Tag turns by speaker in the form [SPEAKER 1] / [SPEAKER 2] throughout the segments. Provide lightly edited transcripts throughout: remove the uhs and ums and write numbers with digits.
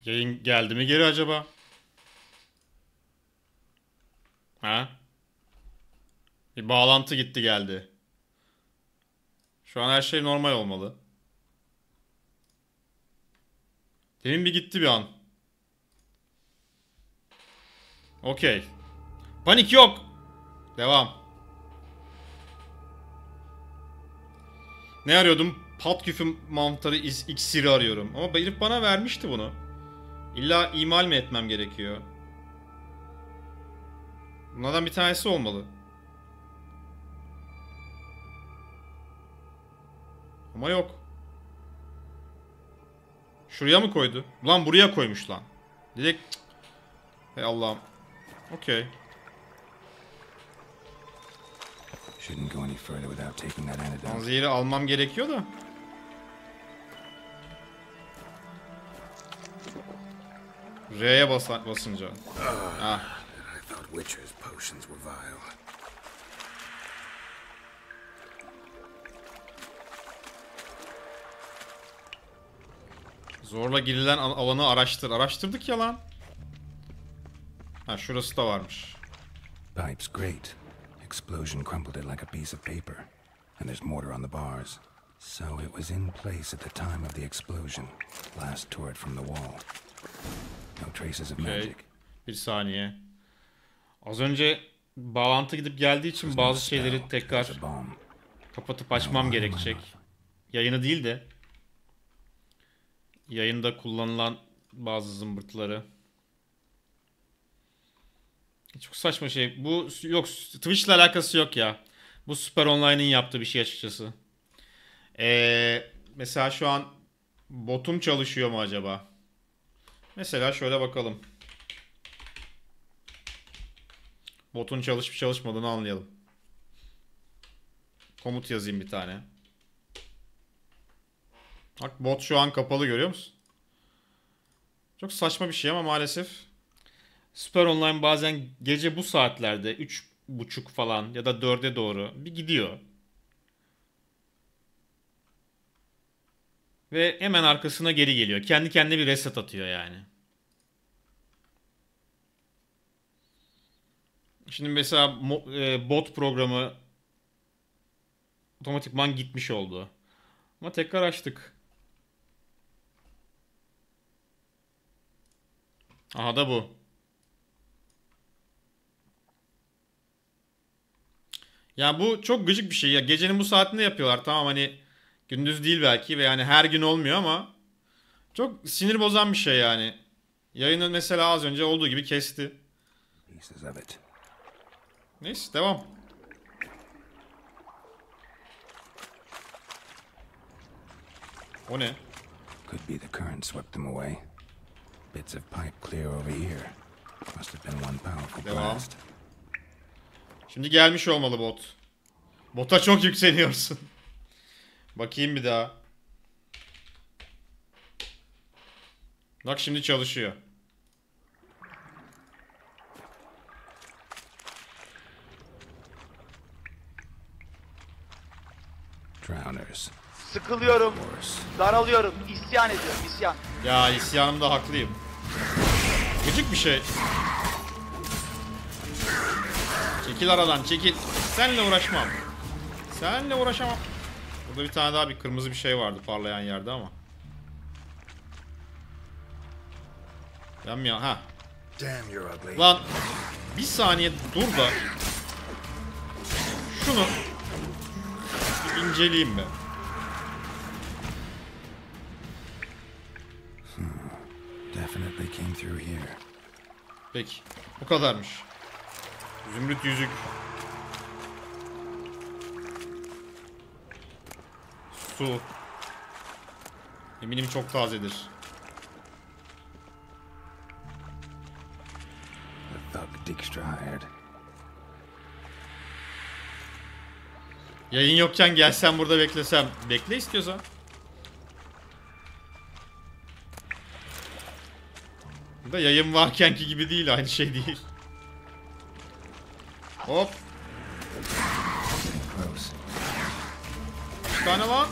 [SPEAKER 1] Yayın geldi mi geri acaba? Ha? Bir bağlantı gitti geldi. Şu an her şey normal olmalı. Demin bir gitti bir an. Okey. Panik yok. Devam. Ne arıyordum? Pat küfü mantarı iksiri arıyorum. Ama herif bana vermişti bunu. İlla imal mi etmem gerekiyor? Bunlardan bir tanesi olmalı. Ama yok. Şuraya mı koydu? Lan buraya koymuş lan. Direkt... Hey Allah'ım. Okey. Zehri almam gerekiyor da. R'ye basınca. Ah. Zorla girilen alanı araştır. Araştırdık ya lan. Ha şurası da varmış.
[SPEAKER 2] Pipe's great. Explosion crumpled it like a piece of paper. And there's mortar on the bars. So it was in place at the time of the explosion. Blast tore it from the wall. No traces of magic.
[SPEAKER 1] Bir saniye. Az önce bağlantı gidip geldiği için bazı şeyleri tekrar kapatıp açmam gerekecek. Yayını değil de yayında kullanılan bazı zımbırtıları. Çok saçma şey. Bu yok, Twitch'le alakası yok ya. Bu Super Online'ın yaptığı bir şey açıkçası. Mesela şu an botum çalışıyor mu acaba? Mesela şöyle bakalım. Botun çalışıp çalışmadığını anlayalım. Komut yazayım bir tane. Bak bot şu an kapalı, görüyor musun? Çok saçma bir şey ama maalesef. Super Online bazen gece bu saatlerde 3:30 falan ya da 4'e doğru bir gidiyor. Ve hemen arkasına geri geliyor. Kendi kendine bir reset atıyor yani. Şimdi mesela bot programı otomatikman gitmiş oldu. Ama tekrar açtık. Aha da bu. Ya bu çok gıcık bir şey ya. Gecenin bu saatinde yapıyorlar. Tamam hani gündüz değil belki ve yani her gün olmuyor ama çok sinir bozan bir şey yani. Yayını mesela az önce olduğu gibi kesti. Neyse devam. O ne?
[SPEAKER 2] Could be the current swept them away. Bits of pipe clear over here. Must have been one powerful blast.
[SPEAKER 1] Şimdi gelmiş olmalı bot. Bota çok yükseliyorsun. Bakayım bir daha. Bak şimdi çalışıyor.
[SPEAKER 2] Drowners.
[SPEAKER 3] Sıkılıyorum, daralıyorum, isyan ediyorum, isyan.
[SPEAKER 1] Ya isyanımda haklıyım. Gıcık bir şey. Çekil aradan, çekil. Seninle uğraşmam. Seninle uğraşamam. Burada bir tane daha bir kırmızı bir şey vardı parlayan yerde ama. Yanmıyor ha. Lan bir saniye dur da şunu bir inceleyeyim be.
[SPEAKER 2] Definitely came through here.
[SPEAKER 1] Peki bu kadarmış. Zümrüt yüzük. Su. Eminim çok tazedir. Yayın yokken gelsem burada beklesem. Bekle istiyorsan. Bu da yayın varkenki gibi değil, aynı şey değil. Hop. Bir tane lan.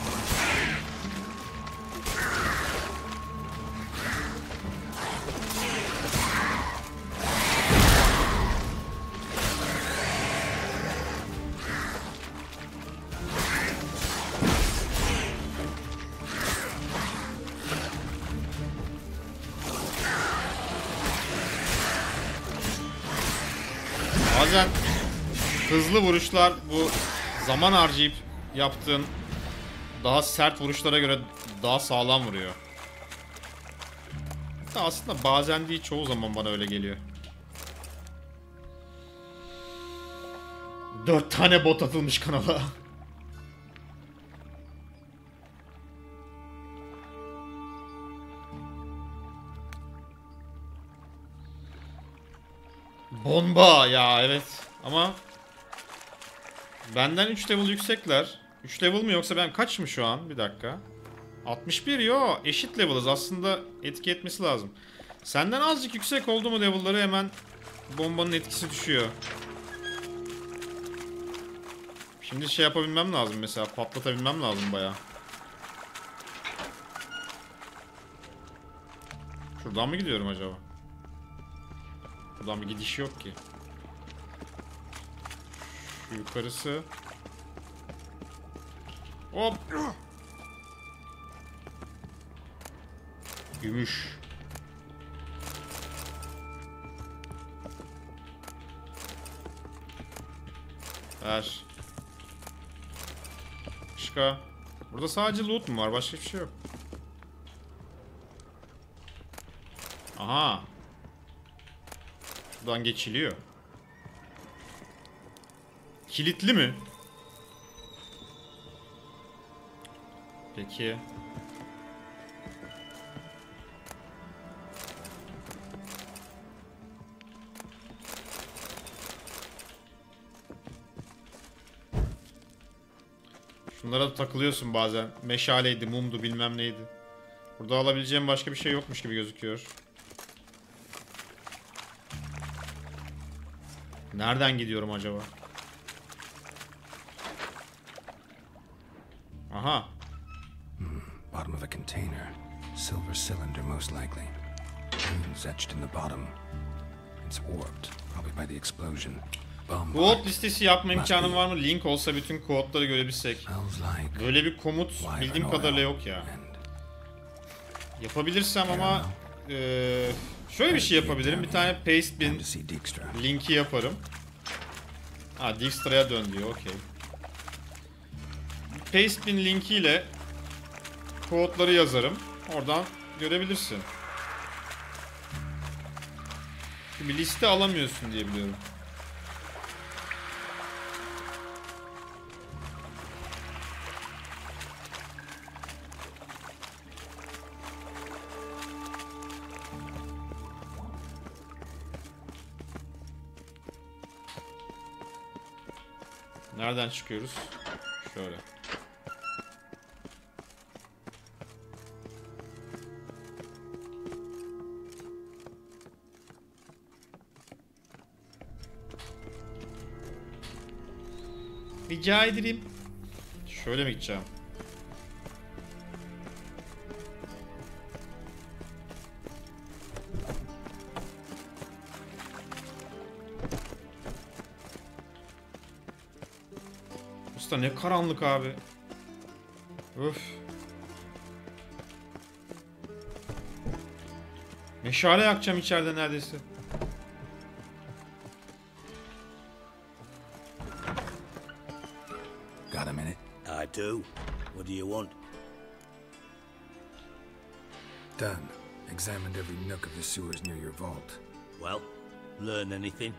[SPEAKER 1] Bazen hızlı vuruşlar bu zaman harcayıp yaptığın daha sert vuruşlara göre daha sağlam vuruyor. Aslında bazen değil, çoğu zaman bana öyle geliyor. 4 tane bot atılmış kanala. Bomba ya, evet ama benden 3 level yüksekler. 3 level mi yoksa ben kaç mı şu an? Bir dakika. 61, yo eşit level'ız, aslında etki etmesi lazım. Senden azıcık yüksek oldu mu level'ları hemen bombanın etkisi düşüyor. Şimdi şey yapabilmem lazım mesela, patlatabilmem lazım bayağı. Şuradan mı gidiyorum acaba? Buradan bir gidiş yok ki. Şu yukarısı. Hop. Gümüş. Ver. Başka. Burada sadece loot mu var? Başka bir şey yok. Aha. Şuradan geçiliyor. Kilitli mi? Peki. Şunlara da takılıyorsun bazen. Meşaleydi, mumdu, bilmem neydi. Burada alabileceğim başka bir şey yokmuş gibi gözüküyor. Nereden gidiyorum acaba? Aha.
[SPEAKER 2] Bottom of a container. Silver cylinder most likely. Runes etched in the bottom. It's warped, probably by the explosion.
[SPEAKER 1] Quote listesi yapma imkanım var mı? Link olsa bütün quote'ları görebilsek. Böyle bir komut bildiğim kadarıyla yok ya. Yapabilirsem ama şöyle bir şey yapabilirim. Bir tane paste bin linki yaparım. Ha, Dijkstra'ya dön diyor. Okey. Paste bin linkiyle quote'ları yazarım. Oradan görebilirsin. Bir liste alamıyorsun diye biliyorum. Nereden çıkıyoruz? Şöyle. Rica ederim. Şöyle mi gideceğim? Usta ne karanlık abi. Öf. Meşale yakacağım içeride neredeyse.
[SPEAKER 2] Got a minute?
[SPEAKER 4] I do. What do you want?
[SPEAKER 2] Done. Examined every nook of the sewers near your vault.
[SPEAKER 4] Well, learn anything?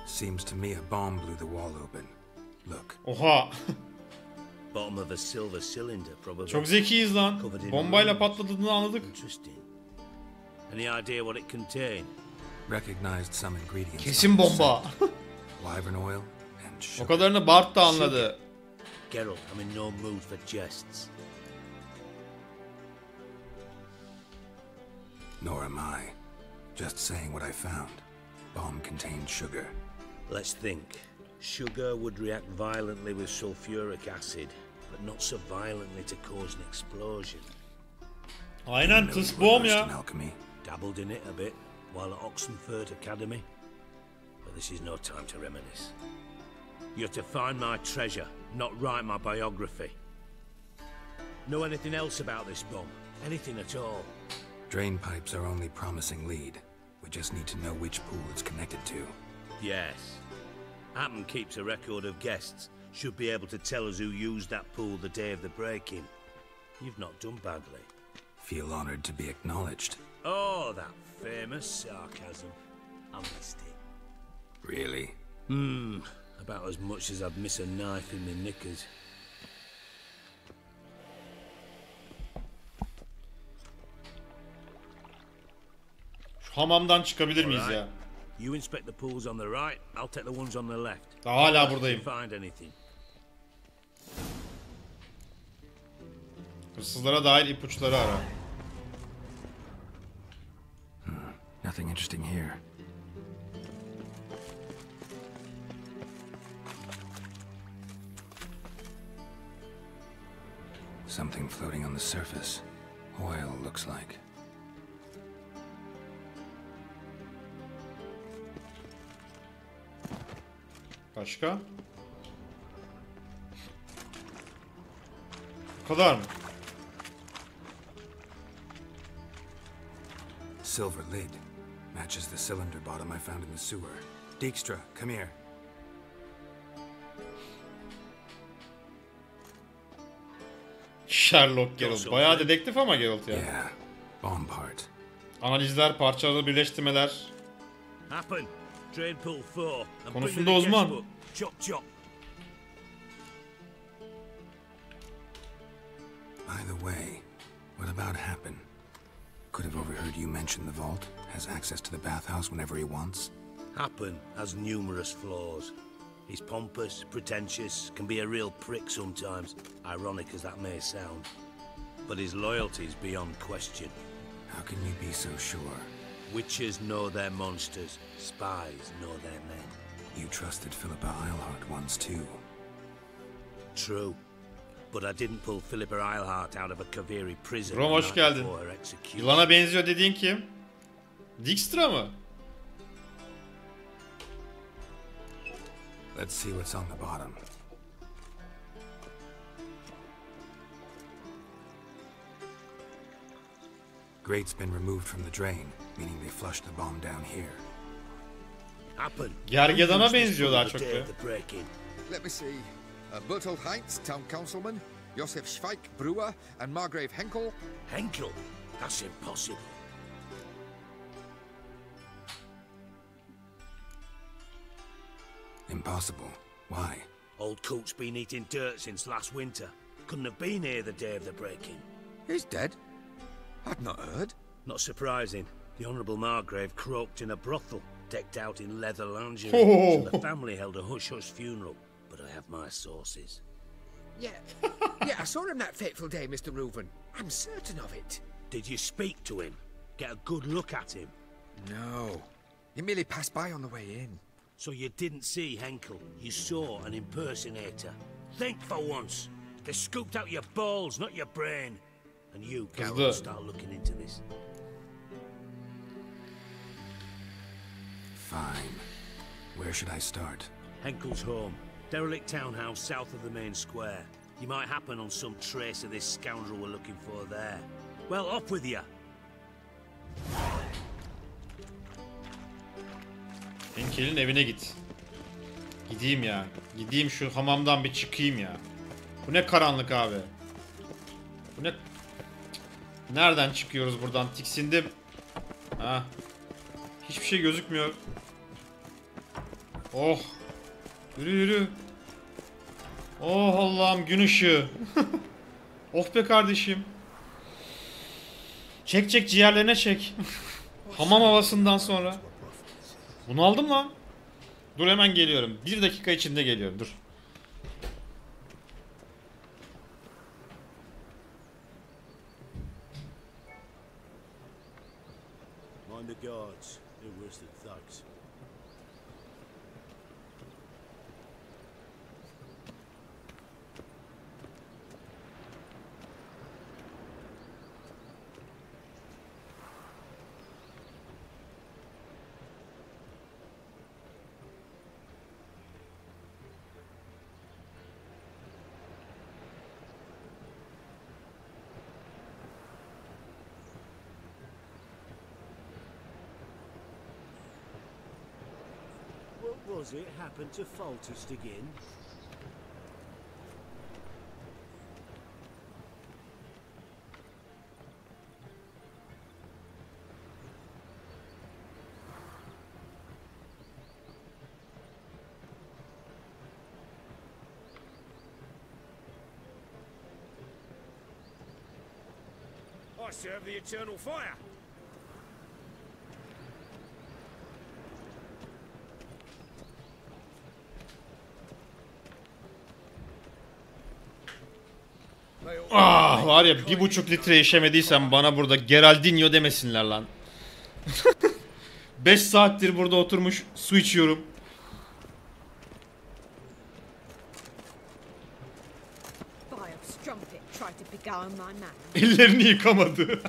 [SPEAKER 2] Seems to me a bomb blew the wall open. Look.
[SPEAKER 1] Oha.
[SPEAKER 4] Bottom of a silver cylinder, probably.
[SPEAKER 1] Çok zekiyiz lan. Bombayla patladığını anladık.
[SPEAKER 4] Interesting. Any idea what it contained?
[SPEAKER 2] Recognized some ingredients.
[SPEAKER 1] Kesin bomba.
[SPEAKER 2] Wyvern oil and
[SPEAKER 1] O
[SPEAKER 2] sugar.
[SPEAKER 1] kadarını Bart da anladı.
[SPEAKER 4] Geralt, I'm in no mood for jests.
[SPEAKER 2] Nor am I. Just saying what I found. Bomb contained sugar.
[SPEAKER 4] Let's think. Sugar would react violently with sulfuric acid, but not so violently to cause an explosion.
[SPEAKER 1] Aynen, tıs bom ya.
[SPEAKER 2] Alchemy.
[SPEAKER 4] Dabbled in it a bit while at Oxenford Academy, but this is no time to reminisce. You're to find my treasure, not write my biography. Know anything else about this bomb? Anything at all?
[SPEAKER 2] Drain pipes are only promising lead. We just need to know which pool it's connected to.
[SPEAKER 4] Yes. Hammond keeps a record of guests. Should be able to tell us who used that pool the day of the break-in. You've not done badly.
[SPEAKER 2] Feel honored to be acknowledged.
[SPEAKER 4] Oh, that famous sarcasm. I missed it.
[SPEAKER 2] Really?
[SPEAKER 4] About as much as I'd miss a knife in my knickers.
[SPEAKER 1] Şu hamamdan çıkabilir miyiz
[SPEAKER 4] Alright.
[SPEAKER 1] ya?
[SPEAKER 4] You inspect the pools on the right, I'll take the ones on the left.
[SPEAKER 1] Daha hala
[SPEAKER 4] If you
[SPEAKER 1] buradayım.
[SPEAKER 4] find anything.
[SPEAKER 1] Hırsızlara dair ipuçları ara.
[SPEAKER 2] Nothing interesting here. Something floating on the surface. Oil, looks like.
[SPEAKER 1] Başka? Bu kadar mı?
[SPEAKER 2] Silver lid. Matches the cylinder bottom I found in the sewer. Dijkstra, come here.
[SPEAKER 1] Sherlock Geralt. Bayağı dedektif ama Geralt ya.
[SPEAKER 2] Yeah, bomb part.
[SPEAKER 1] Analizler, parçalı birleştirmeler.
[SPEAKER 4] Happen. Drain pool 4. And bring me
[SPEAKER 1] Konusunda
[SPEAKER 4] the
[SPEAKER 1] uzman.
[SPEAKER 4] guestbook. Chop chop.
[SPEAKER 2] By the way, what about Happen? Could have overheard you mention the vault. Has access to the bathhouse whenever he wants.
[SPEAKER 4] Happen has numerous flaws. He's pompous, pretentious, can be a real prick sometimes, ironic as that may sound. But his loyalty's beyond question.
[SPEAKER 2] How can you be so sure?
[SPEAKER 4] Witchers know their monsters, spies know their men.
[SPEAKER 2] You trusted Philippa Eilhart once too.
[SPEAKER 4] True. But I didn't pull Philippa Eilhart out of a Kaviri prison
[SPEAKER 1] Rom,
[SPEAKER 4] the
[SPEAKER 1] hoş
[SPEAKER 4] night
[SPEAKER 1] geldin.
[SPEAKER 4] before her execution.
[SPEAKER 1] Yılana benziyor dediğin kim? Dijkstra mı?
[SPEAKER 2] Let's see what's on the bottom. Grate's been removed from the drain, meaning they flushed the bomb down here.
[SPEAKER 4] Happen.
[SPEAKER 1] Gergedana
[SPEAKER 4] Who used this
[SPEAKER 1] benziyor
[SPEAKER 4] pool
[SPEAKER 1] daha
[SPEAKER 4] the
[SPEAKER 1] çok
[SPEAKER 4] day
[SPEAKER 1] ya.
[SPEAKER 4] of the break-in?
[SPEAKER 5] Let me see. Bertolt Heinz, town councilman, Josef Schweik, brewer, and Margrave Henkel.
[SPEAKER 4] Henkel? That's impossible.
[SPEAKER 2] Impossible. Why?
[SPEAKER 4] Old Coot's been eating dirt since last winter. Couldn't have been here the day of the break-in.
[SPEAKER 5] He's dead? I'd not heard.
[SPEAKER 4] Not surprising. The Honourable Margrave croaked in a brothel, decked out in leather lingerie.
[SPEAKER 1] Oh.
[SPEAKER 4] So the family held a hush-hush funeral, but I have my sources.
[SPEAKER 5] Yeah. Yeah, I saw him that fateful day, Mr. Reuven. I'm certain of it.
[SPEAKER 4] Did you speak to him? Get a good look at him?
[SPEAKER 5] No. He merely passed by on the way in.
[SPEAKER 4] So you didn't see Henkel, you saw an impersonator. Think for once. They scooped out your balls, not your brain. And you, Carol,
[SPEAKER 1] Kızdı.
[SPEAKER 4] start looking into this.
[SPEAKER 2] Fine. Where should I start?
[SPEAKER 4] Henkel's home. Derelict townhouse south of the main square. You might happen on some trace of this scoundrel we're looking for there. Well, off with you.
[SPEAKER 1] Henkel'in evine git. Gideyim ya. Gideyim şu hamamdan bir çıkayım ya. Bu ne karanlık abi. Bu ne... Nereden çıkıyoruz buradan? Tiksindim. Ha. Hiçbir şey gözükmüyor. Oh. Yürü yürü. Oh Allah'ım, gün ışığı. Oh be kardeşim. Çek çek, ciğerlerine çek. Hamam havasından sonra. Bunaldım lan. Dur hemen geliyorum. 1 dakika içinde geliyorum. Dur.
[SPEAKER 4] Mind the guards. They're worse than thugs.
[SPEAKER 6] was it happened to Foltest again? I serve the eternal fire.
[SPEAKER 1] Ah var ya 1,5 litre işemediysem bana burada Geraldinho demesinler lan. 5 saattir burada oturmuş su içiyorum. Ellerini yıkamadı.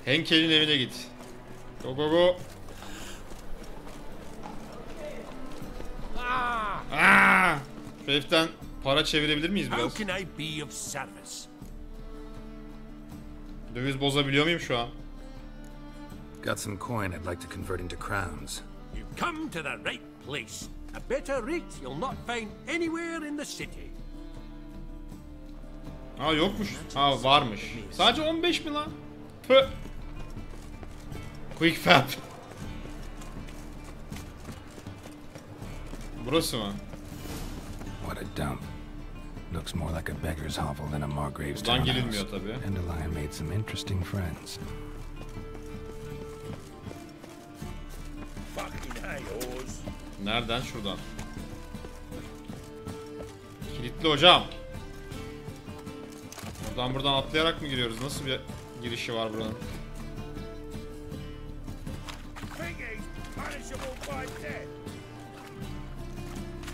[SPEAKER 1] Henkel'in evine git. Go go go. Heriften para çevirebilir miyiz biraz?
[SPEAKER 6] How can I be of service?
[SPEAKER 1] Döviz bozabiliyor muyum şu an?
[SPEAKER 2] Got some coin I'd like to convert into crowns.
[SPEAKER 6] You've come to the right place. A better rate you'll not find anywhere in the city.
[SPEAKER 1] Ha yokmuş. Ha varmış. Sadece 15 mi lan? Pı. Quick fab. Burası mı?
[SPEAKER 2] What a dump. Looks more like a beggar's hovel than a Margrave's
[SPEAKER 1] Buradan
[SPEAKER 2] townhouse.
[SPEAKER 1] gelinmiyor tabii.
[SPEAKER 2] Dandelion made some interesting friends.
[SPEAKER 6] Fucking hey, Oz.
[SPEAKER 1] Nereden? Şuradan. Kilitli hocam. Buradan atlayarak mı giriyoruz? Nasıl bir girişi var buranın?
[SPEAKER 6] Piggies, punishable by death.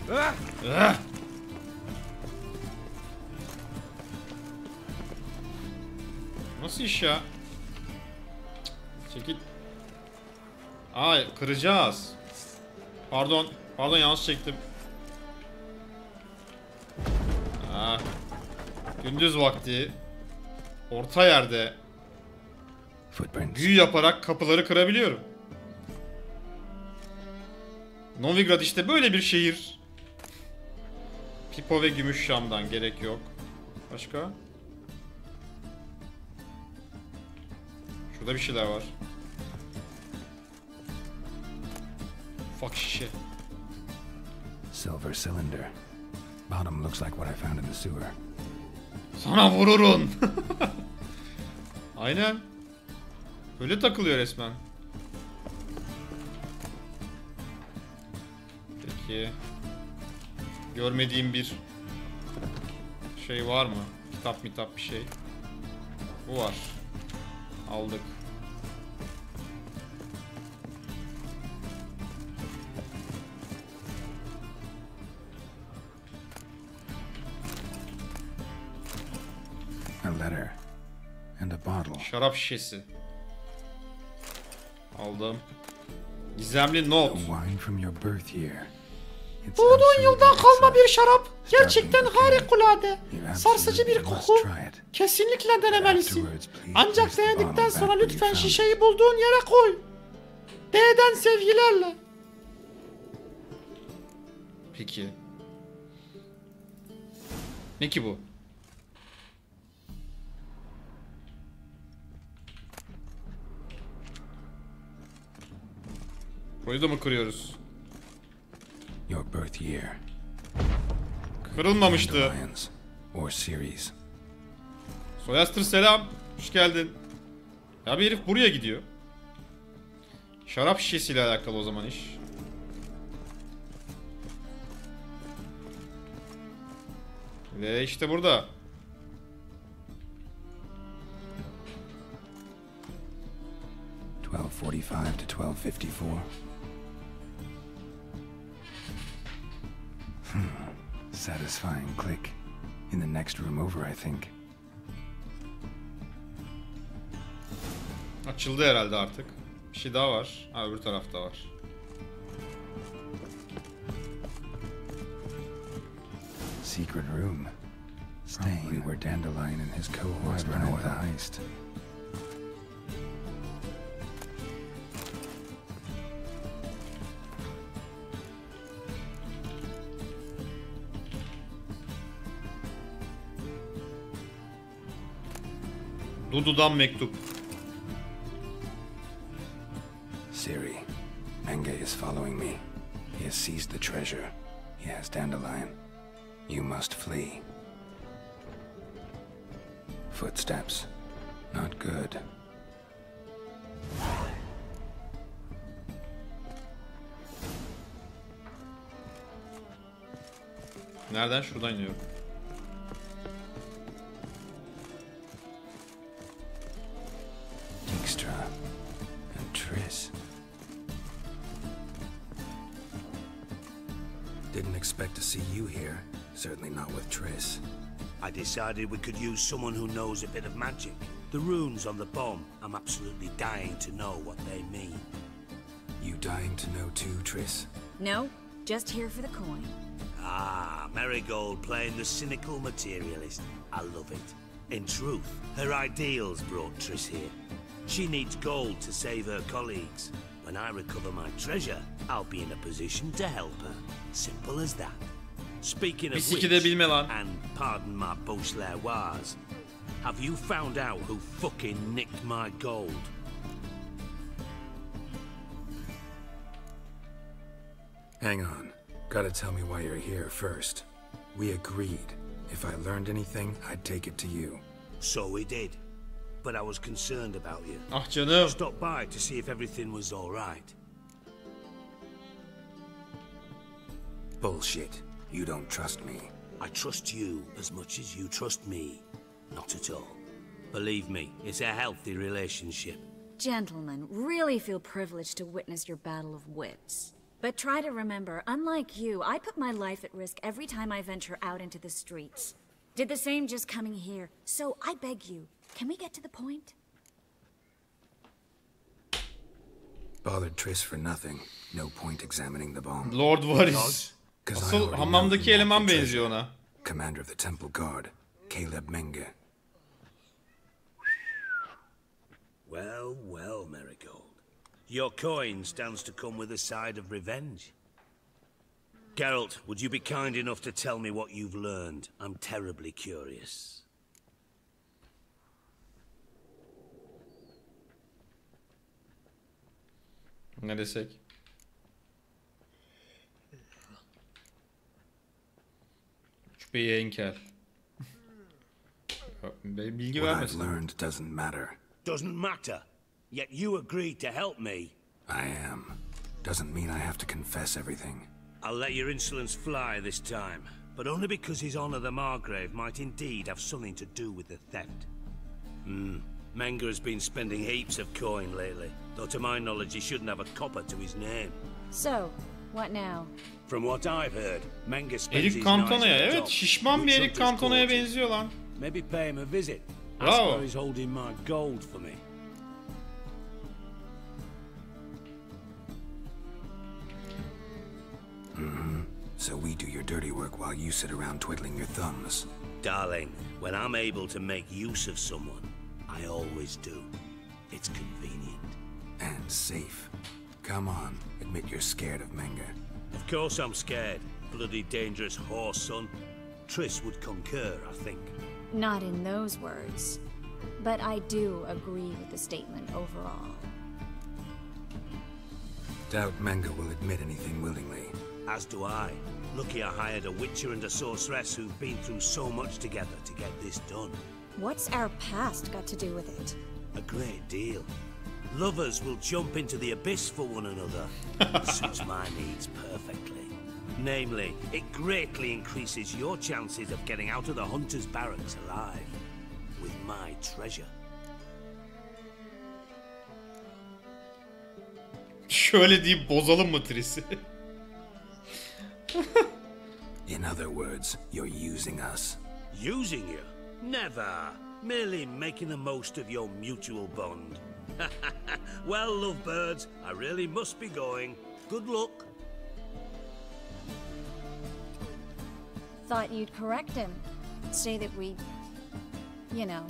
[SPEAKER 1] Ah! Nasıl iş ya? Çekil. Ay kıracağız. Pardon yanlış çektim. Gündüz vakti. Orta yerde.
[SPEAKER 2] Footprints.
[SPEAKER 1] Büyü yaparak kapıları kırabiliyorum. Novigrad işte böyle bir şehir. Pipo ve Gümüşşam'dan gerek yok. Başka? Şurada bir şeyler var. Ufak şişe.
[SPEAKER 2] Silver cylinder. Bottom looks like what I found in the sewer.
[SPEAKER 1] Sana vururun. Aynen. Böyle takılıyor resmen. Peki. Görmediğim bir şey var mı? Kitap bir şey. Bu var. Aldık.
[SPEAKER 2] A letter. And a bottle.
[SPEAKER 1] Şarap şişesi. Aldım. Gizemli not.
[SPEAKER 2] A wine from your birth year. It's
[SPEAKER 1] Doğduğun
[SPEAKER 2] absolutely
[SPEAKER 1] yıldan kalma
[SPEAKER 2] excellent.
[SPEAKER 1] bir şarap. Gerçekten
[SPEAKER 2] Starting with
[SPEAKER 1] harikulade.
[SPEAKER 2] You
[SPEAKER 1] Sarsıcı bir
[SPEAKER 2] absolutely must
[SPEAKER 1] koku.
[SPEAKER 2] try it.
[SPEAKER 1] Kesinlikle denemelisin.
[SPEAKER 2] Afterwards, please
[SPEAKER 1] Ancak
[SPEAKER 2] place the
[SPEAKER 1] denedikten
[SPEAKER 2] bottle
[SPEAKER 1] sonra
[SPEAKER 2] back where
[SPEAKER 1] lütfen
[SPEAKER 2] you found it.
[SPEAKER 1] şişeyi bulduğun yere koy. D'den sevgilerle. Peki. Ne ki bu? Burayı da mı kırıyoruz?
[SPEAKER 2] Your birth year.
[SPEAKER 1] Kırılmamıştı.
[SPEAKER 2] Dandelions. Or series.
[SPEAKER 1] Soyastır selam. Hoş geldin. Ya bir herif buraya gidiyor. Şarap şişesiyle alakalı o zaman iş. Ve işte burada.
[SPEAKER 2] $12.45 to $12.54. Satisfying click. In the next room over, I think.
[SPEAKER 1] Açıldı herhalde artık. Bir şey daha var. Ha öbür tarafta var.
[SPEAKER 2] Secret room. Probably where Dandelion and his cohorts planned the heist.
[SPEAKER 1] Dudu'dan mektup.
[SPEAKER 2] Siri, Menge is following me. He has seized the treasure. He has Dandelion. You must flee. Footsteps. Not good.
[SPEAKER 1] Nereden? Şuradan iniyorum.
[SPEAKER 2] Dijkstra and Triss. Didn't expect to see you here. Certainly not with Triss.
[SPEAKER 4] I decided we could use someone who knows a bit of magic. The runes on the bomb, I'm absolutely dying to know what they mean.
[SPEAKER 2] You dying to know too, Triss?
[SPEAKER 7] No, just here for the coin.
[SPEAKER 4] Ah, Marigold playing the cynical materialist. I love it. In truth, her ideals brought Triss here. She needs gold to save her colleagues. When I recover my treasure, I'll be in a position to help her. Simple as that. Speaking of which, and pardon my Beauclervoise, have you found out who fucking nicked my gold?
[SPEAKER 2] Hang on. Gotta tell me why you're here first. We agreed. If I learned anything, I'd take it to you.
[SPEAKER 4] So we did. But I was concerned about you.
[SPEAKER 1] Ah canım.
[SPEAKER 4] Stopped by to see if everything was all right.
[SPEAKER 2] Bullshit. You don't trust me.
[SPEAKER 4] I trust you as much as you trust me. Not at all. Believe me, it's a healthy relationship.
[SPEAKER 7] Gentlemen, really feel privileged to witness your battle of wits. But try to remember, unlike you, I put my life at risk every time I venture out into the streets. Did the same just coming here. So I beg you, can we get to the point?
[SPEAKER 2] Bothered Triss for nothing. No point examining the bomb.
[SPEAKER 1] Lord Varys. Asıl hamamdaki eleman benziyor ona.
[SPEAKER 2] Commander of the Temple Guard, Caleb Menge.
[SPEAKER 4] Well, well, Marigold. Your coin stands to come with a side of revenge. Geralt, would you be kind enough to tell me what you've learned? I'm terribly curious.
[SPEAKER 1] Ne desek? Şüpheye enkel. Bilgi
[SPEAKER 2] What I've
[SPEAKER 1] vermesin.
[SPEAKER 2] learned doesn't matter.
[SPEAKER 4] Doesn't matter. Yet you agreed to help me.
[SPEAKER 2] I am. Doesn't mean I have to confess everything.
[SPEAKER 4] I'll let your insolence fly this time, but only because His Honor the Margrave might indeed have something to do with the theft. Menge has been spending heaps of coin lately, though to my knowledge he shouldn't have a copper to his name.
[SPEAKER 7] So, what now?
[SPEAKER 4] From what I've heard, Menge spends
[SPEAKER 1] Erik
[SPEAKER 4] his
[SPEAKER 1] Cantona'ya.
[SPEAKER 4] nights at the
[SPEAKER 1] Evet,
[SPEAKER 4] top,
[SPEAKER 1] şişman bir
[SPEAKER 4] which
[SPEAKER 1] Erik
[SPEAKER 4] hunters
[SPEAKER 1] Cantona'ya
[SPEAKER 4] quarters.
[SPEAKER 1] benziyor lan.
[SPEAKER 4] Maybe pay him a visit.
[SPEAKER 1] Bravo.
[SPEAKER 4] Ask where he's holding my gold for me.
[SPEAKER 2] So we do your dirty work while you sit around twiddling your thumbs.
[SPEAKER 4] Darling, when I'm able to make use of someone, I always do. It's convenient.
[SPEAKER 2] And safe. Come on, admit you're scared of Menge.
[SPEAKER 4] Of course I'm scared. Bloody dangerous horse, son. Triss would concur, I think.
[SPEAKER 7] Not in those words. But I do agree with the statement overall.
[SPEAKER 2] Doubt Menge will admit anything willingly.
[SPEAKER 4] As do I. Lucky I hired a witcher and a sorceress who've been through so much together to get this done.
[SPEAKER 7] What's our past got to do with it?
[SPEAKER 4] A great deal. Lovers will jump into the abyss for one another. It suits my needs perfectly. Namely, it greatly increases your chances of getting out of the hunter's barracks alive. With my treasure.
[SPEAKER 1] Şöyle deyip bozalım mı Triss'i?
[SPEAKER 2] In other words, you're using us.
[SPEAKER 4] Using you? Never. Merely making the most of your mutual bond. Well, lovebirds, I really must be going. Good luck.
[SPEAKER 7] Thought you'd correct him. Say that we, you know.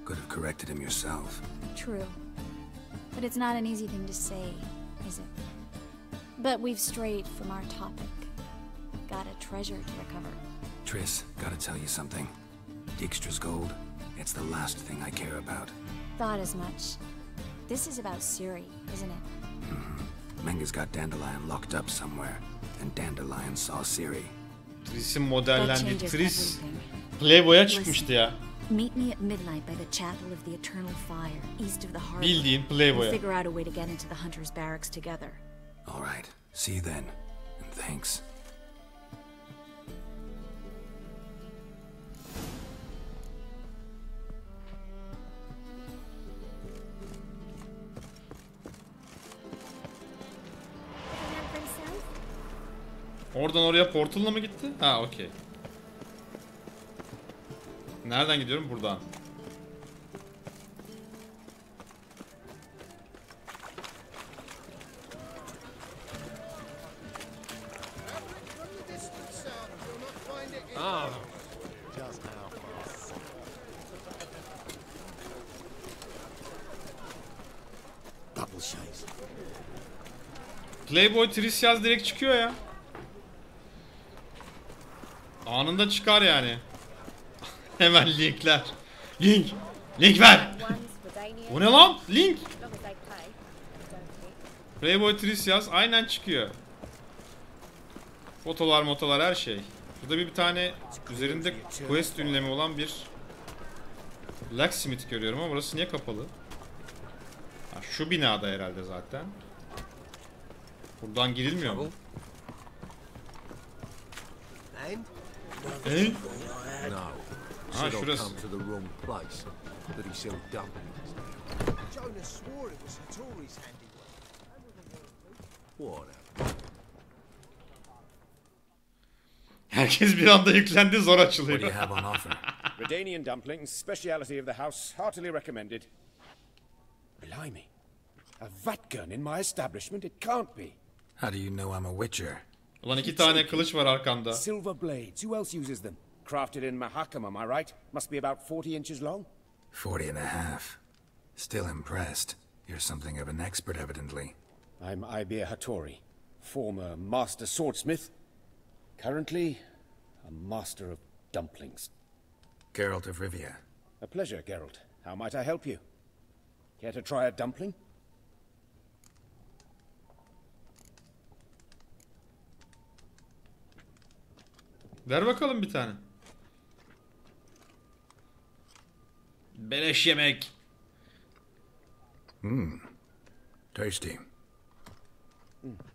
[SPEAKER 2] Could have corrected him yourself.
[SPEAKER 7] True. But it's not an easy thing to say, is it? But we've strayed from our topic. Got a treasure to recover.
[SPEAKER 2] Triss, gotta tell you something. Dijkstra's gold, it's the last thing I care about.
[SPEAKER 7] Thought as much. This is about Ciri, isn't it?
[SPEAKER 2] Mm-hmm. Menga's got Dandelion locked up somewhere, and Dandelion saw Ciri.
[SPEAKER 1] Triss'in modellendiği Triss Playboy'a çıkmıştı ya.
[SPEAKER 7] Meet me at midnight by the Chapel of the Eternal Fire, east of the harbor.
[SPEAKER 1] Bildiğin Playboy'a.
[SPEAKER 7] We'll figure out a way to get into the Hunter's barracks together.
[SPEAKER 2] All right. See you then. And thanks.
[SPEAKER 1] Oradan oraya portal'la mı gitti? Ha, okey. Nereden gidiyorum? Buradan. Playboy Triss yaz direkt çıkıyor ya. Anında çıkar yani. Hemen linkler. Link. Link ver. Bu ne lan? Link. Playboy Triss yaz. Aynen çıkıyor. Fotolar motolar her şey. Burada bir tane üzerinde quest ünlemi olan bir Blacksmith görüyorum ama burası niye kapalı? Ha, şu binada herhalde zaten. Buradan girilmiyor mu? Ha, şurası. Herkes bir anda yüklendi, zor açılıyor.
[SPEAKER 2] What do you have on offer?
[SPEAKER 8] Redanian dumplings, speciality of the house, heartily recommended. Blimey. A vatgun in my establishment? It can't be.
[SPEAKER 2] How do you know I'm a Witcher?
[SPEAKER 1] Ulan 2 tane kılıç var arkanda.
[SPEAKER 8] Silver blades. Who else uses them? Crafted in Mahakam, am I right? Must be about 40 inches long.
[SPEAKER 2] 40 and a half. Still impressed. You're something of an expert, evidently.
[SPEAKER 8] I'm Ibir Hattori, former master swordsmith. Currently, a master of dumplings.
[SPEAKER 2] Geralt of Rivia.
[SPEAKER 8] A pleasure, Geralt. How might I help you? Care to try a dumpling?
[SPEAKER 1] Ver bakalım bir tane. Beleş yemek.
[SPEAKER 2] Tasty.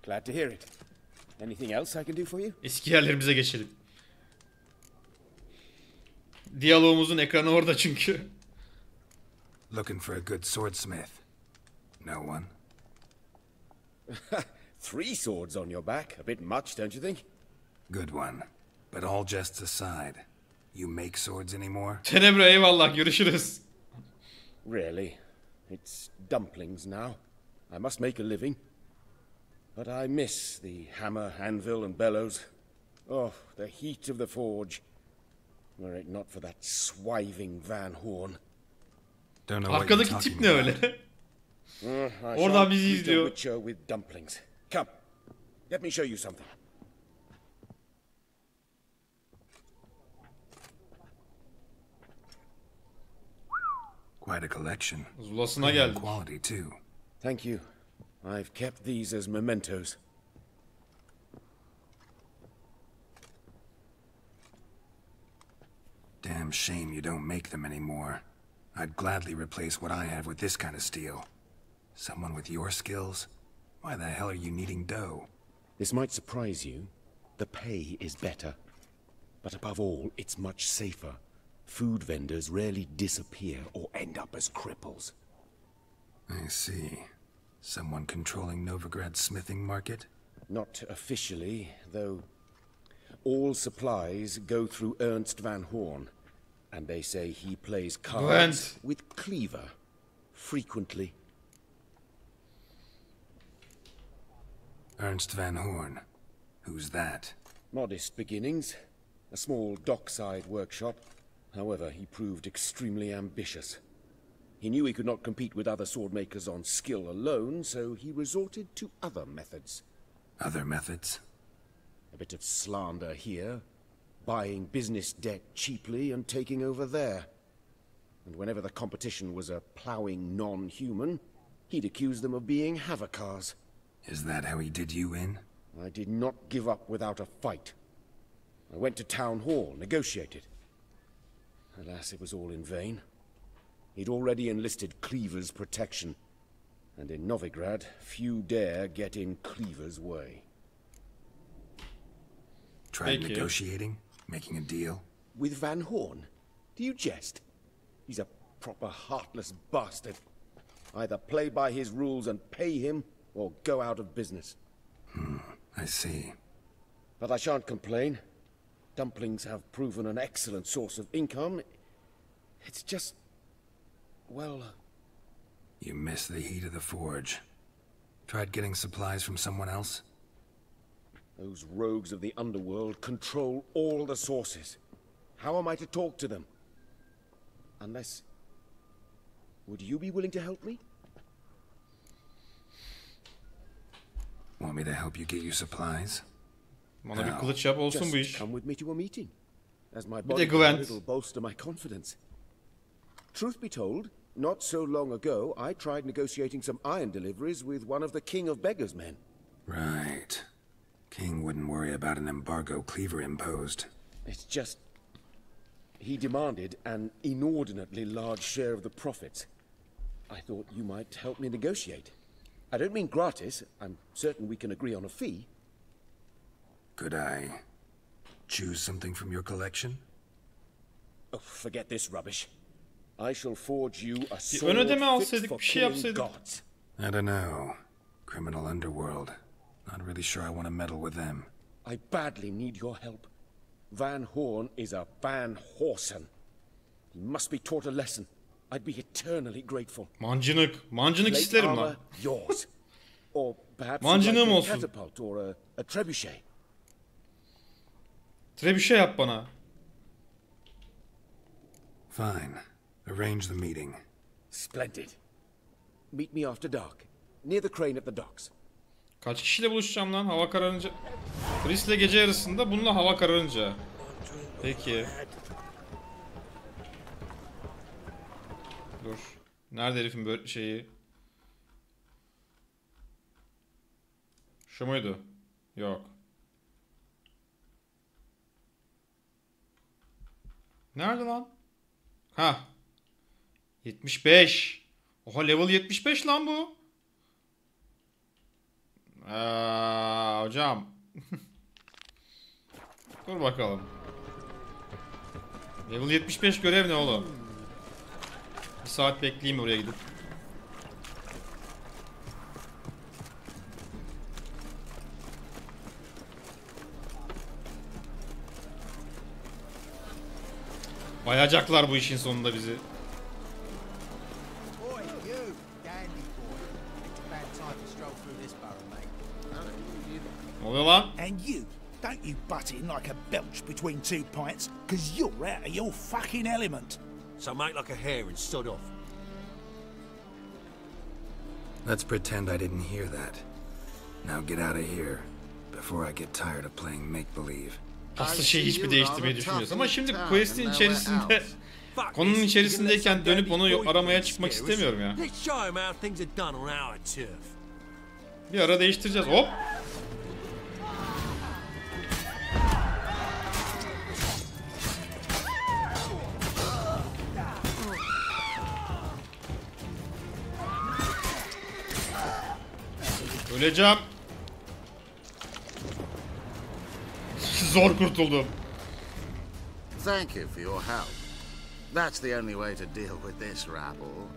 [SPEAKER 8] Glad to hear it. Anything else I can do for you?
[SPEAKER 1] Eski yerlerimize geçelim. Diyalogumuzun ekranı orada çünkü.
[SPEAKER 2] Looking for a good swordsmith? No one?
[SPEAKER 8] 3 swords on your back. A bit much, don't you think?
[SPEAKER 2] Good one. But all jests aside, you make swords anymore?
[SPEAKER 1] Tenebra eyvallah, görüşürüz.
[SPEAKER 8] Really? It's dumplings now. I must make a living. But I miss the hammer, anvil, and bellows. Oh, the heat of the forge. Were it not for that swiving Van Horn.
[SPEAKER 2] Don't know what you're
[SPEAKER 1] Arkadaki
[SPEAKER 2] talking
[SPEAKER 1] tip ne
[SPEAKER 2] about.
[SPEAKER 1] öyle?
[SPEAKER 8] I
[SPEAKER 1] Oradan
[SPEAKER 8] shan't
[SPEAKER 1] bizi
[SPEAKER 8] beat a
[SPEAKER 1] izliyor.
[SPEAKER 8] Witcher with dumplings. Come, let me show you something.
[SPEAKER 2] Quite a collection.
[SPEAKER 1] Zulasına geldik.
[SPEAKER 2] Quality too.
[SPEAKER 8] Thank you. I've kept these as mementos.
[SPEAKER 2] Damn shame you don't make them anymore. I'd gladly replace what I have with this kind of steel. Someone with your skills? Why the hell are you needing dough?
[SPEAKER 8] This might surprise you. The pay is better. But above all, it's much safer. Food vendors rarely disappear or end up as cripples.
[SPEAKER 2] I see. Someone controlling Novigrad's smithing market?
[SPEAKER 8] Not officially, though all supplies go through Ernst Van Horn. And they say he plays cards with Cleaver. Frequently.
[SPEAKER 2] Ernst Van Horn. Who's that?
[SPEAKER 8] Modest beginnings. A small dockside workshop. However, he proved extremely ambitious. He knew he could not compete with other swordmakers on skill alone, so he resorted to other methods.
[SPEAKER 2] Other methods?
[SPEAKER 8] A bit of slander here, buying business debt cheaply and taking over there. And whenever the competition was a ploughing non-human, he'd accuse them of being Havocars.
[SPEAKER 2] Is that how he did you in?
[SPEAKER 8] I did not give up without a fight. I went to Town Hall, negotiated. Alas, it was all in vain. He'd already enlisted Cleaver's protection, and in Novigrad, few dare get in Cleaver's way.
[SPEAKER 2] Tried negotiating? Making a deal?
[SPEAKER 8] With Van Horn? Do you jest? He's a proper heartless bastard. Either play by his rules and pay him, or go out of business.
[SPEAKER 2] I see.
[SPEAKER 8] But I shan't complain. Dumplings have proven an excellent source of income. It's just... well...
[SPEAKER 2] You miss the heat of the forge. Tried getting supplies from someone else?
[SPEAKER 8] Those rogues of the underworld control all the sources. How am I to talk to them? Unless... would you be willing to help me?
[SPEAKER 2] Want me to help you get you supplies?
[SPEAKER 1] Bana bir kılıç yap olsun bu
[SPEAKER 8] Just
[SPEAKER 1] iş.
[SPEAKER 8] come with me to a meeting. As my
[SPEAKER 1] Bir de
[SPEAKER 8] body
[SPEAKER 1] Gwann.
[SPEAKER 8] it'll bolster my confidence. Truth be told, not so long ago, I tried negotiating some iron deliveries with one of the King of Beggars' men.
[SPEAKER 2] Right. King wouldn't worry about an embargo Cleaver imposed.
[SPEAKER 8] It's just... he demanded an inordinately large share of the profits. I thought you might help me negotiate. I don't mean gratis. I'm certain we can agree on a fee.
[SPEAKER 2] Could I choose something from your collection?
[SPEAKER 8] Oh, forget this rubbish. I shall forge you a
[SPEAKER 1] ön
[SPEAKER 8] sword
[SPEAKER 1] ödeme
[SPEAKER 8] fit
[SPEAKER 1] alsaydık,
[SPEAKER 8] for
[SPEAKER 1] bir şey
[SPEAKER 8] killing
[SPEAKER 1] yapsaydık.
[SPEAKER 8] gods.
[SPEAKER 2] I don't know. Criminal underworld. Not really sure I want to meddle with them.
[SPEAKER 8] I badly need your help. Van Horn is a Van Horsen. He must be taught a lesson. I'd be eternally grateful.
[SPEAKER 1] Mancınık. Mancınık
[SPEAKER 8] Plate
[SPEAKER 1] isterim
[SPEAKER 8] armor,
[SPEAKER 1] lan.
[SPEAKER 8] yours. Or perhaps
[SPEAKER 1] Mancınığım
[SPEAKER 8] like a
[SPEAKER 1] olsun.
[SPEAKER 8] catapult or a trebuchet.
[SPEAKER 1] Trebüşe yap bana.
[SPEAKER 2] Fine. Arrange the meeting.
[SPEAKER 8] Splendid. Meet me after dark, near the crane at the docks.
[SPEAKER 1] Kaç kişiyle buluşacağım lan hava kararınca? Chris'le gece yarısında, bununla hava kararınca. Peki. Dur. Nerede herifin böyle şeyi? Şu muydu? Yok. Nerede lan? Ha. 75. Oha, level 75 lan bu. Hocam. Dur bakalım. Level 75 görev ne oğlum? Bir saat bekleyeyim oraya gidip. Bayacaklar bu işin sonunda bizi.
[SPEAKER 9] Boy, you, dandy boy. It's a bad time to stroll through this borough, mate.
[SPEAKER 1] Ne oluyor lan?
[SPEAKER 10] And you, don't you butt in like a belch between two pints, because you're out of your fucking element.
[SPEAKER 6] So make like a hare and sod off.
[SPEAKER 2] Let's pretend I didn't hear that. Now get out of here, before I get tired of playing make-believe.
[SPEAKER 1] Aslında şey hiçbir değiştirmeyi düşünmüyoruz ama şimdi quest'in içerisinde, konunun içerisindeyken dönüp onu aramaya çıkmak istemiyorum ya.
[SPEAKER 6] Let's show 'em how things are done on our turf.
[SPEAKER 1] Bir ara değiştireceğiz. Hop. Öleceğim. Zor kurtuldum.
[SPEAKER 11] Thank you for your help. That's the only way to deal with this rabble.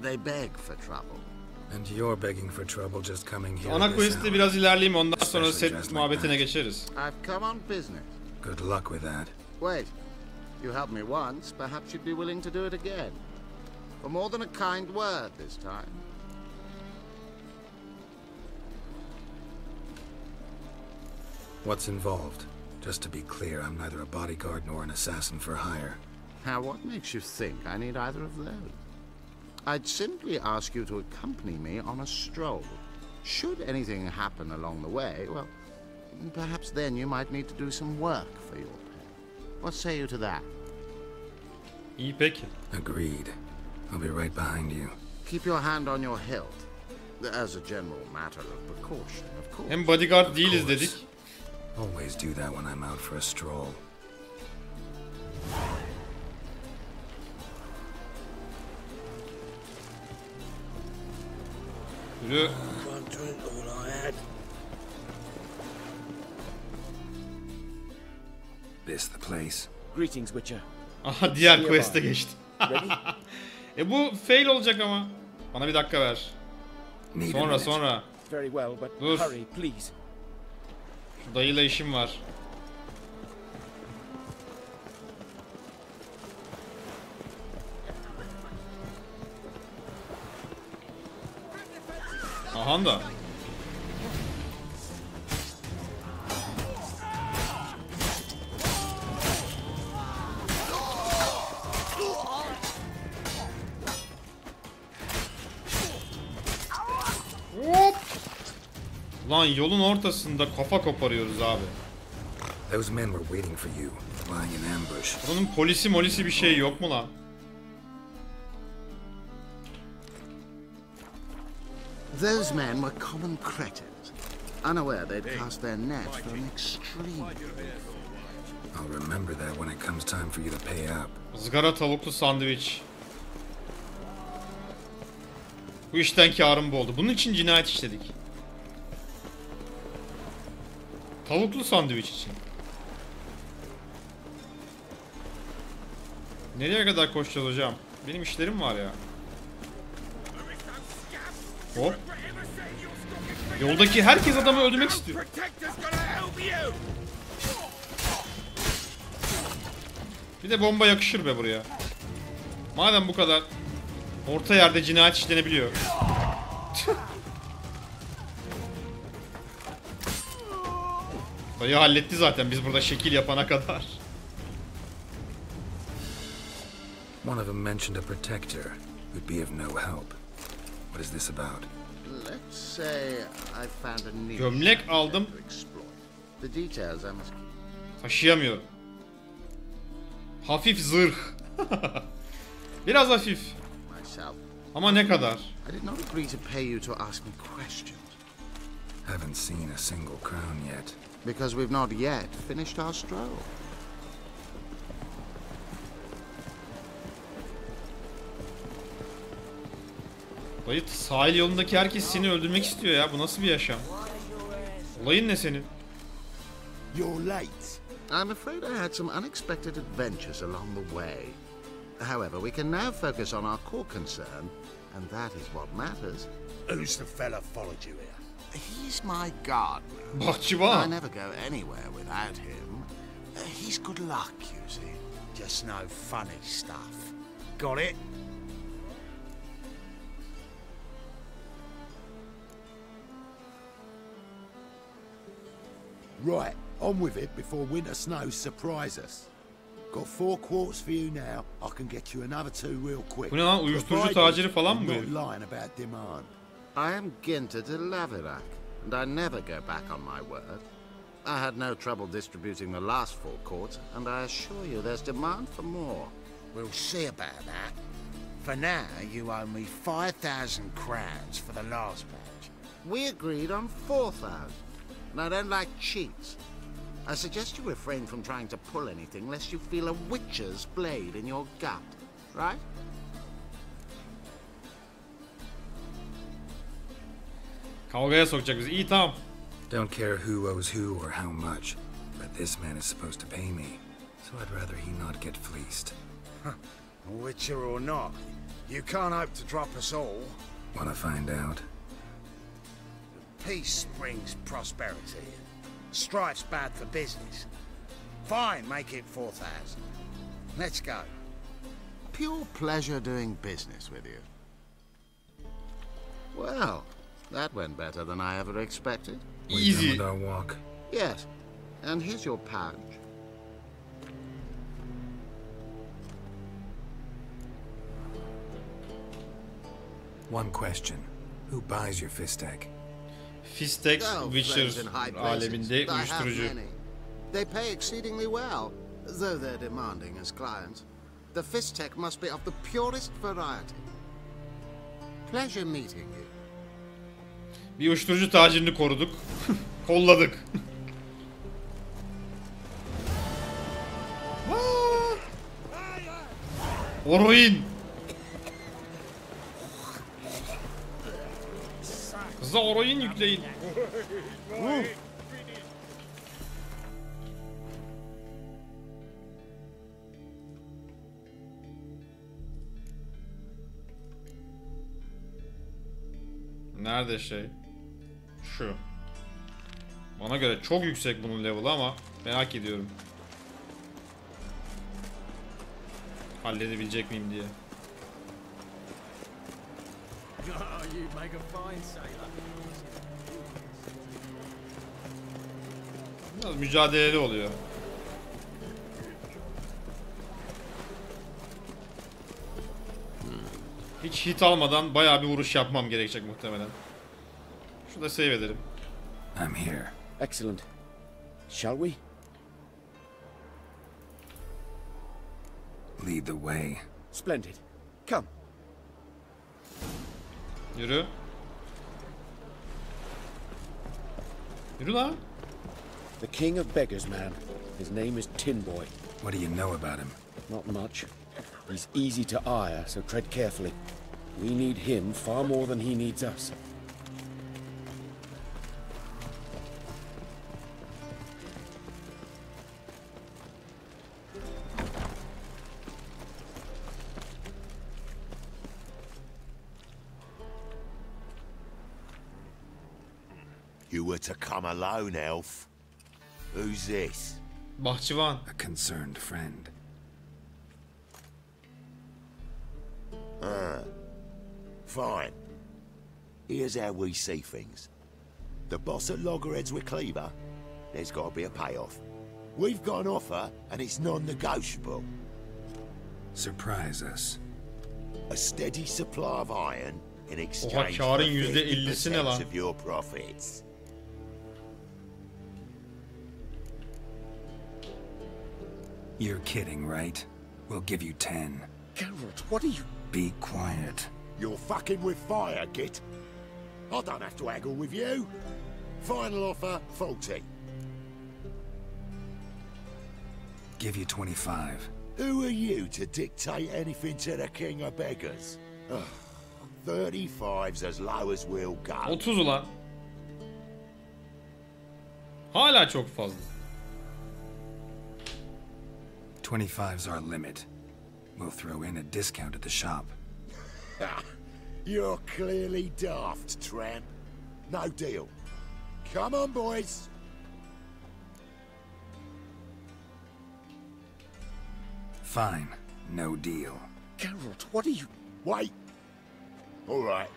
[SPEAKER 11] They beg for trouble.
[SPEAKER 2] And you're begging for trouble just coming here.
[SPEAKER 1] Ana quest'te biraz ilerleyeyim, ondan sonra set muhabbetine geçeriz.
[SPEAKER 11] I've come on business.
[SPEAKER 2] Good luck with that.
[SPEAKER 11] Wait. You helped me once, perhaps you'd be willing to do it again. For more than a kind word this time.
[SPEAKER 2] What's involved? Just to be clear, I'm neither a bodyguard nor an assassin for hire.
[SPEAKER 11] Now, what makes you think I need either of those? I'd simply ask you to accompany me on a stroll. Should anything happen along the way, well, perhaps then you might need to do some work for your pay. What say you to that?
[SPEAKER 1] İyi peki.
[SPEAKER 2] Agreed. I'll be right behind you.
[SPEAKER 11] Keep your hand on your hilt. As a general matter of precaution, of course.
[SPEAKER 1] Hem bodyguard değiliz dedik.
[SPEAKER 2] Always do that when I'm out for a stroll.
[SPEAKER 1] Yürü.
[SPEAKER 2] This the place.
[SPEAKER 8] Greetings, Witcher.
[SPEAKER 1] Aha diğer quest'e geçti. Bu fail olacak ama. Bana bir dakika ver. Sonra.
[SPEAKER 8] Very well, but
[SPEAKER 1] Dur.
[SPEAKER 8] hurry, please.
[SPEAKER 1] Şu dayıyla işim var. Aha da. Lan yolun ortasında kafa koparıyoruz abi.
[SPEAKER 2] Those men were waiting for you, lying in ambush.
[SPEAKER 1] Bunun polisi bir şey yok mu lan?
[SPEAKER 11] Those men were common cretins, unaware they'd cast their net for an extreme.
[SPEAKER 2] I'll remember that when it comes time for you to pay up.
[SPEAKER 1] Izgara tavuklu sandviç. Bu işten kârım oldu. Bunun için cinayet işledik. Tavuklu sandviç için. Nereye kadar koşacağız hocam? Benim işlerim var ya. Hop. Yoldaki herkes adamı öldürmek istiyor. Bir de bomba yakışır be buraya. Madem bu kadar orta yerde cinayet işlenebiliyor. Dayı halletti zaten biz burada şekil yapana kadar.
[SPEAKER 2] One of them mentioned a protector who'd be of no help. What is this about?
[SPEAKER 11] Let's say I found a niche
[SPEAKER 1] Gömlek aldım.
[SPEAKER 11] to exploit. The details I must.
[SPEAKER 1] Taşıyamıyorum. Hafif zırh. Biraz hafif.
[SPEAKER 11] Myself.
[SPEAKER 1] Ama ne kadar?
[SPEAKER 11] I did not agree to pay you to ask me questions.
[SPEAKER 2] Haven't seen a single crown yet.
[SPEAKER 11] Because we've not yet finished our stroll.
[SPEAKER 1] Dayı sahil yolundaki herkes seni öldürmek istiyor ya. Bu nasıl bir yaşam? Olayın ne senin?
[SPEAKER 10] You're late.
[SPEAKER 11] I'm afraid I had some unexpected adventures along the way. However, we can now focus on our core concern, and that is what matters.
[SPEAKER 9] Who's the fella followed you here?
[SPEAKER 11] He's my gardener.
[SPEAKER 1] Bahçıvan.
[SPEAKER 11] I never go anywhere without him. He's good luck, you see.
[SPEAKER 9] Just no funny stuff. Got it? Right, on with it before winter snows surprise us. Got 4 quarts for you now. I can get you another 2 real quick.
[SPEAKER 1] Bu ne lan? Uyuşturucu taciri falan mı bu herif?
[SPEAKER 9] Not lying about demand.
[SPEAKER 11] I am Ginter de Laverack, and I never go back on my word. I had no trouble distributing the last 4 quarts, and I assure you there's demand for more.
[SPEAKER 9] We'll see about that. For now, you owe me 5,000 crowns for the last batch.
[SPEAKER 11] We agreed on 4,000, and I don't like cheats. I suggest you refrain from trying to pull anything lest you feel a witcher's blade in your gut, right?
[SPEAKER 1] Kavgaya sokacak bizi. İyi tamam.
[SPEAKER 2] Don't care who owes who or how much, but this man is supposed to pay me, so I'd rather he not get fleeced.
[SPEAKER 9] Witcher or not, you can't hope to drop us all.
[SPEAKER 2] Wanna find out?
[SPEAKER 9] Peace brings prosperity. Strife's bad for business. Fine, make it 4,000. Let's go.
[SPEAKER 11] Pure pleasure doing business with you. Well, that went better than I ever expected.
[SPEAKER 2] We
[SPEAKER 1] Easy.
[SPEAKER 2] done with our walk?
[SPEAKER 11] Yes, And here's your pouch.
[SPEAKER 2] One question. Who buys your fistek?
[SPEAKER 1] Fistek,
[SPEAKER 11] Oh,
[SPEAKER 1] Witcher
[SPEAKER 11] friends in high places.
[SPEAKER 1] aleminde
[SPEAKER 11] I have
[SPEAKER 1] uyuşturucu.
[SPEAKER 11] many. They pay exceedingly well, though they're demanding as clients. The fistek must be of the purest variety. Pleasure meeting you.
[SPEAKER 1] Bir uyuşturucu tacirini koruduk. Kolladık. Oroin. Kıza oroin yükleyin. Nerede şey? Şu. Bana göre çok yüksek bunun level'ı ama merak ediyorum. Halledebilecek miyim diye. Biraz mücadeleli oluyor. Hiç hit almadan bayağı bir vuruş yapmam gerekecek muhtemelen. Şurada save edelim.
[SPEAKER 2] I'm here.
[SPEAKER 8] Excellent. Shall we?
[SPEAKER 2] Lead the way.
[SPEAKER 8] Splendid. Come.
[SPEAKER 1] Yürü. Yürü lan.
[SPEAKER 8] The king of beggars, man. His name is Tin Boy.
[SPEAKER 2] What do you know about him?
[SPEAKER 8] Not much. He's easy to ire, so tread carefully. We need him far more than he needs us.
[SPEAKER 4] You were to come alone, elf. Who's this?
[SPEAKER 1] Bahçıvan.
[SPEAKER 2] A concerned friend.
[SPEAKER 4] Fine. Here's how we see things. The boss at Loggerheads with Cleaver, there's got to be a payoff. We've got an offer, and it's non-negotiable.
[SPEAKER 2] Surprise us.
[SPEAKER 4] A steady supply of iron in
[SPEAKER 1] Oha,
[SPEAKER 4] exchange for
[SPEAKER 1] karın %50'si ne
[SPEAKER 4] 50%
[SPEAKER 1] lan?
[SPEAKER 4] of your profits.
[SPEAKER 2] You're kidding, right? We'll give you 10.
[SPEAKER 8] Geralt, what are you...
[SPEAKER 2] Be quiet.
[SPEAKER 4] You're fucking with fire, Git. I don't have to haggle with you. Final offer, 40.
[SPEAKER 2] Give you 25.
[SPEAKER 4] Who are you to dictate anything to the king of beggars? Ugh, 35's as low as we'll go.
[SPEAKER 1] 30 ulan. Hala çok fazla.
[SPEAKER 2] 25's our limit. We'll throw in a discount at the shop.
[SPEAKER 4] You're clearly daft, tramp. No deal. Come on, boys.
[SPEAKER 2] Fine. No deal.
[SPEAKER 8] Geralt, what are you...
[SPEAKER 4] Wait. All right.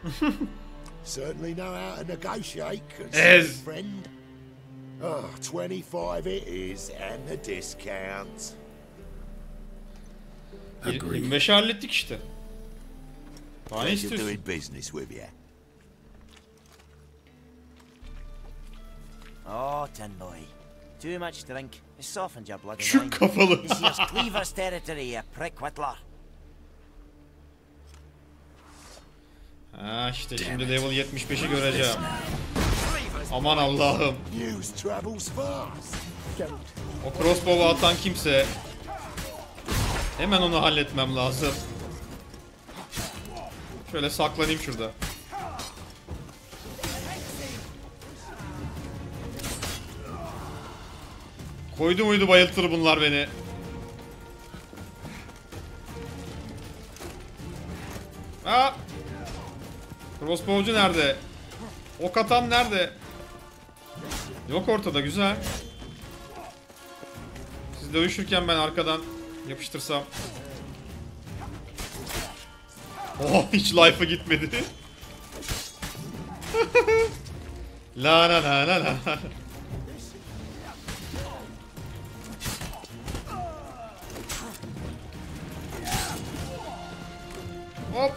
[SPEAKER 4] Certainly know how to negotiate,
[SPEAKER 1] Ez.
[SPEAKER 4] friend. Oh, 25 it is, and the discount.
[SPEAKER 1] 25'i hallettik işte. Daha ne
[SPEAKER 4] Pleasure
[SPEAKER 1] istiyorsun?
[SPEAKER 4] doing business with you.
[SPEAKER 12] Oh, Tin Boy. Too much drink. It's softened your bloody
[SPEAKER 1] Şu
[SPEAKER 12] mind.
[SPEAKER 1] kafalı.
[SPEAKER 12] This here's Cleaver's territory, you prick whittler.
[SPEAKER 1] Ha işte şimdi level 75'i göreceğim. Aman Allah'ım.
[SPEAKER 4] News travels fast.
[SPEAKER 1] O crossbow'u atan kimse hemen onu halletmem lazım. Şöyle saklanayım şurada. Koydu muydu bayıltır bunlar beni. Aa! Crossbow'cu nerede? Ok atan nerede? Yok ortada, güzel. Siz dövüşürken ben arkadan yapıştırsam. Oh, hiç life'a gitmedi. La la la la la. Hop.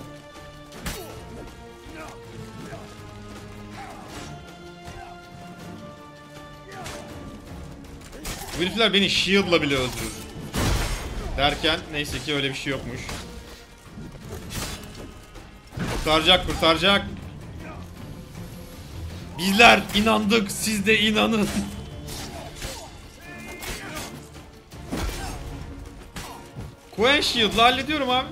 [SPEAKER 1] Bu herifler beni shield'la bile öldürür. Derken neyse ki öyle bir şey yokmuş. Kurtaracak, kurtaracak. Bizler inandık, siz de inanın. Gwann shield'la hallediyorum abi.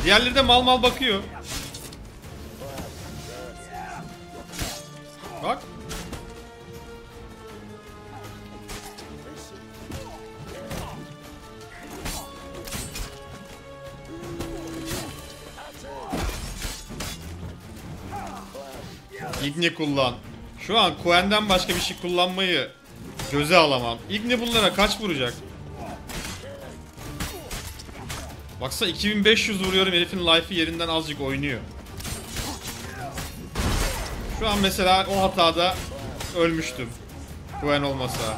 [SPEAKER 1] Diğerleri de mal mal bakıyor. Bak. İgni kullan. Şu an Gwann'den başka bir şey kullanmayı göze alamam. İgni bunlara kaç vuracak? Baksa 2500 vuruyorum, herifin life'ı yerinden azıcık oynuyor. Şu an mesela o hatada ölmüştüm. Gwann olmasa.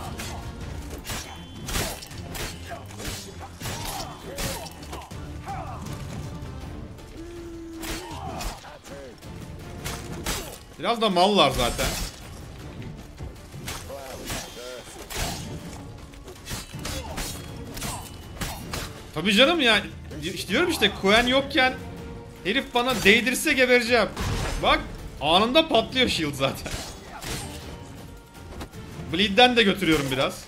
[SPEAKER 1] Biraz da mallar zaten. Tabii canım ya. Diyorum işte Gwann yokken herif bana değdirse gebereceğim. Bak anında patlıyor shield zaten. Bleed'den de götürüyorum biraz.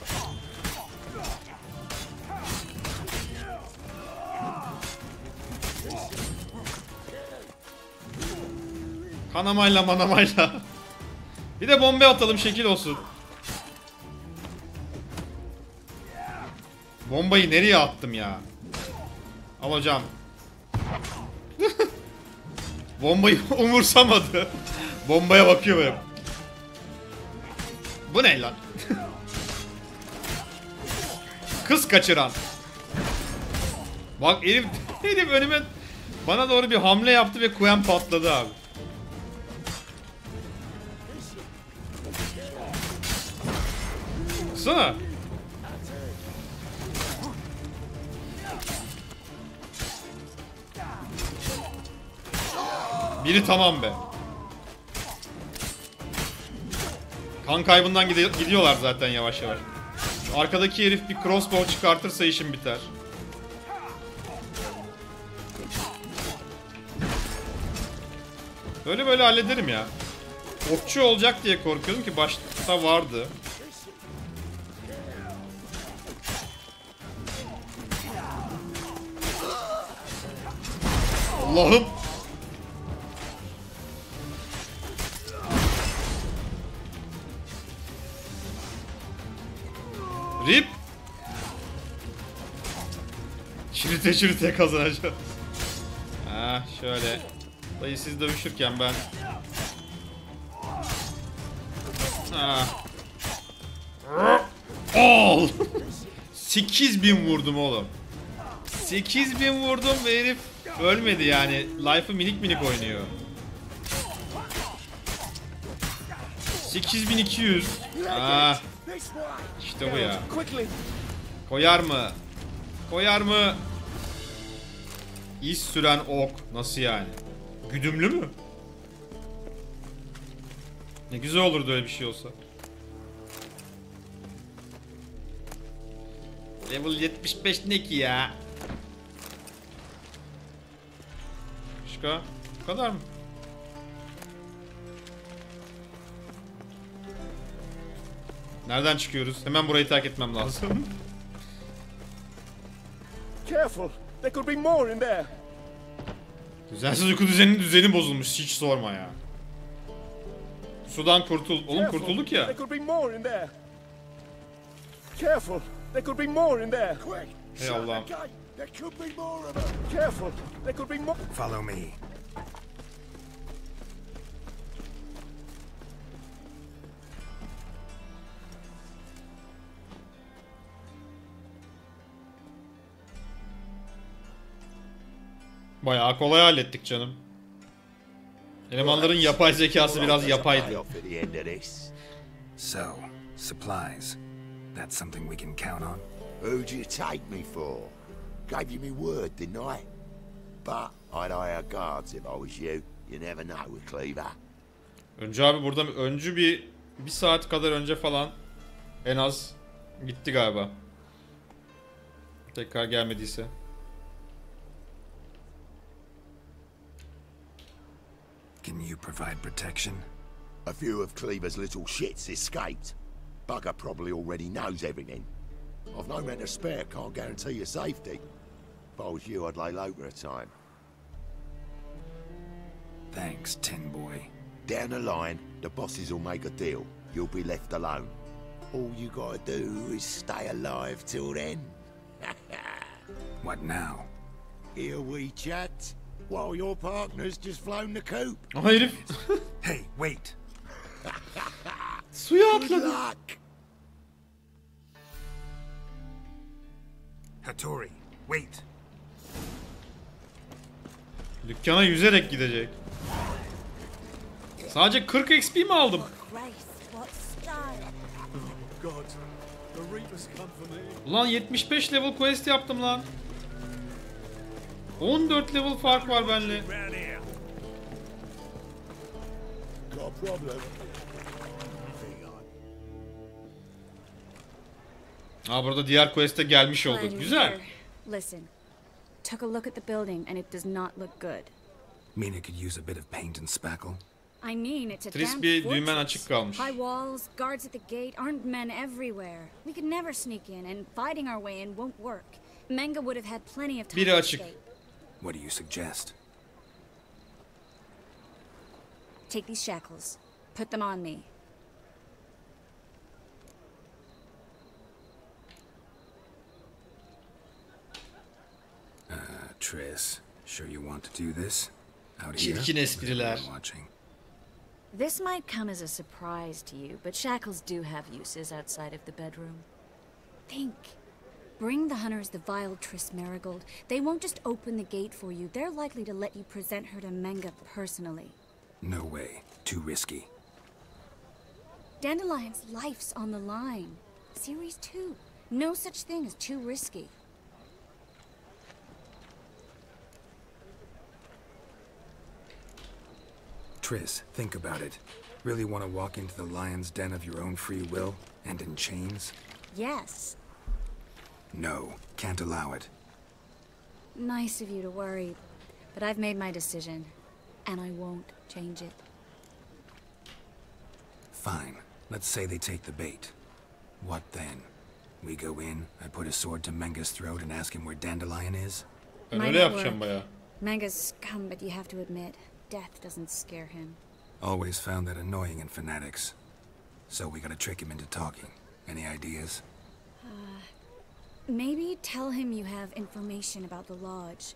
[SPEAKER 1] Kanamayla manamayla. Bir de bomba atalım, şekil olsun. Bombayı nereye attım ya? Al hocam. Bombayı umursamadı. Bombaya bakıyor böyle. Bu ne lan? Kız kaçıran. Bak herif önüme bana doğru bir hamle yaptı ve Gwann patladı abi. Sana. Biri tamam be. Kan kaybından gidiyorlar zaten yavaş yavaş. Şu arkadaki herif bir crossbow çıkartırsa işim biter. Böyle hallederim ya. Okçu olacak diye korkuyordum ki başta vardı. Allah'ım. Rip. Çürüte kazanacağız. Ha şöyle. Dayı siz dövüşürken ben. Ha. Ol. 8000 vurdum oğlum. 8000 vurdum ve herif ölmedi yani. Life'ı minik oynuyor. 8200. Ah. İşte bu ya. Koyar mı? Koyar mı? İz süren ok. Nasıl yani? Güdümlü mü? Ne güzel olurdu öyle bir şey olsa. Level 75 ne ki ya? Başka? Bu kadar mı? Nereden çıkıyoruz? Hemen burayı terk etmem lazım.
[SPEAKER 8] Careful. There could be more in there.
[SPEAKER 1] Düzensiz uyku düzeni bozulmuş. Hiç sorma ya. Sudan kurtul. Oğlum kurtulduk ya.
[SPEAKER 8] There could be more in there. Careful. There could be more in there. Quick.
[SPEAKER 1] Hey Allah'ım.
[SPEAKER 8] There could be more of them. Careful. There could be more.
[SPEAKER 2] Follow me.
[SPEAKER 1] Bayağı kolay hallettik canım. Elemanların yapay zekası biraz yapaydı.
[SPEAKER 2] So, supplies. That's something we can count on?
[SPEAKER 13] Who'd you take me for? Gave you me word, didn't I? But I'd hire guards if I was you. You never know with Cleaver.
[SPEAKER 1] Önce abi burada öncü bir saat kadar önce falan en az gitti galiba. Tekrar gelmediyse.
[SPEAKER 2] Can you provide protection?
[SPEAKER 13] A few of Cleaver's little shits escaped. Bugger probably already knows everything. I've no men to spare, can't guarantee your safety. If I was you, I'd lay low for a time.
[SPEAKER 2] Thanks, Tin Boy.
[SPEAKER 13] Down the line, the bosses will make a deal. You'll be left alone. All you gotta do is stay alive till then.
[SPEAKER 2] What now?
[SPEAKER 13] Here we chat, while your partner's just flown the coop.
[SPEAKER 1] Oh herif.
[SPEAKER 2] Hey, wait.
[SPEAKER 1] Suya
[SPEAKER 13] Good
[SPEAKER 1] atladı.
[SPEAKER 13] luck.
[SPEAKER 2] Hattori, wait.
[SPEAKER 1] Dükkana yüzerek gidecek. Sadece 40 XP mi aldım? Ulan 75 level quest yaptım lan. 14 level fark var benimle. Aa, burada diğer quest'e gelmiş olduk. Güzel.
[SPEAKER 7] Listen. Took a look at the building and it does not look good.
[SPEAKER 2] Mean it could use a bit of paint and spackle?
[SPEAKER 7] I mean, it's a
[SPEAKER 1] Tris
[SPEAKER 7] damn
[SPEAKER 1] bir
[SPEAKER 7] fortress.
[SPEAKER 1] düğmen açık kalmış.
[SPEAKER 7] High walls, guards at the gate, armed men everywhere. We could never sneak in, and fighting our way in won't work. Menga would have had plenty of time
[SPEAKER 1] Biri
[SPEAKER 7] to
[SPEAKER 1] açık.
[SPEAKER 7] escape.
[SPEAKER 2] What do you suggest?
[SPEAKER 7] Take these shackles. Put them on me.
[SPEAKER 2] Tris, sure you want to do this? Out here?
[SPEAKER 1] Çirkin espriler.
[SPEAKER 2] Watching.
[SPEAKER 7] This might come as a surprise to you, but shackles do have uses outside of the bedroom. Think. Bring the hunters the vile Tris Marigold. They won't just open the gate for you. They're likely to let you present her to Menga personally.
[SPEAKER 2] No way. Too risky.
[SPEAKER 7] Dandelion's life's on the line. Series 2. No such thing as too risky.
[SPEAKER 2] Tris, think about it. Really want to walk into the lion's den of your own free will, and in chains?
[SPEAKER 7] Yes.
[SPEAKER 2] No, can't allow it.
[SPEAKER 7] Nice of you to worry, but I've made my decision, and I won't change it.
[SPEAKER 2] Fine. Let's say they take the bait. What then? We go in, I put a sword to Menga's throat and ask him where Dandelion is?
[SPEAKER 1] Ben öyle yapacağım bayağı.
[SPEAKER 7] Menga's scum, but you have to admit, death doesn't scare him.
[SPEAKER 2] Always found that annoying in fanatics. So we gotta trick him into talking. Any ideas?
[SPEAKER 7] Maybe tell him you have information about the lodge.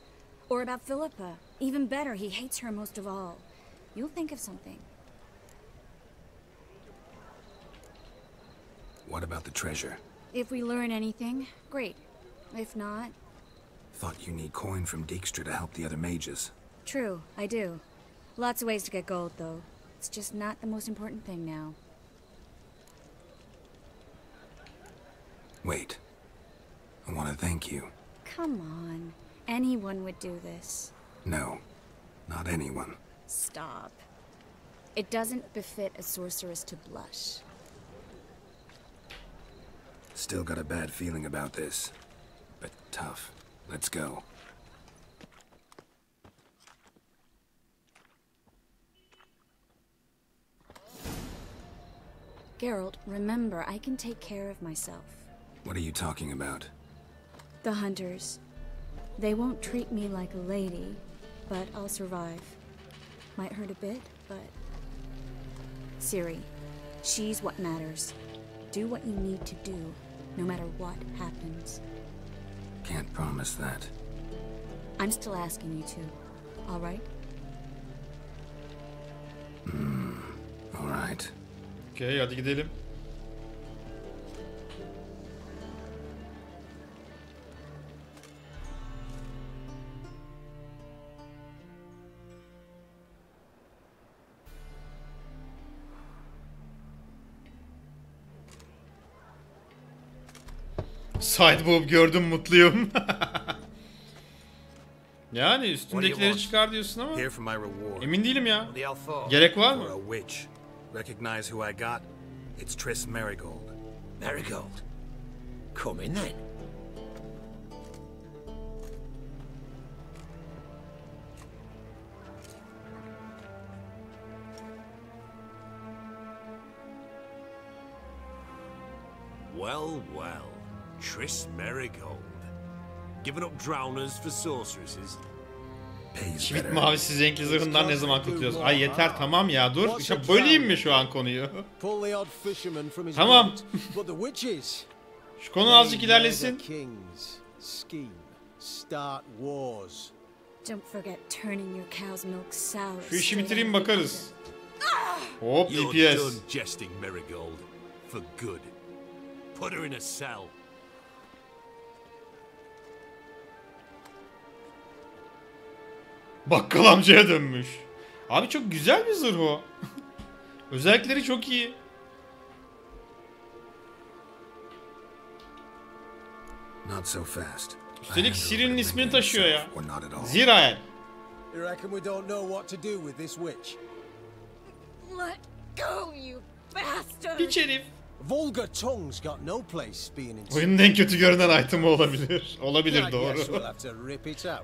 [SPEAKER 7] Or about Philippa. Even better, he hates her most of all. You'll think of something.
[SPEAKER 2] What about the treasure?
[SPEAKER 7] If we learn anything, great. If not...
[SPEAKER 2] Thought you need coin from Dijkstra to help the other mages.
[SPEAKER 7] True, I do. Lots of ways to get gold, though. It's just not the most important thing now.
[SPEAKER 2] Wait. I want to thank you.
[SPEAKER 7] Come on. Anyone would do this.
[SPEAKER 2] No, not anyone.
[SPEAKER 7] Stop. It doesn't befit a sorceress to blush.
[SPEAKER 2] Still got a bad feeling about this. But tough. Let's go.
[SPEAKER 7] Geralt, remember, I can take care of myself.
[SPEAKER 2] What are you talking about?
[SPEAKER 7] The hunters. They won't treat me like a lady, but I'll survive. Might hurt a bit, but... Ciri, she's what matters. Do what you need to do, no matter what happens.
[SPEAKER 2] Can't promise that.
[SPEAKER 7] I'm still asking you to, all right?
[SPEAKER 2] All right.
[SPEAKER 1] Okay, hadi gidelim. Sideboob gördüm, mutluyum. Yani üstündekileri çıkar diyorsun ama
[SPEAKER 2] Here for my reward.
[SPEAKER 1] emin değilim ya.
[SPEAKER 12] What the hell for?
[SPEAKER 1] Gerek var
[SPEAKER 2] For
[SPEAKER 1] mı?
[SPEAKER 2] a witch. Recognize who I got? It's Triss Merigold.
[SPEAKER 6] Marigold. Come in then.
[SPEAKER 4] Well, well. Triss Merigold. Giving up drowners for sorceresses.
[SPEAKER 1] Çivit mavisi renkli zırhından ne zaman kurtuluyoruz? Ay yeter tamam ya dur. İşte böleyim mi şu an konuyu? Tamam. Şu konu azıcık ilerlesin.
[SPEAKER 7] Don't forget turning your cow's milk sour.
[SPEAKER 1] Şu işi bitireyim bakarız. Hop
[SPEAKER 4] You're
[SPEAKER 1] DPS.
[SPEAKER 4] done jesting, Merigold. For good. Put her in a cell.
[SPEAKER 1] Bakkal amcaya dönmüş. Abi çok güzel bir zırh o. Özellikleri çok iyi.
[SPEAKER 2] Not so fast.
[SPEAKER 1] Üstelik Ciri'nin ismini taşıyor ya. Zirael.
[SPEAKER 14] You reckon we don't know what to do with this witch?
[SPEAKER 7] Let go, you bastard!
[SPEAKER 1] Piç herif.
[SPEAKER 14] Vulgar tongue's got no place being in.
[SPEAKER 1] Oyunun en kötü görünen itemi olabilir. Olabilir
[SPEAKER 14] I guess we'll
[SPEAKER 1] doğru.
[SPEAKER 14] have to rip it out.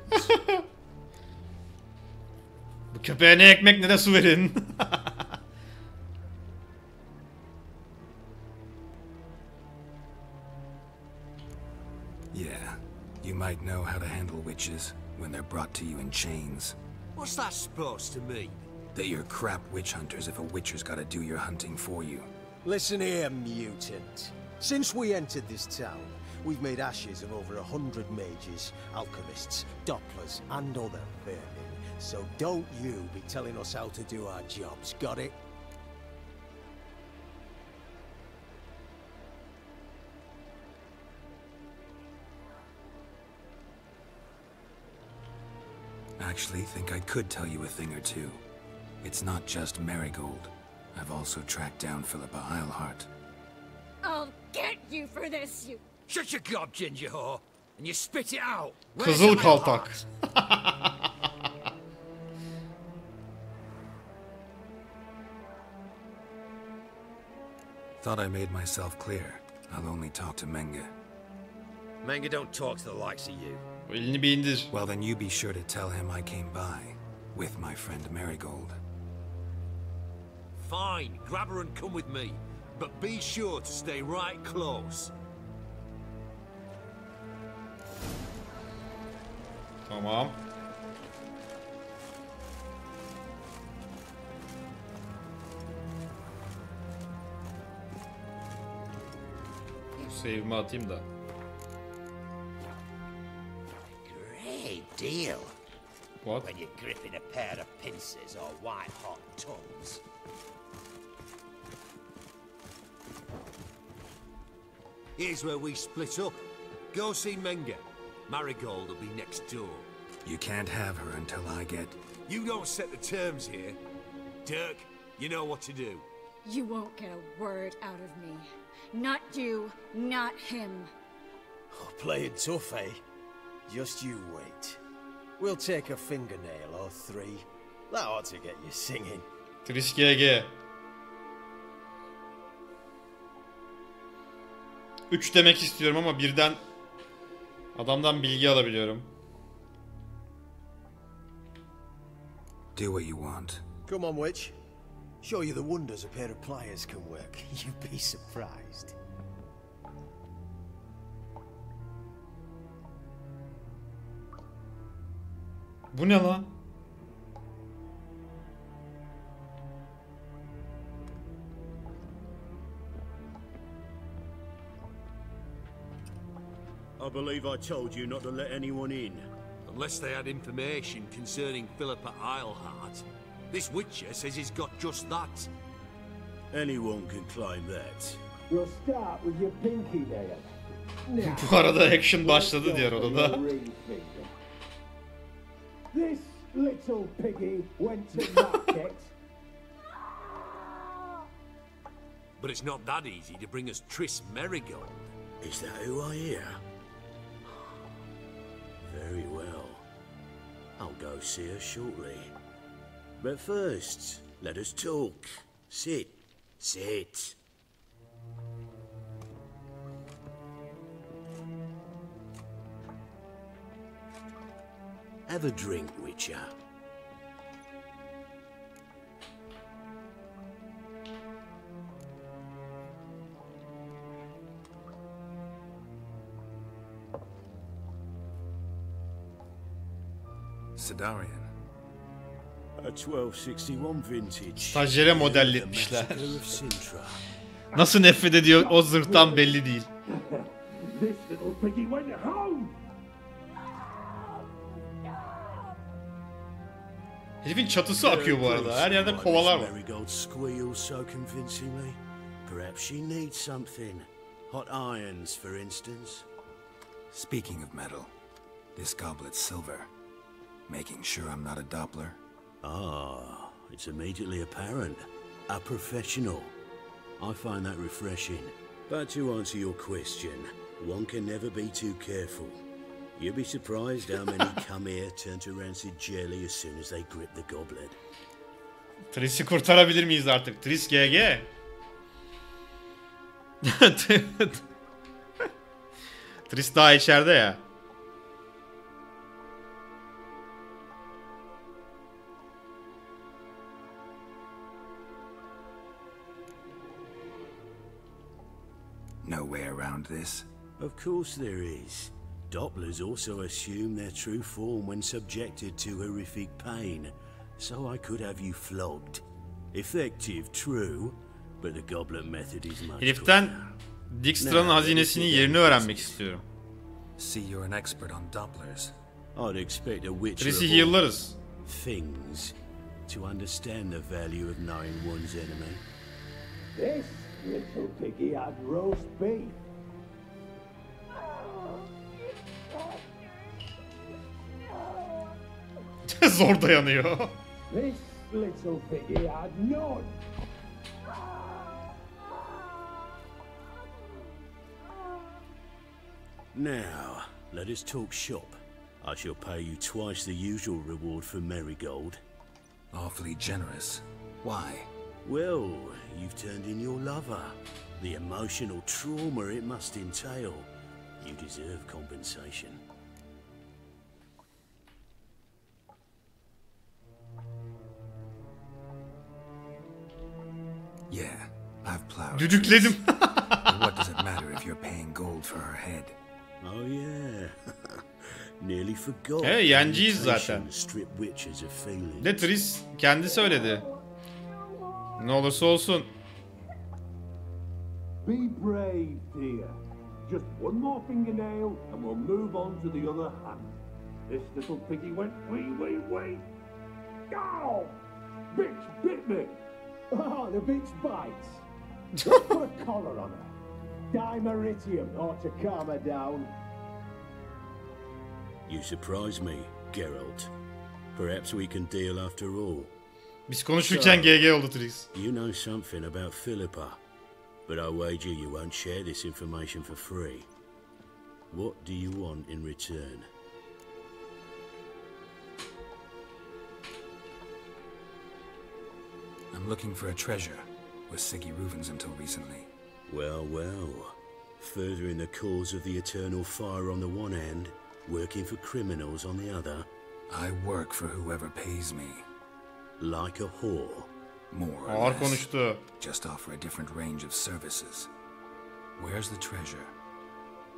[SPEAKER 1] Bu köpeğe ne ekmek ne de su verin.
[SPEAKER 2] Yeah, you might know how to handle witches when they're brought to you in chains.
[SPEAKER 4] What's that supposed to mean?
[SPEAKER 2] That you're crap witch hunters if a witcher's gotta do your hunting for you.
[SPEAKER 14] Listen here, mutant. Since we entered this town, we've made ashes of over 100 mages, alchemists, dopplers, and other vermin. So don't you be telling us how to do our jobs, got it?
[SPEAKER 2] Actually, think I could tell you a thing or two. It's not just Merigold. I've also tracked down Philippa Eilhart.
[SPEAKER 7] I'll get you for this, you...
[SPEAKER 6] Shut your gob, ginger whore, and you spit it out.
[SPEAKER 1] Kızıl kaltak.
[SPEAKER 2] Thought I made myself clear. I'll only talk to Menge.
[SPEAKER 6] Menge don't talk to the likes of you.
[SPEAKER 1] Elini bir indir.
[SPEAKER 2] Well, then you be sure to tell him I came by with my friend Merigold.
[SPEAKER 4] Fine, grab her and come with me. But be sure to stay right close.
[SPEAKER 1] Tamam. Save'imi atayım da.
[SPEAKER 9] Great deal.
[SPEAKER 1] What?
[SPEAKER 9] When you're gripping a pair of pincers or white-hot tongues.
[SPEAKER 4] Here's where we split up. Go see Menge. Marigold will be next door.
[SPEAKER 2] You can't have her until I get...
[SPEAKER 4] You don't set the terms here. Dirk, you know what to do.
[SPEAKER 7] You won't get a word out of me. Not you, not him.
[SPEAKER 14] Oh, playing tough, eh? Just you wait. We'll take a fingernail or three. That ought to get you singing.
[SPEAKER 1] Triss GG. 3 demek istiyorum ama birden adamdan bilgi alabiliyorum.
[SPEAKER 2] Do what you want.
[SPEAKER 14] Come on, witch. Show you the wonders a pair of pliers can work. You'd be surprised.
[SPEAKER 1] Bu ne lan?
[SPEAKER 15] I believe I told you not to let anyone in.
[SPEAKER 4] Unless they had information concerning Philippa Eilhart. This Witcher says he's got just that.
[SPEAKER 15] Anyone can claim that.
[SPEAKER 16] We'll start with your pinky nail.
[SPEAKER 1] Bu arada action başladı diğer odada.
[SPEAKER 16] This little piggy went to market.
[SPEAKER 4] But it's not that easy to bring us Triss Merigold.
[SPEAKER 15] Is that who I hear? Very well. go see her shortly. But first, let us talk. Sit. Sit. Have a drink, Witcher.
[SPEAKER 2] Sidarian.
[SPEAKER 15] A 1261 vintage.
[SPEAKER 1] Stajyere modelletmişler. Nasıl nefret ediyor o zırhtan belli değil.
[SPEAKER 16] This little piggy went home.
[SPEAKER 1] Herifin çatısı akıyor bu arada. Her yerde kovalar var.
[SPEAKER 15] Marigold squeals so convincingly. Perhaps she needs something. Hot irons, for instance.
[SPEAKER 2] Speaking of metal, this goblet's silver. Making sure I'm not a Doppler?
[SPEAKER 15] Ah, it's immediately apparent. A professional. I find that refreshing. But to answer your question, one can never be too careful. You'll be surprised how many come here turn to rancid jelly as soon as they grip the goblet.
[SPEAKER 1] Triss'i kurtarabilir miyiz artık? Triss GG. Triss daha içeride ya.
[SPEAKER 2] No way around this?
[SPEAKER 15] Of course there is. Dopplers also assume their true form when subjected to horrific pain, so I could have you flogged. Effective, true, but the goblet method is much
[SPEAKER 1] Heriften Dijkstra'nın hazinesinin yerini öğrenmek istiyorum.
[SPEAKER 2] See, you're an expert on Dopplers.
[SPEAKER 15] I'd expect a Witcher
[SPEAKER 1] Triss'i heal'larız.
[SPEAKER 15] things to understand the value of knowing one's enemy.
[SPEAKER 16] This little piggy had roast beef.
[SPEAKER 1] Zor dayanıyor.
[SPEAKER 16] This little piggy had none.
[SPEAKER 15] Now, let us talk shop. I shall pay you twice the usual reward for Marigold.
[SPEAKER 2] Awfully generous. Why?
[SPEAKER 15] Well, you've turned in your lover. The emotional trauma it must entail. You deserve compensation.
[SPEAKER 2] Yeah, I've plowed.
[SPEAKER 1] Düdükledim.
[SPEAKER 2] What does it matter if you're paying gold for her head?
[SPEAKER 15] Oh yeah. Nearly forgot.
[SPEAKER 1] Yenciyiz zaten.
[SPEAKER 15] Strip witches of feelings.
[SPEAKER 1] De Triss kendi söyledi. Ne olursa olsun.
[SPEAKER 16] Be brave, dear. Just one more fingernail and we'll move on to the other hand. This little piggy went wee. Oh! Bitch bit me! Oh, the bitch bites. Just put a collar on her. Dimeritium ought to calm her down.
[SPEAKER 15] You surprise me, Geralt. Perhaps we can deal after all.
[SPEAKER 1] Biz konuşurken GG oldu Triss.
[SPEAKER 15] You know something about Philippa, but I wager you won't share this information for free. What do you want in return?
[SPEAKER 2] I'm looking for a treasure. Was Siggy Reuven's until recently.
[SPEAKER 15] Well, well. Furthering the cause of the eternal fire on the one hand, working for criminals on the other.
[SPEAKER 2] I work for whoever pays me.
[SPEAKER 15] Like a whore.
[SPEAKER 2] More or
[SPEAKER 1] Ağır
[SPEAKER 2] less.
[SPEAKER 1] konuştu.
[SPEAKER 2] Just offer a different range of services. Where's the treasure?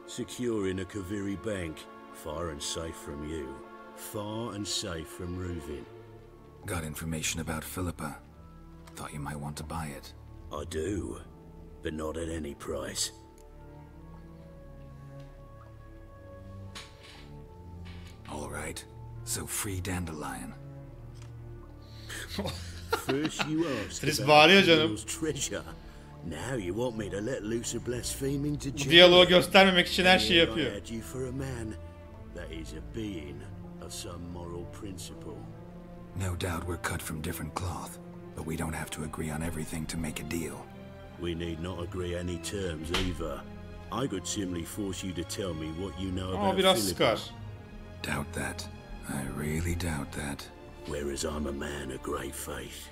[SPEAKER 15] Secure in a Kaviri bank, far and safe from you. Far and safe from Reuven.
[SPEAKER 2] Got information about Philippa. Thought you might want to buy it.
[SPEAKER 15] I do, but not at any price.
[SPEAKER 2] All right. So free Dandelion.
[SPEAKER 15] First you asked
[SPEAKER 1] Triss
[SPEAKER 15] about
[SPEAKER 1] bağırıyor canım.
[SPEAKER 15] Phil's treasure. Now you want me to let loose a blaspheming to
[SPEAKER 1] Bu diyaloğu göstermemek için her şeyi
[SPEAKER 15] I
[SPEAKER 1] yapıyor.
[SPEAKER 15] had you for a man, that is a being of some moral principle.
[SPEAKER 2] No doubt we're cut from different cloth, but we don't have to agree on everything to make a deal.
[SPEAKER 15] We need not agree any terms either. I could simply force you to tell me what you know
[SPEAKER 1] Ama
[SPEAKER 15] about
[SPEAKER 1] biraz
[SPEAKER 15] Philippa.
[SPEAKER 1] sıkar.
[SPEAKER 2] Doubt that. I really doubt that.
[SPEAKER 15] Whereas I'm a man of great faith.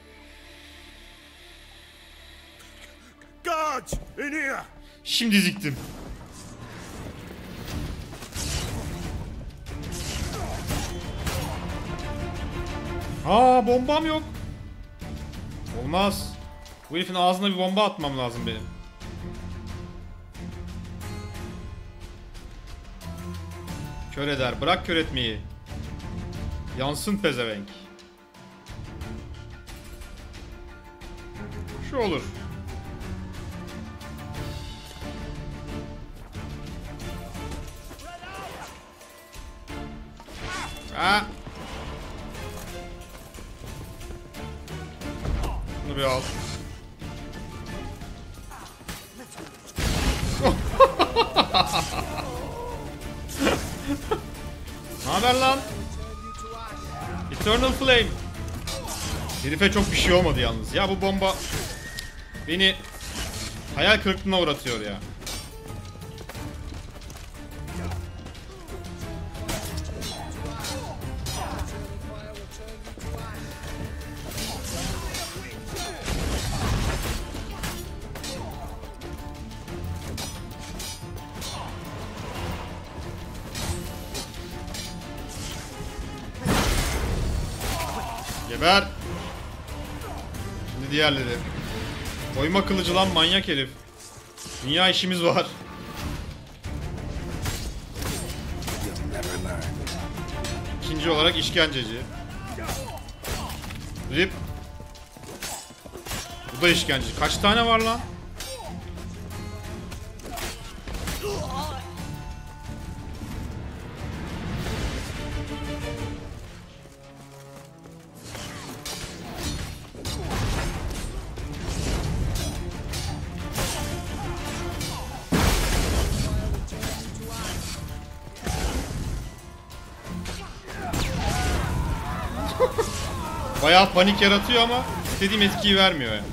[SPEAKER 8] Guards! In here!
[SPEAKER 1] Şimdi ziktim. Aa, bombam yok. Olmaz. Bu herifin ağzına bir bomba atmam lazım benim. Kör eder. Bırak kör etmeyi. Yansın pezevenk. Şu olur. Ha. Bunu bir al. Ne haber lan? Eternal Flame. Herife çok bir şey olmadı yalnız. Ya bu bomba beni hayal kırıklığına uğratıyor ya. Geber. Şimdi diğerleri. Oyma kılıcı lan, manyak herif. Dünya işimiz var. İkinci olarak işkenceci. Rip. Bu da işkenceci. Kaç tane var lan? Bayağı panik yaratıyor ama istediğim etkiyi vermiyor yani.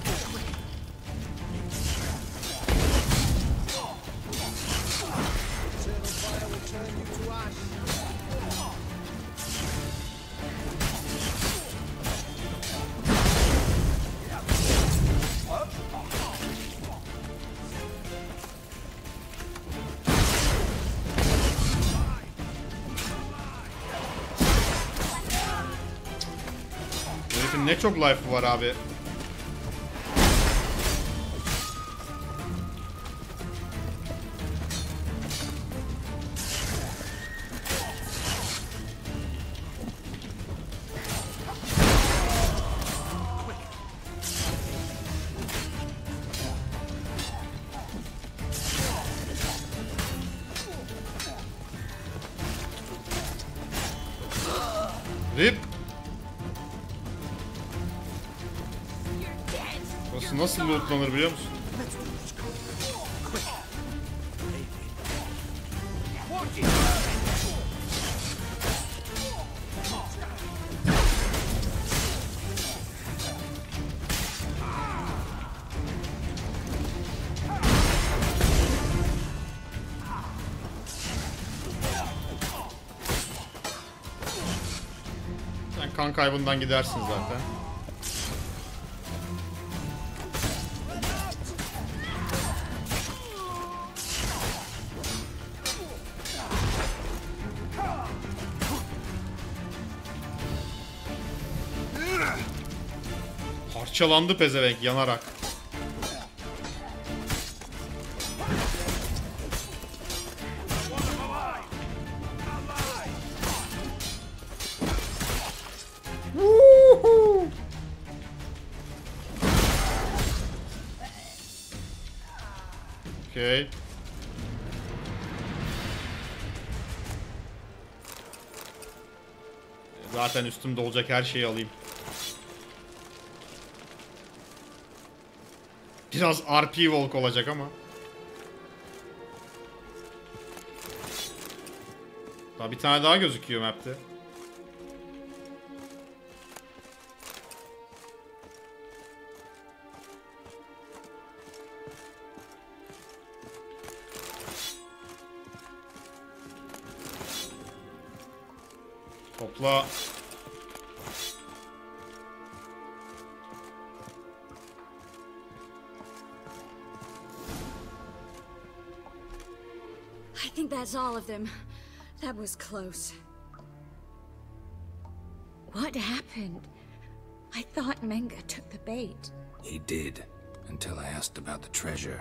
[SPEAKER 1] Ne çok life var abi. Rip. Nasıl lootlanır biliyor musun? Sen kan kaybından gidersin zaten. Parçalandı pezevenk yanarak. Okay. Zaten üstümde olacak her şeyi alayım. Biraz RP Walk olacak ama. Daha bir tane daha gözüküyor map'te. Hop. Topla.
[SPEAKER 7] I think that's all of them. That was close. What happened? I thought Menga took the bait.
[SPEAKER 2] He did, until I asked about the treasure.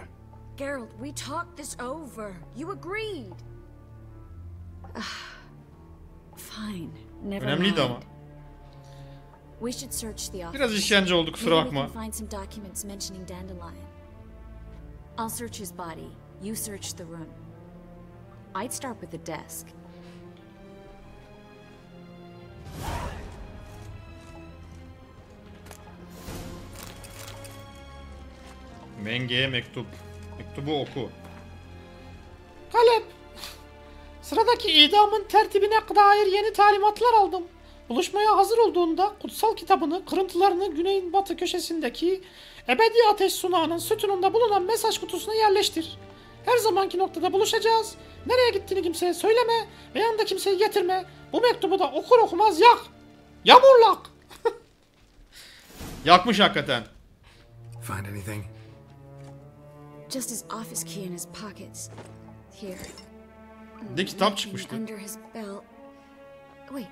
[SPEAKER 7] Geralt, we talked this over. You agreed. Fine, never
[SPEAKER 1] Önemliydi ama.
[SPEAKER 7] mind. We should search the office.
[SPEAKER 1] Biraz işkence oldu, kusura
[SPEAKER 7] Maybe
[SPEAKER 1] bakma.
[SPEAKER 7] we can find some documents mentioning Dandelion. I'll search his body. You search the room. I'd start with the desk.
[SPEAKER 1] Menge'ye mektup. Mektubu oku.
[SPEAKER 17] Kalep. Sıradaki idamın tertibine dair yeni talimatlar aldım. Buluşmaya hazır olduğunda kutsal kitabını, kırıntılarını güneyin batı köşesindeki ebedi ateş sunağının sütununda bulunan mesaj kutusuna yerleştir. Her zamanki noktada buluşacağız. Nereye gittiğini kimseye söyleme ve yanında kimseyi getirme. Bu mektubu da okur okumaz yak. Yamurlak.
[SPEAKER 1] Yakmış hakikaten.
[SPEAKER 2] Find anything?
[SPEAKER 7] Just his office key in his pockets. Here.
[SPEAKER 1] De kitap çıkmıştı.
[SPEAKER 7] Under his belt. Wait.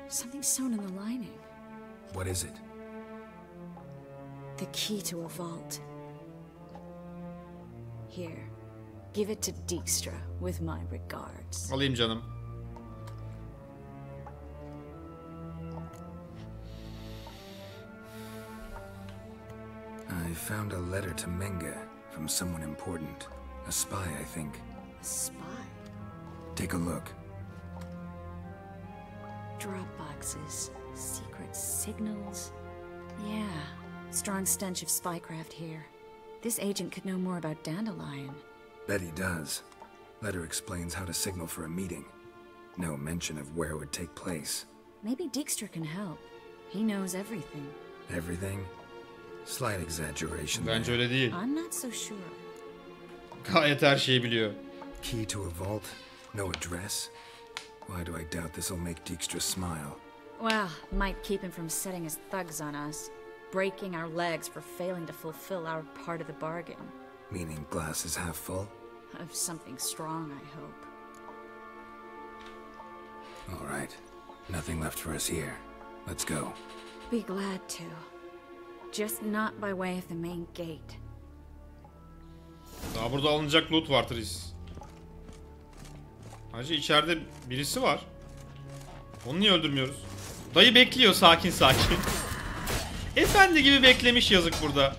[SPEAKER 7] Something sewn in the lining.
[SPEAKER 2] What is it?
[SPEAKER 7] The key to a vault. Here. Give it to Dijkstra with my regards.
[SPEAKER 1] Alayım canım.
[SPEAKER 2] I found a letter to Menga from someone important. A spy, I think.
[SPEAKER 7] A spy?
[SPEAKER 2] Take a look.
[SPEAKER 7] Drop boxes. Secret signals. Yeah. Strong stench of spycraft here. This agent could know more about Dandelion.
[SPEAKER 2] Bet he does. Letter explains how to signal for a meeting. No mention of where it would take place.
[SPEAKER 7] Maybe Dijkstra can help. He knows everything.
[SPEAKER 2] Everything? Slight exaggeration.
[SPEAKER 1] Bence öyle değil.
[SPEAKER 7] I'm not so sure.
[SPEAKER 1] Gayet her şeyi biliyor.
[SPEAKER 2] Key to a vault? No address? Why do I doubt this'll make Dijkstra smile?
[SPEAKER 7] Well, might keep him from setting his thugs on us. Breaking our legs for failing to fulfill our part of the bargain.
[SPEAKER 2] Meaning glass is half full?
[SPEAKER 7] Of something strong, I hope.
[SPEAKER 2] All right. Nothing left for us here. Let's go.
[SPEAKER 7] Be glad to. Just not by way of the main gate.
[SPEAKER 1] Daha burada alınacak loot var Tris. Hacı içeride birisi var. Onu niye öldürmüyoruz? Dayı bekliyor sakin sakin. Efendi gibi beklemiş yazık burada.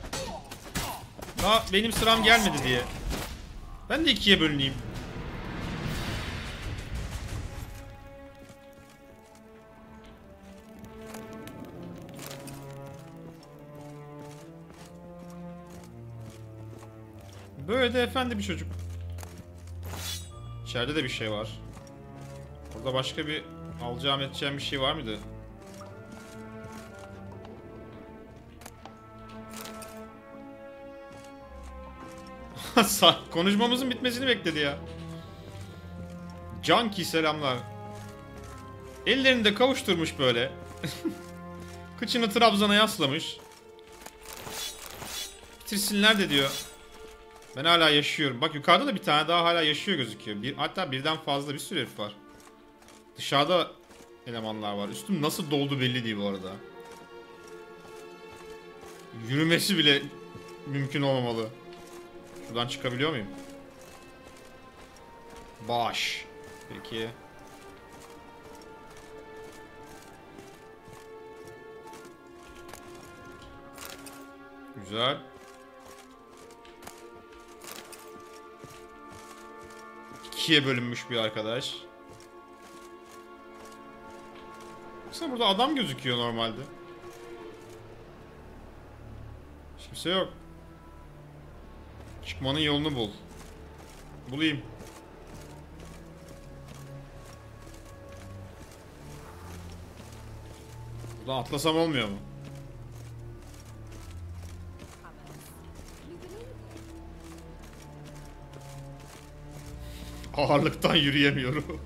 [SPEAKER 1] Daha benim sıram gelmedi diye. Ben de ikiye bölüneyim. Böyle de efendi bir çocuk. İçeride de bir şey var. Orada başka bir alacağım edeceğim bir şey var mıydı? Konuşmamızın bitmesini bekledi ya. Canki selamlar. Ellerini de kavuşturmuş böyle. Kıçını trabzana yaslamış. Bitirsinler de diyor. Ben hala yaşıyorum. Bak yukarıda da bir tane daha hala yaşıyor gözüküyor. Hatta birden fazla bir sürü herif var. Dışarıda elemanlar var. Üstüm nasıl doldu belli değil bu arada. Yürümesi bile mümkün olmamalı. Şuradan çıkabiliyor muyum? Baş. Peki. Güzel. İkiye bölünmüş bir arkadaş. Mesela burada adam gözüküyor normalde. Hiç kimse yok. Çıkmanın yolunu bul. Bulayım. Buradan atlasam olmuyor mu? Ağırlıktan yürüyemiyorum.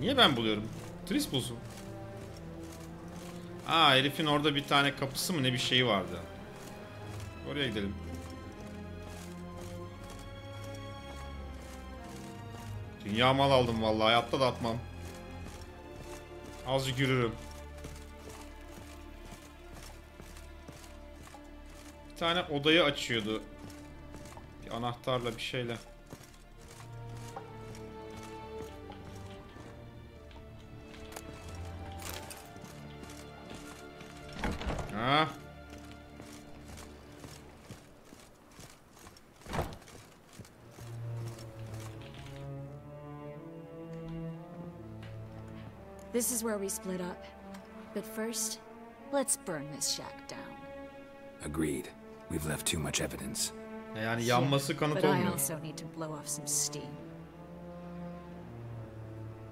[SPEAKER 1] Niye ben buluyorum? Tris bulsun. Aa, herifin orada bir tane kapısı mı ne bir şeyi vardı. Oraya gidelim. Dünya mal aldım vallahi, hayatta da atmam. Azıcık yürürüm. Bir tane odayı açıyordu. Bir anahtarla bir şeyle. Ha.
[SPEAKER 7] This is where we split up. But first, let's burn this shack down.
[SPEAKER 2] Agreed. We've left too much evidence.
[SPEAKER 1] Yani yanması kanıt
[SPEAKER 7] But I
[SPEAKER 1] olmuyor.
[SPEAKER 7] also need to blow off some steam.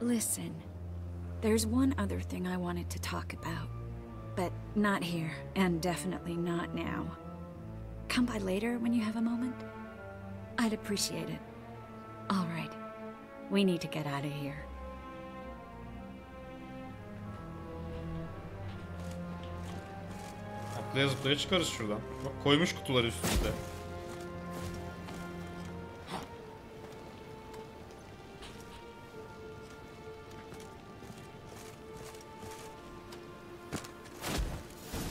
[SPEAKER 7] Listen, there's one other thing I wanted to talk about. But not here, and definitely not now. Come by later when you have a moment? I'd appreciate it. All right. We need to get out of here.
[SPEAKER 1] Atlaya zıplaya çıkarız şuradan. Bak koymuş kutuları üstümüze.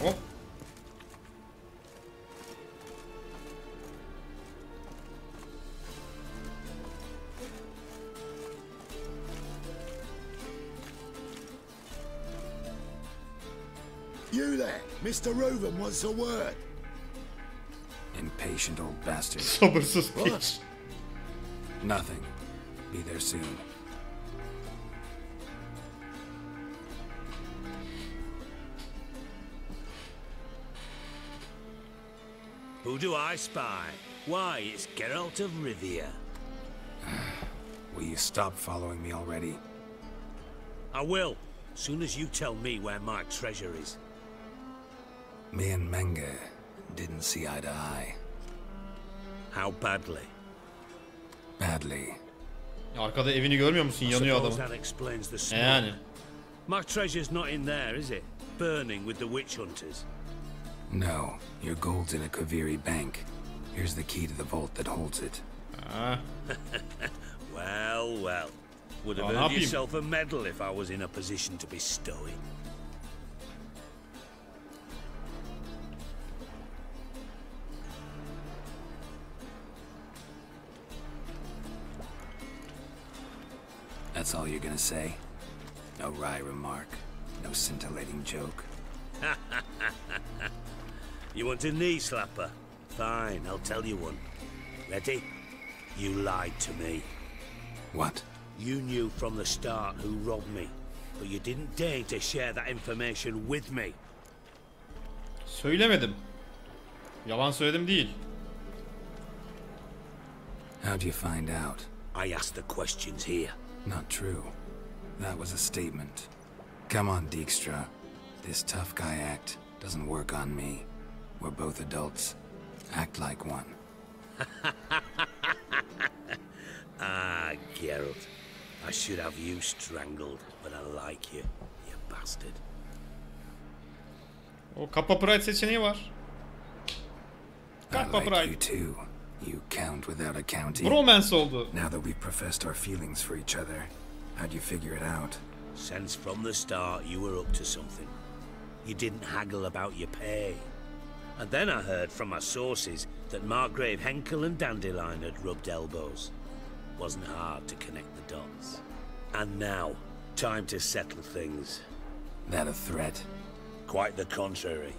[SPEAKER 1] Hop.
[SPEAKER 13] You there, Mr. Reuben wants a word.
[SPEAKER 2] Impatient old bastard.
[SPEAKER 1] Sabırsız piç.
[SPEAKER 2] Nothing. Be there soon.
[SPEAKER 4] Who do I spy? Why, it's Geralt of Rivia.
[SPEAKER 2] Will you stop following me already?
[SPEAKER 4] I will, soon as you tell me where my treasure is.
[SPEAKER 2] Me and Menge didn't see eye to eye.
[SPEAKER 4] How badly?
[SPEAKER 2] Badly.
[SPEAKER 1] Arkada evini görmüyor musun? Yanıyor
[SPEAKER 4] Suppose
[SPEAKER 1] adamın.
[SPEAKER 4] that explains the smoke.
[SPEAKER 1] Yani.
[SPEAKER 4] My treasure's not in there, is it? Burning with the witch hunters.
[SPEAKER 2] No, your gold's in a Kaviri bank. Here's the key to the vault that holds it.
[SPEAKER 1] Ah.
[SPEAKER 4] Well, well. Would have earned yourself a medal if I was in a position to bestow it.
[SPEAKER 2] That's all you're gonna say? No wry remark, no scintillating joke.
[SPEAKER 4] You want a knee slapper? Fine, I'll tell you one. Ready? You lied to me.
[SPEAKER 2] What?
[SPEAKER 4] You knew from the start who robbed me, but you didn't deign to share that information with me.
[SPEAKER 1] Söylemedim. Yalan söyledim değil.
[SPEAKER 2] How'd you find out?
[SPEAKER 4] I asked the questions here.
[SPEAKER 2] Not true. That was a statement. Come on, Dijkstra. This tough guy act doesn't work on me. We're both adults. Act like one.
[SPEAKER 4] Ah, Geralt. I should have you strangled, but I like you, you bastard.
[SPEAKER 1] O Kappa Pride seçeneği var. Kappa
[SPEAKER 2] I like
[SPEAKER 1] Pride.
[SPEAKER 2] you too. You count without a county.
[SPEAKER 1] Bromance oldu.
[SPEAKER 2] Now that we've professed our feelings for each other, how'd you figure it out?
[SPEAKER 4] Since from the start you were up to something. You didn't haggle about your pay. And then I heard from my sources that Margrave Henkel and Dandelion had rubbed elbows. Wasn't hard to connect the dots. And now, time to settle things.
[SPEAKER 2] That a threat?
[SPEAKER 4] Quite the contrary.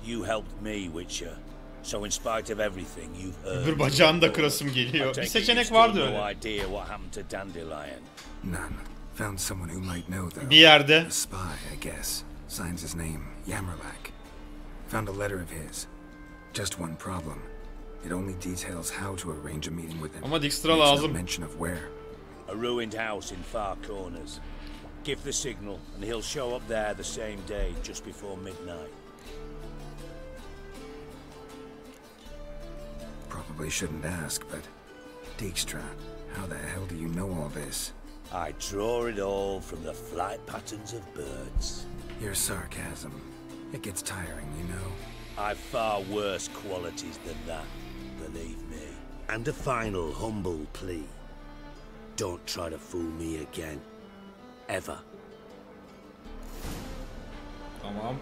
[SPEAKER 4] You helped me, Witcher. So in spite of everything you've heard...
[SPEAKER 1] Öbür bacağını da kırasım geliyor. Bir seçenek vardı öyle.
[SPEAKER 4] No idea what happened to Dandelion.
[SPEAKER 2] None. Found someone who might know though.
[SPEAKER 1] Bir yerde.
[SPEAKER 2] A spy, I guess. Signs his name, Yammerlak. Found a letter of his. Just one problem. It only details how to arrange a meeting with him.
[SPEAKER 1] Ama Dijkstra
[SPEAKER 2] Makes no
[SPEAKER 1] lazım.
[SPEAKER 2] mention of where.
[SPEAKER 4] A ruined house in Far Corners. Give the signal, and he'll show up there the same day, just before midnight.
[SPEAKER 2] Probably shouldn't ask, but Dijkstra, how the hell do you know all this?
[SPEAKER 4] I draw it all from the flight patterns of birds.
[SPEAKER 2] Your sarcasm. It gets tiring, you know.
[SPEAKER 4] I've far worse qualities than that, believe me. And a final humble plea. Don't try to fool me again. Ever.
[SPEAKER 1] Tamam.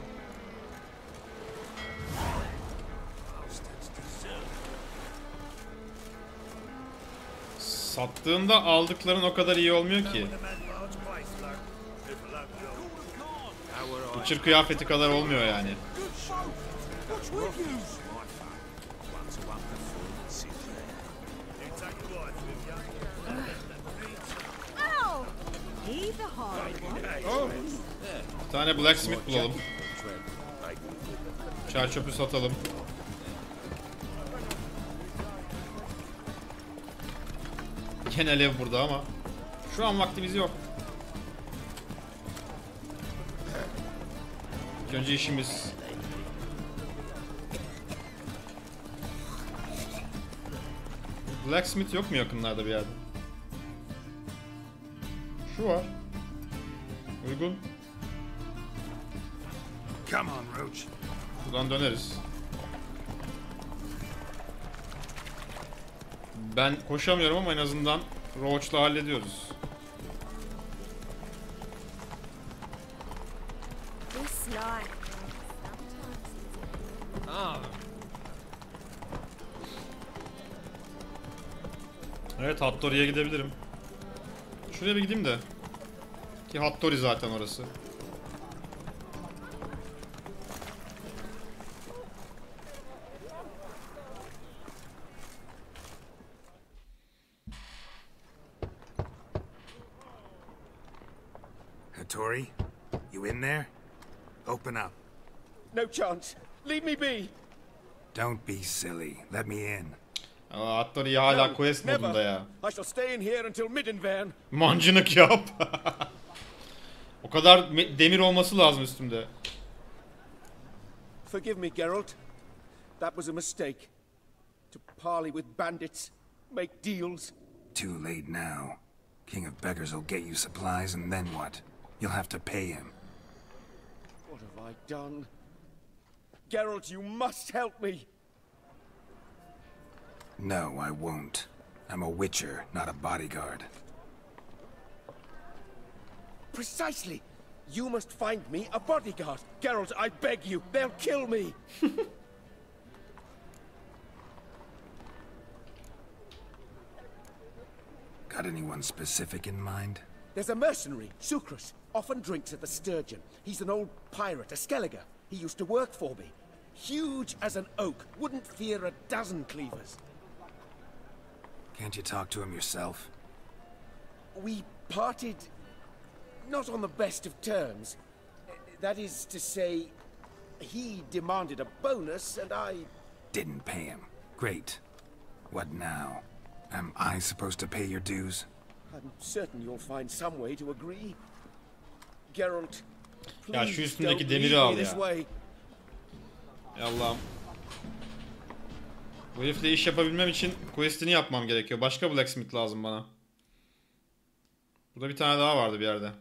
[SPEAKER 1] Sattığında aldıkların o kadar iyi olmuyor ki. Witcher kıyafeti kadar olmuyor yani. Bir tane blacksmith bulalım. Çer çöpü satalım. Genel ev burada ama şu an vaktimiz yok. Önce işimiz. Blacksmith yok mu yakınlarda bir yerde? Şu var. Uygun.
[SPEAKER 2] Come on, Roach.
[SPEAKER 1] Buradan döneriz. Ben koşamıyorum ama en azından Roach'la hallediyoruz. Evet, Hattori'ye gidebilirim. Şuraya bir gideyim de. Ki Hattori zaten orası.
[SPEAKER 2] Hattori, you in there? Open up.
[SPEAKER 8] No chance. Leave me be.
[SPEAKER 2] Don't be silly. Let me in.
[SPEAKER 1] Hattori hala quest modunda ya.
[SPEAKER 8] I shall stay in here until Middenvern.
[SPEAKER 1] Mancınık yap. O kadar demir olması lazım üstümde.
[SPEAKER 8] Forgive me, Geralt. That was a mistake. To parley with bandits, make deals.
[SPEAKER 2] Too late now. King of Beggars will get you supplies, and then what? You'll have to pay him.
[SPEAKER 8] What have I done? Geralt, you must help me.
[SPEAKER 2] No, I won't. I'm a witcher, not a bodyguard.
[SPEAKER 8] Precisely. You must find me a bodyguard. Geralt, I beg you. They'll kill me.
[SPEAKER 2] Got anyone specific in mind?
[SPEAKER 8] There's a mercenary, Sucrus. Often drinks at the Sturgeon. He's an old pirate, a Skelliger. He used to work for me. Huge as an oak. Wouldn't fear a dozen cleavers.
[SPEAKER 2] Can't you talk to him yourself?
[SPEAKER 8] We parted... not on the best of terms. That is to say, he demanded a bonus and I...
[SPEAKER 2] Didn't pay him. Great. What now? Am I supposed to pay your dues?
[SPEAKER 8] I'm certain you'll find some way to agree. Geralt,
[SPEAKER 1] Ya şu
[SPEAKER 8] please
[SPEAKER 1] üstündeki
[SPEAKER 8] don't
[SPEAKER 1] demiri
[SPEAKER 8] leave
[SPEAKER 1] al
[SPEAKER 8] me this
[SPEAKER 1] ya.
[SPEAKER 8] way.
[SPEAKER 1] Ya Allah'ım. Bu herifle iş yapabilmem için quest'ini yapmam gerekiyor. Başka blacksmith lazım bana. Burada bir tane daha vardı bir yerde.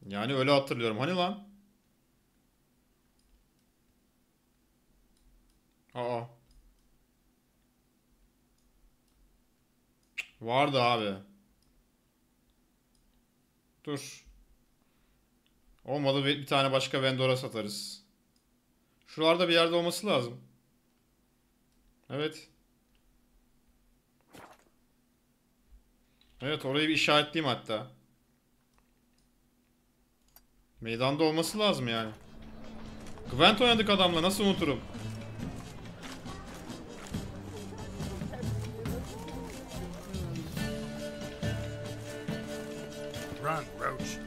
[SPEAKER 1] Yani öyle hatırlıyorum. Hani lan? Aa. Vardı abi. Dur. Olmadı bir tane başka vendora satarız. Şuralarda bir yerde olması lazım. Evet. Evet, orayı bir işaretleyeyim hatta. Meydanda olması lazım yani. Gwent oynadık adamla, nasıl unuturum?
[SPEAKER 2] Run, Roach.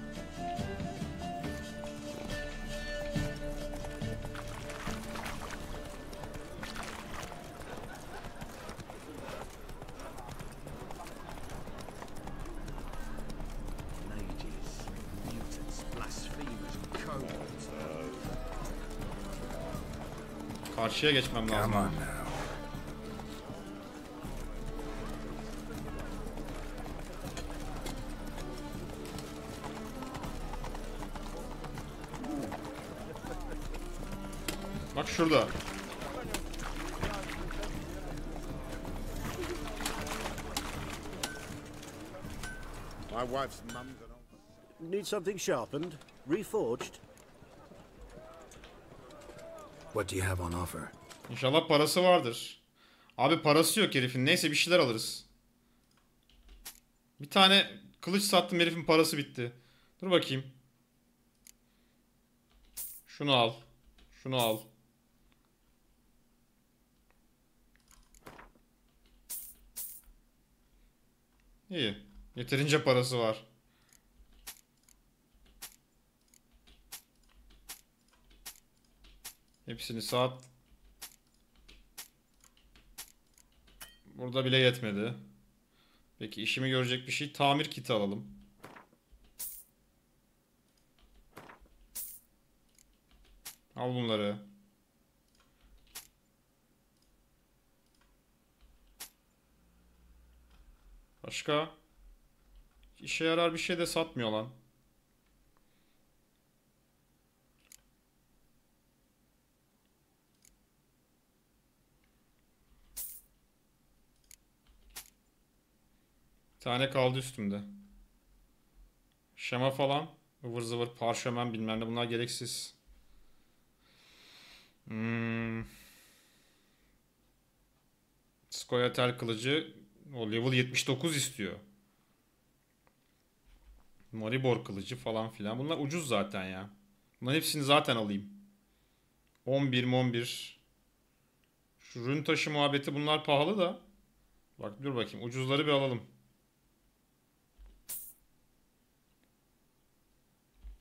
[SPEAKER 1] Karşıya geçmem lazım.
[SPEAKER 2] Come on now.
[SPEAKER 1] Bak şurada.
[SPEAKER 11] My wife's mum's an old...
[SPEAKER 6] Need something sharpened? Reforged?
[SPEAKER 2] What do you have on offer?
[SPEAKER 1] İnşallah parası vardır. Abi parası yok herifin. Neyse bir şeyler alırız. Bir tane kılıç sattım, herifin parası bitti. Dur bakayım. Şunu al. Şunu al. İyi. Yeterince parası var. Hepsini sat. Burada bile yetmedi. Peki işimi görecek bir şey. Tamir kiti alalım. Al bunları. Başka? İşe yarar bir şey de satmıyor lan. Bir tane kaldı üstümde. Şema falan. Ivır zıvır parşömen bilmem ne, bunlar gereksiz. Skoyatel kılıcı. O level 79 istiyor. Maribor kılıcı falan filan. Bunlar ucuz zaten ya. Bunların hepsini zaten alayım. 11. Şu rün taşı muhabbeti, bunlar pahalı da. Bak dur bakayım. Ucuzları bir alalım.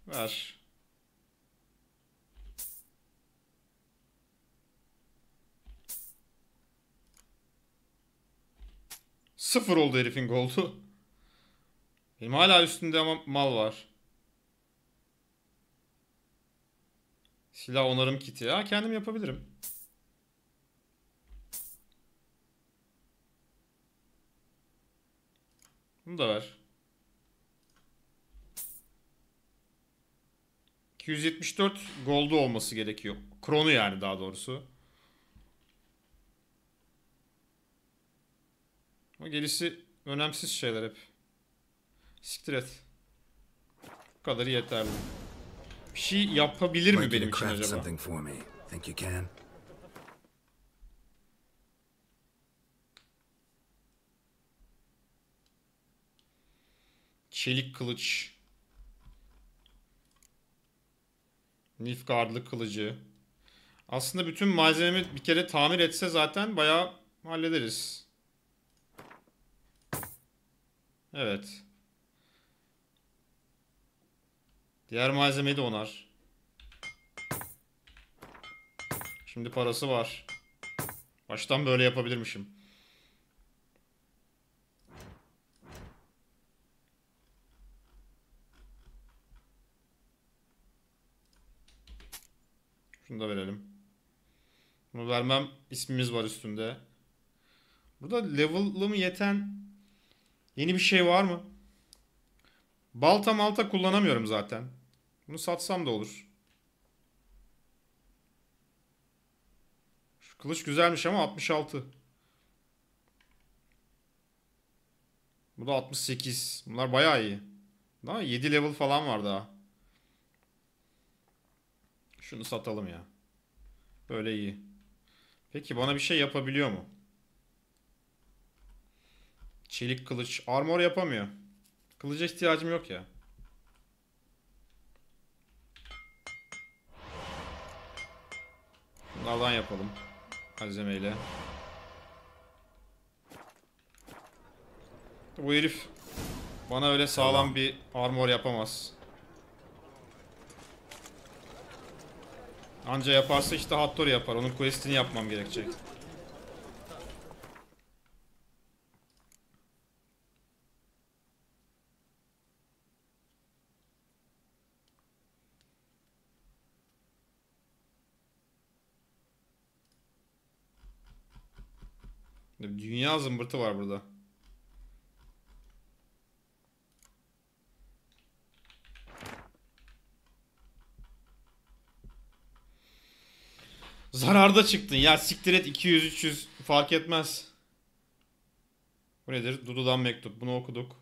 [SPEAKER 1] Ver. Sıfır oldu herifin goldu. Benim hala üstünde ama mal var. Silah onarım kiti. Ya kendim yapabilirim. Bunu da ver. 274 gold'u olması gerekiyor. Kronu yani, daha doğrusu. Ama gerisi önemsiz şeyler hep. Siktir et. Bu kadarı yeterli. Bir şey yapabilir mi benim için acaba? Çelik kılıç. Nilfgaardlı kılıcı. Aslında bütün malzememi bir kere tamir etse zaten bayağı hallederiz. Evet. Diğer malzemeyi de onar. Şimdi parası var. Baştan böyle yapabilirmişim. Şunu da verelim. Bunu vermem, ismimiz var üstünde. Burada level'ımı yeten yeni bir şey var mı? Balta malta kullanamıyorum zaten. Bunu satsam da olur. Şu kılıç güzelmiş ama 66. Bu da 68. Bunlar bayağı iyi. Daha 7 level falan var daha. Şunu satalım ya. Böyle iyi. Peki bana bir şey yapabiliyor mu? Çelik kılıç. Armor yapamıyor. Kılıca ihtiyacım yok ya. Bunlardan yapalım. Malzemeyle. Bu herif bana öyle sağlam bir armor yapamaz. Anca yaparsa işte Hattori yapar. Onun quest'ini yapmam gerekecek. Dünya zımbırtı var burada. Zararda çıktın ya, siktir et, 200-300 fark etmez. Bu nedir? Dudu'dan mektup. Bunu okuduk.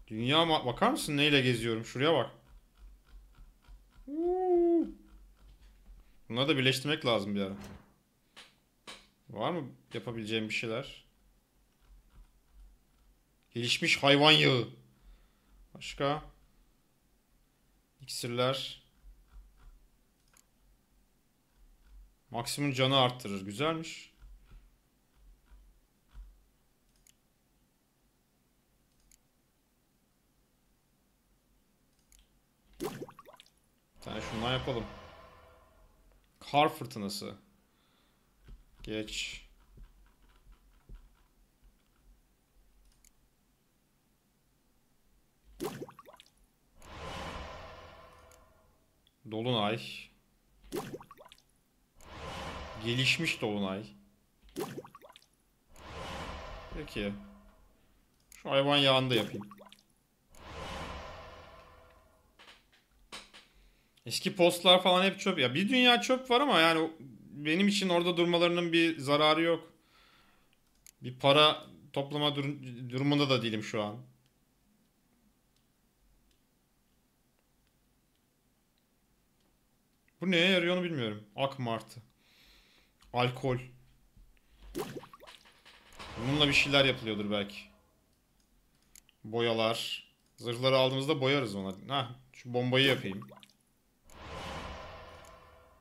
[SPEAKER 1] Dünya bakar mısın neyle geziyorum? Şuraya bak. Bunları da birleştirmek lazım bir ara. Var mı yapabileceğim bir şeyler? Gelişmiş hayvan yağı. Başka? İksirler. Maksimum canı arttırır. Güzelmiş. Bir tane şundan yapalım. Kar fırtınası. Geç. Dolunay. Gelişmiş dolunay. Peki. Şu hayvan yağını da yapayım. Eski postlar falan hep çöp. Ya bir dünya çöp var ama yani benim için orada durmalarının bir zararı yok. Bir para toplama durumunda da değilim şu an. Bu neye yarıyor onu bilmiyorum. Ak martı. Alkol. Bununla bir şeyler yapılıyordur belki. Boyalar. Zırhları aldığımızda boyarız ona. Heh, şu bombayı yapayım.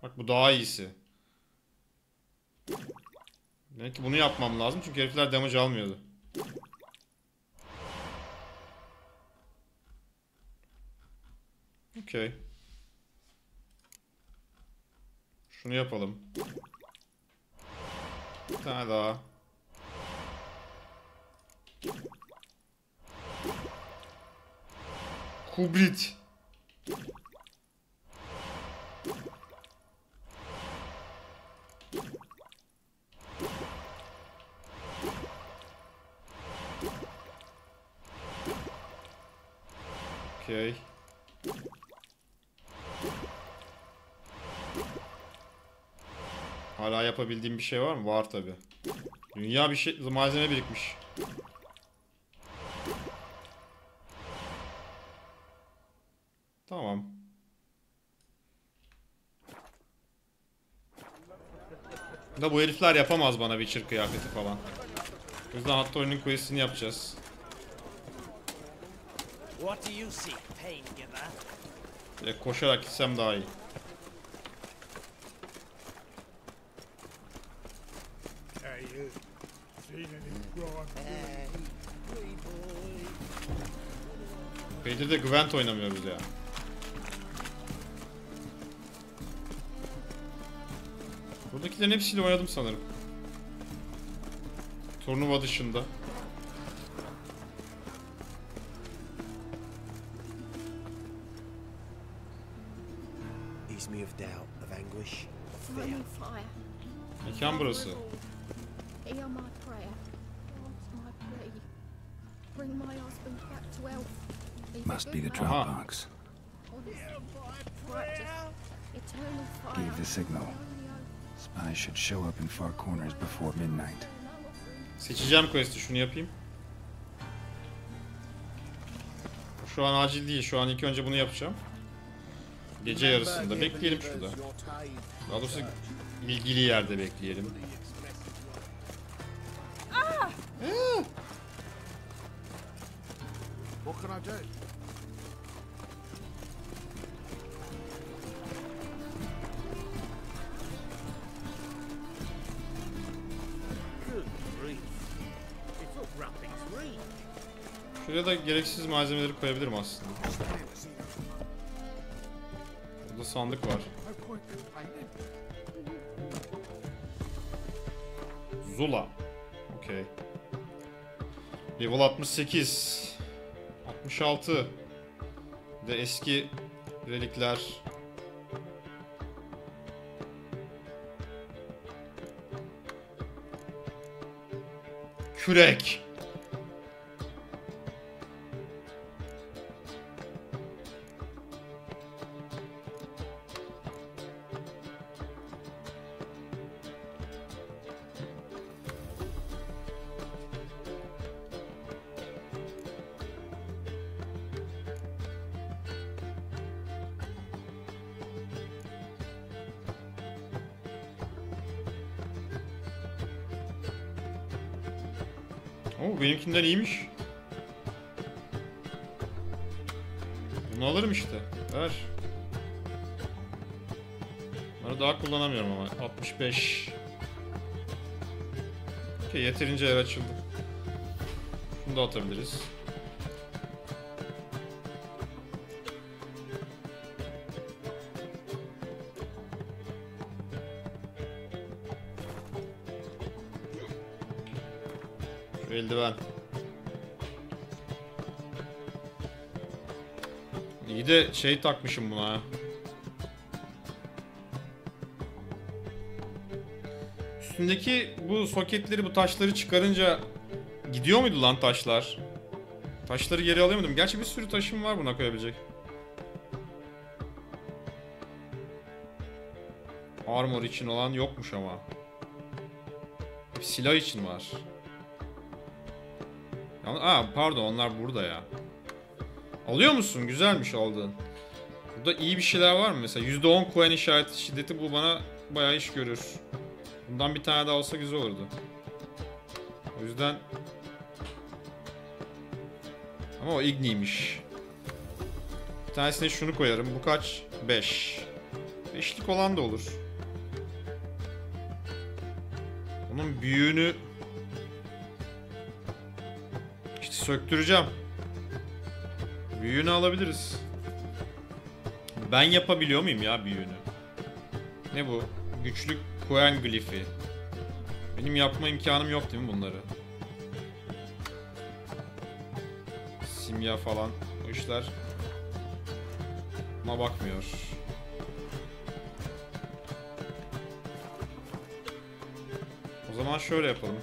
[SPEAKER 1] Bak bu daha iyisi. Demek ki bunu yapmam lazım çünkü herifler damage almıyordu. Okey. Şunu yapalım. Bir tane daha. Kubrit. Okey. Hala yapabildiğim bir şey var mı? Var tabi. Dünya bir şey malzeme birikmiş. Tamam. Da bu herifler yapamaz bana Witcher kıyafeti falan. O yüzden hatta oyunun quest'ini yapacağız.
[SPEAKER 12] What do you seek, pain giver?
[SPEAKER 1] Direkt koşarak gitsem daha iyi. Peter'de Gwann oynamıyoruz ya. Buradakilerin hepsiyle oynadım sanırım. Turnuva dışında.
[SPEAKER 14] Ease me of doubt, of anguish, of fear.
[SPEAKER 1] Mekan burası.
[SPEAKER 18] Hear my prayer. Answer my plea. Bring my husband back to health. He's a
[SPEAKER 2] Must
[SPEAKER 18] good
[SPEAKER 2] be the
[SPEAKER 18] man.
[SPEAKER 2] drop box.
[SPEAKER 18] Honest, righteous, eternal fire.
[SPEAKER 2] Gave the signal. Spies should show up in far corners before midnight.
[SPEAKER 1] Seçeceğim quest'i, şunu yapayım. Şu an acil değil. Şu an ilk önce bunu yapacağım. Gece yarısında. Bekleyelim şurada. Daha doğrusu ilgili yerde bekleyelim.
[SPEAKER 9] What can I do?
[SPEAKER 6] Good grief. It's up Rapping's reach.
[SPEAKER 1] Şuraya da gereksiz malzemeleri koyabilirim aslında. Burada sandık var. Zula. Okey. Level 68. 66. De eski relikler. Kürek. Oo, benimkinden iyiymiş. Bunu alırım işte. Ver. Bunları daha kullanamıyorum ama. 65. Okey, yeterince yer açıldı. Şunu da atabiliriz. Şu eldiven. İyi de şey takmışım buna. Üstündeki bu soketleri, bu taşları çıkarınca gidiyor muydu lan taşlar? Taşları geri alamadım. Gerçi bir sürü taşım var buna koyabilecek. Armor için olan yokmuş ama. Silah için var. Aa pardon, onlar burada ya. Alıyor musun? Güzelmiş aldığın. Burada iyi bir şeyler var mı? Mesela %10 Gwann işareti şiddeti, bu bana bayağı iş görür. Bundan bir tane daha olsa güzel olurdu. O yüzden... Ama o Igni'ymiş. Bir tanesine şunu koyarım. Bu kaç? 5. 5'lik olan da olur. Onun büyüğünü... İşte söktüreceğim. Büyüğünü alabiliriz. Ben yapabiliyor muyum ya büyüğünü? Ne bu? Güçlü Gwann glifi. Benim yapma imkanım yok değil mi bunları? Simya falan. O işler buna bakmıyor. O zaman şöyle yapalım.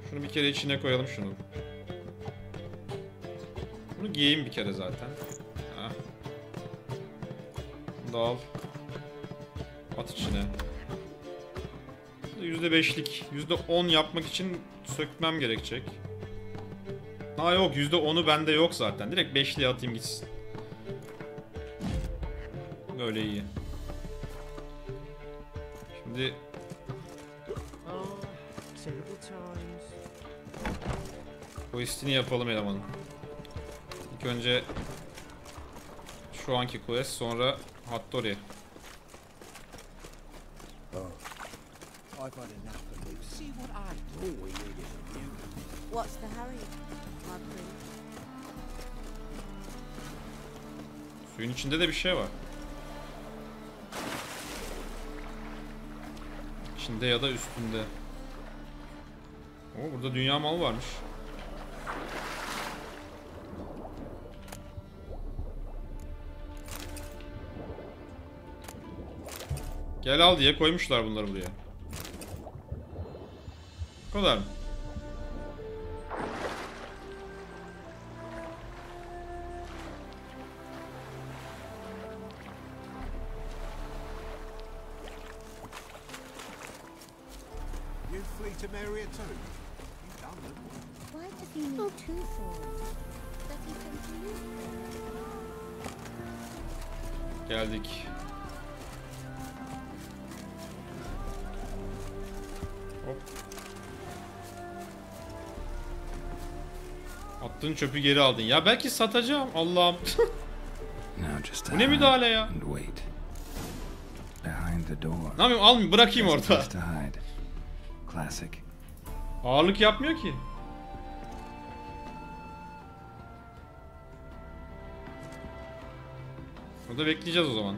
[SPEAKER 1] Şunu bir kere içine koyalım şunu. Bunu giyeyim bir kere zaten. Heh. Bunu da al. At içine. %5'lik. %10 yapmak için sökmem gerekecek. Ha yok, %10'u bende yok zaten. Direkt 5'liğe atayım gitsin. Böyle iyi. Şimdi quest'ini yapalım elemanın. İlk önce şu anki quest, sonra Hattori.
[SPEAKER 18] I've had enough of you. See what I do. All we need is a view. What's the hurry, my prince?
[SPEAKER 1] Suyun içinde de bir şey var. İçinde ya da üstünde. Oo, burada dünya malı varmış. Gel al diye koymuşlar bunları buraya. Bu kadar mı?
[SPEAKER 6] You free to marry her too? You done it.
[SPEAKER 18] Why does he need two swords? Does he come to you?
[SPEAKER 1] Geldik. Hop. Attığın çöpü geri aldın. Ya belki satacağım. Allah'ım. Bu ne müdahale ya? Ne yapayım? Almayayım. Bırakayım orada. Ağırlık yapmıyor ki. Burada bekleyeceğiz o zaman.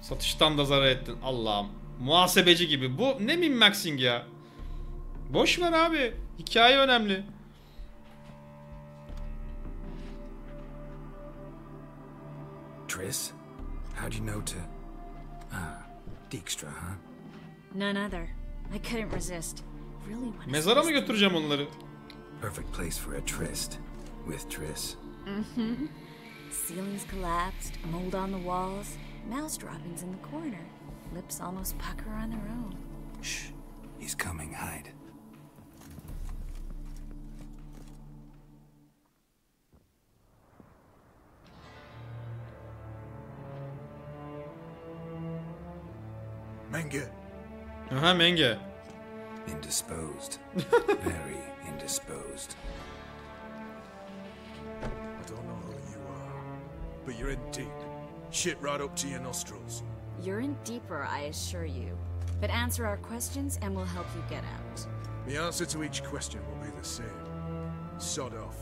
[SPEAKER 1] Satıştan da zarar ettin. Allah'ım. Muhasebeci gibi. Bu ne min-maxing ya? Boş ver abi. Hikaye önemli.
[SPEAKER 2] Triss? How'd you know to... Dijkstra, huh?
[SPEAKER 7] None other. I couldn't resist. Really want to.
[SPEAKER 1] Mezara mı götüreceğim onları?
[SPEAKER 2] Perfect place for a tryst. With Triss.
[SPEAKER 7] Mm-hmm. Ceilings collapsed, mold on the walls, mouse droppings in the corner. Lips almost pucker on their own.
[SPEAKER 2] Shh. He's coming. Hide.
[SPEAKER 19] Menge.
[SPEAKER 1] Aha, Menge.
[SPEAKER 2] Indisposed. Very indisposed.
[SPEAKER 19] I don't know who you are, but you're in deep. Shit right up to your nostrils.
[SPEAKER 7] You're in deeper, I assure you. But answer our questions and we'll help you get out.
[SPEAKER 19] The answer to each question will be the same. Sod off.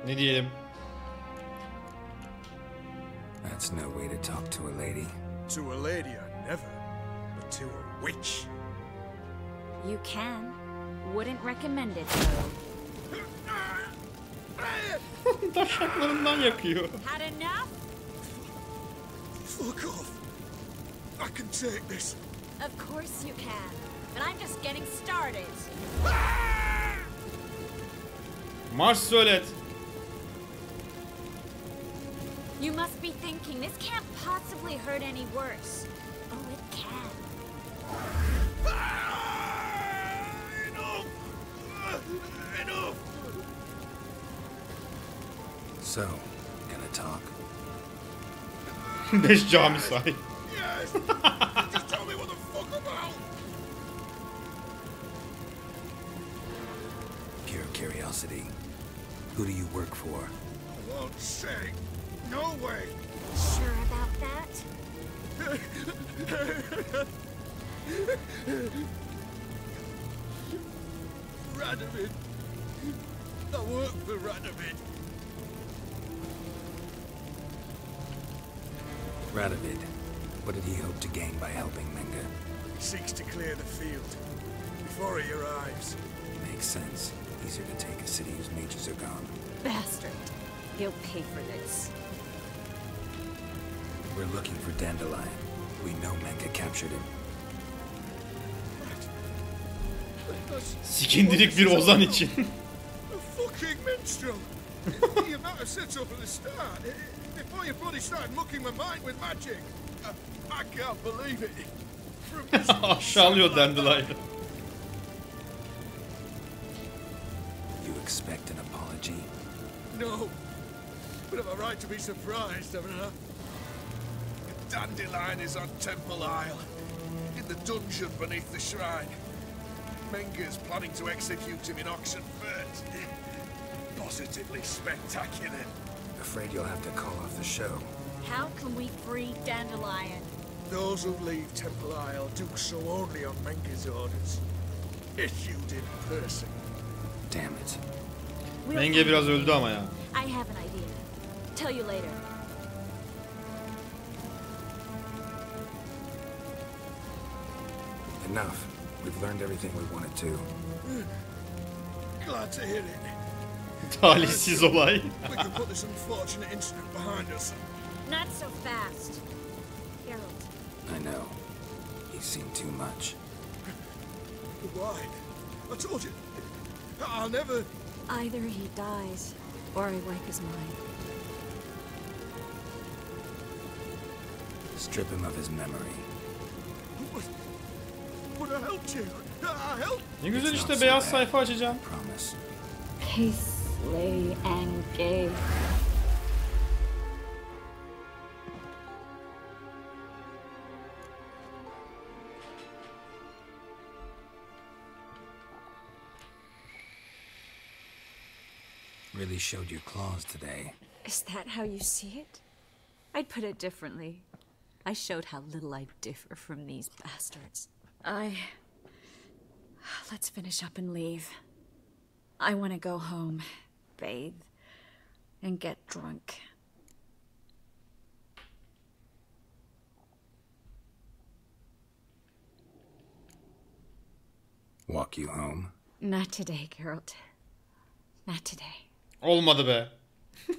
[SPEAKER 1] Ne diyelim?
[SPEAKER 2] That's no way to talk to a lady.
[SPEAKER 19] To a lady, I never. But to a witch.
[SPEAKER 7] You can. Wouldn't recommend it, though.
[SPEAKER 1] Taşaklarından yakıyor.
[SPEAKER 7] Had enough?
[SPEAKER 19] Fuck off. I can take this.
[SPEAKER 7] Of course you can. But I'm just getting started.
[SPEAKER 1] Marş söylet.
[SPEAKER 7] You must be thinking, this can't possibly hurt any worse. Oh, it can.
[SPEAKER 19] Enough! Enough!
[SPEAKER 2] So, gonna talk?
[SPEAKER 1] 5 cami sahibi.
[SPEAKER 19] Yes! Just tell me what the fuck about!
[SPEAKER 2] Pure curiosity. Who do you work for?
[SPEAKER 19] I won't say. No way!
[SPEAKER 7] Sure about that?
[SPEAKER 19] Radovid. I work for Radovid.
[SPEAKER 2] Radovid. What did he hope to gain by helping Menge?
[SPEAKER 19] He seeks to clear the field before he arrives.
[SPEAKER 2] Makes sense. Easier to take a city whose mages are gone.
[SPEAKER 7] Bastard. He'll pay for this.
[SPEAKER 2] We're looking for Dandelion. We know Menge captured him.
[SPEAKER 1] Sikindirik bir ozan için.
[SPEAKER 19] A fucking minstrel! You might have said so from the start. Before you bloody started mucking my mind with magic. I can't believe it.
[SPEAKER 1] Aşağılıyor Dandelion.
[SPEAKER 2] You expect an apology?
[SPEAKER 19] No. But have a right to be surprised, haven't I? Dandelion is on Temple Isle, in the dungeon beneath the shrine. Menge's planning to execute him in Oxenfurt. Positively spectacular.
[SPEAKER 2] Afraid you'll have to call off the show.
[SPEAKER 7] How can we free Dandelion?
[SPEAKER 19] Those who leave Temple Isle do so only on Menge's orders. Issued in person.
[SPEAKER 2] Damn it.
[SPEAKER 1] Menge biraz öldü ama ya.
[SPEAKER 7] I have an idea. Tell you later.
[SPEAKER 2] Enough. We've learned everything we wanted to.
[SPEAKER 19] Glad to hear it.
[SPEAKER 1] Talihsiz olay.
[SPEAKER 19] We can put this unfortunate incident behind us.
[SPEAKER 7] Not so fast. Geralt.
[SPEAKER 2] I know. He's seen too much.
[SPEAKER 19] Why? I told you. I'll never...
[SPEAKER 7] Either he dies, or I wipe his mind.
[SPEAKER 2] Strip him of his memory.
[SPEAKER 19] Would I helped you? I helped.
[SPEAKER 1] Ne güzel işte beyaz sayfa açacağım.
[SPEAKER 2] Promise.
[SPEAKER 7] Peace, lay and gay.
[SPEAKER 2] Really showed your claws today.
[SPEAKER 7] Is that how you see it? I'd put it differently. I showed how little I differ from these bastards. Let's finish up and leave. I want to go home, bathe, and get drunk.
[SPEAKER 2] Walk you home?
[SPEAKER 7] Not today, Geralt. Not today.
[SPEAKER 1] Olmadı be.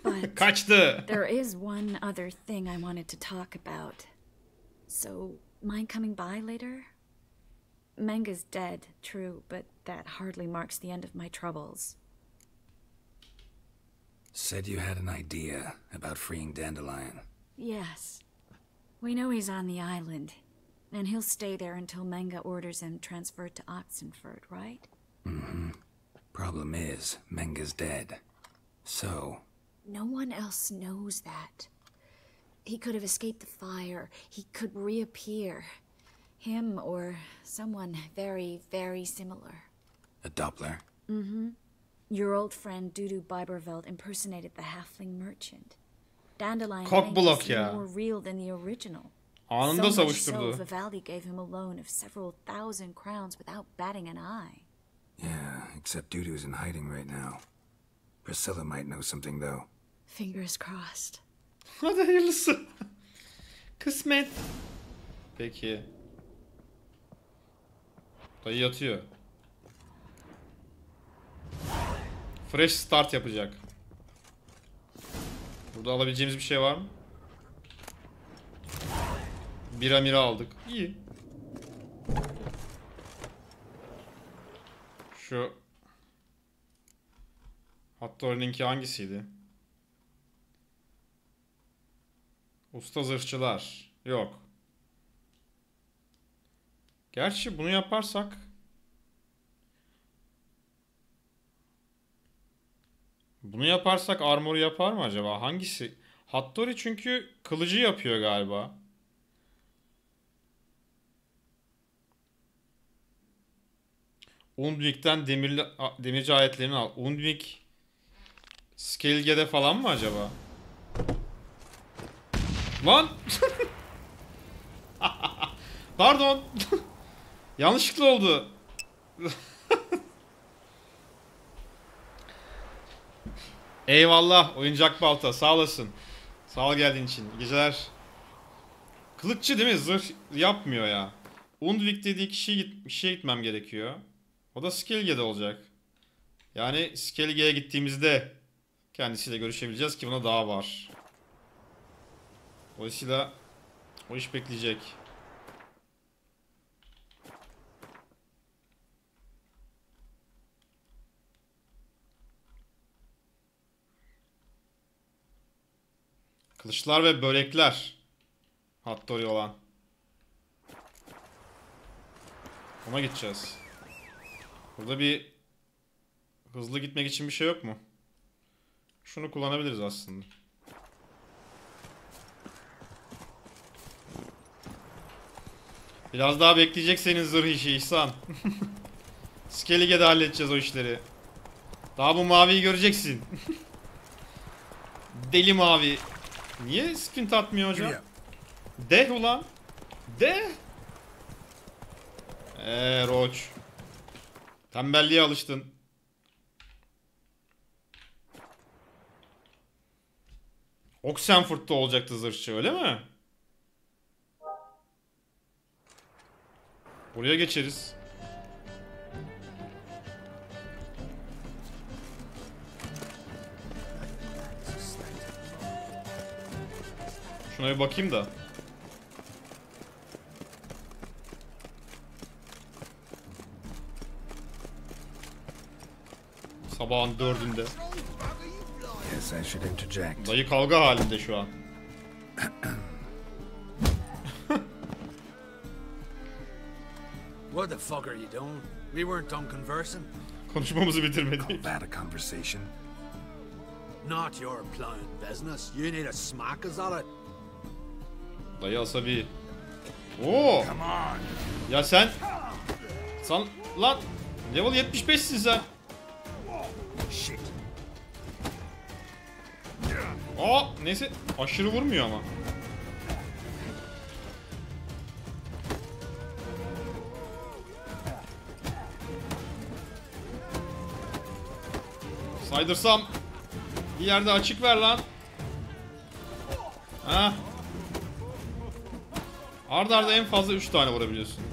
[SPEAKER 7] But
[SPEAKER 1] Kaçtı.
[SPEAKER 7] there is one other thing I wanted to talk about. So, mind coming by later? Menge's dead, true, but that hardly marks the end of my troubles.
[SPEAKER 2] Said you had an idea about freeing Dandelion.
[SPEAKER 7] Yes. We know he's on the island, and he'll stay there until Menge orders him transferred to Oxenfurt, right?
[SPEAKER 2] Mm-hmm. Problem is, Menge's dead. So,
[SPEAKER 7] No one else knows that. He could have escaped the fire. He could reappear. Him or someone very, very similar.
[SPEAKER 2] A Doppler?
[SPEAKER 7] Mm-hmm. Your old friend Dudu Biberveld impersonated the halfling merchant. Dandelion
[SPEAKER 1] Cockblock
[SPEAKER 7] is
[SPEAKER 1] ya.
[SPEAKER 7] more real than the original.
[SPEAKER 1] Anında
[SPEAKER 7] So
[SPEAKER 1] savuşturdu.
[SPEAKER 7] Vivaldi gave him a loan of several thousand crowns without batting an eye.
[SPEAKER 2] Yeah, except Dudu's in hiding right now. Priscilla might know something though.
[SPEAKER 7] Fingers crossed.
[SPEAKER 1] Hadi hayırlısı. Kısmet. Peki. Dayı yatıyor. Fresh start yapacak. Burada alabileceğimiz bir şey var mı? Bira mira aldık. İyi. Şu Hattori'ninki hangisiydi? Usta zırhçılar. Yok. Gerçi bunu yaparsak armor yapar mı acaba? Hangisi? Hattori çünkü kılıcı yapıyor galiba. Undvik'ten demirci aletlerini al. Undvik Skelge'de falan mı acaba? Lan! Pardon. Yanlışlıkla oldu. Eyvallah oyuncak balta, sağ olasın. Sağ ol geldiğin için. İyi geceler. Kılıççı değil mi? Zırh yapmıyor ya. Undvik dediği kişiye gitmem gerekiyor. O da Skelge'de olacak. Yani Skelge'ye gittiğimizde kendisiyle görüşebileceğiz ki buna daha var. Dolayısıyla o iş bekleyecek. Kılıçlar ve börekler. Hattori olan. Ona gideceğiz. Burada bir hızlı gitmek için bir şey yok mu? Şunu kullanabiliriz aslında. Biraz daha bekleyecek senin zırh işi İhsan. Skellige'de halledeceğiz o işleri. Daha bu maviyi göreceksin. Deli mavi. Niye sprint atmıyor hocam? De ulan. De. Roach. Tembelliğe alıştın. Oxenford'da olacaktı zırhçı öyle mi? Buraya geçeriz. Şuna bir bakayım da. Sabahın 4'ünde. Dayı kavga halinde şu an.
[SPEAKER 9] What the fuck are you doing? We weren't done conversing.
[SPEAKER 1] Konuşmamızı bitirmedik.
[SPEAKER 2] That a conversation?
[SPEAKER 9] Not your pliant business. You need a smack us at it.
[SPEAKER 1] Dayı asabi. Oo. Ya sen lan level 75'sin sen.
[SPEAKER 9] Shit.
[SPEAKER 1] Neyse aşırı vurmuyor ama. Saydırsam bir yerde açık ver lan. Ha. Arda arda en fazla 3 tane vurabiliyorsun.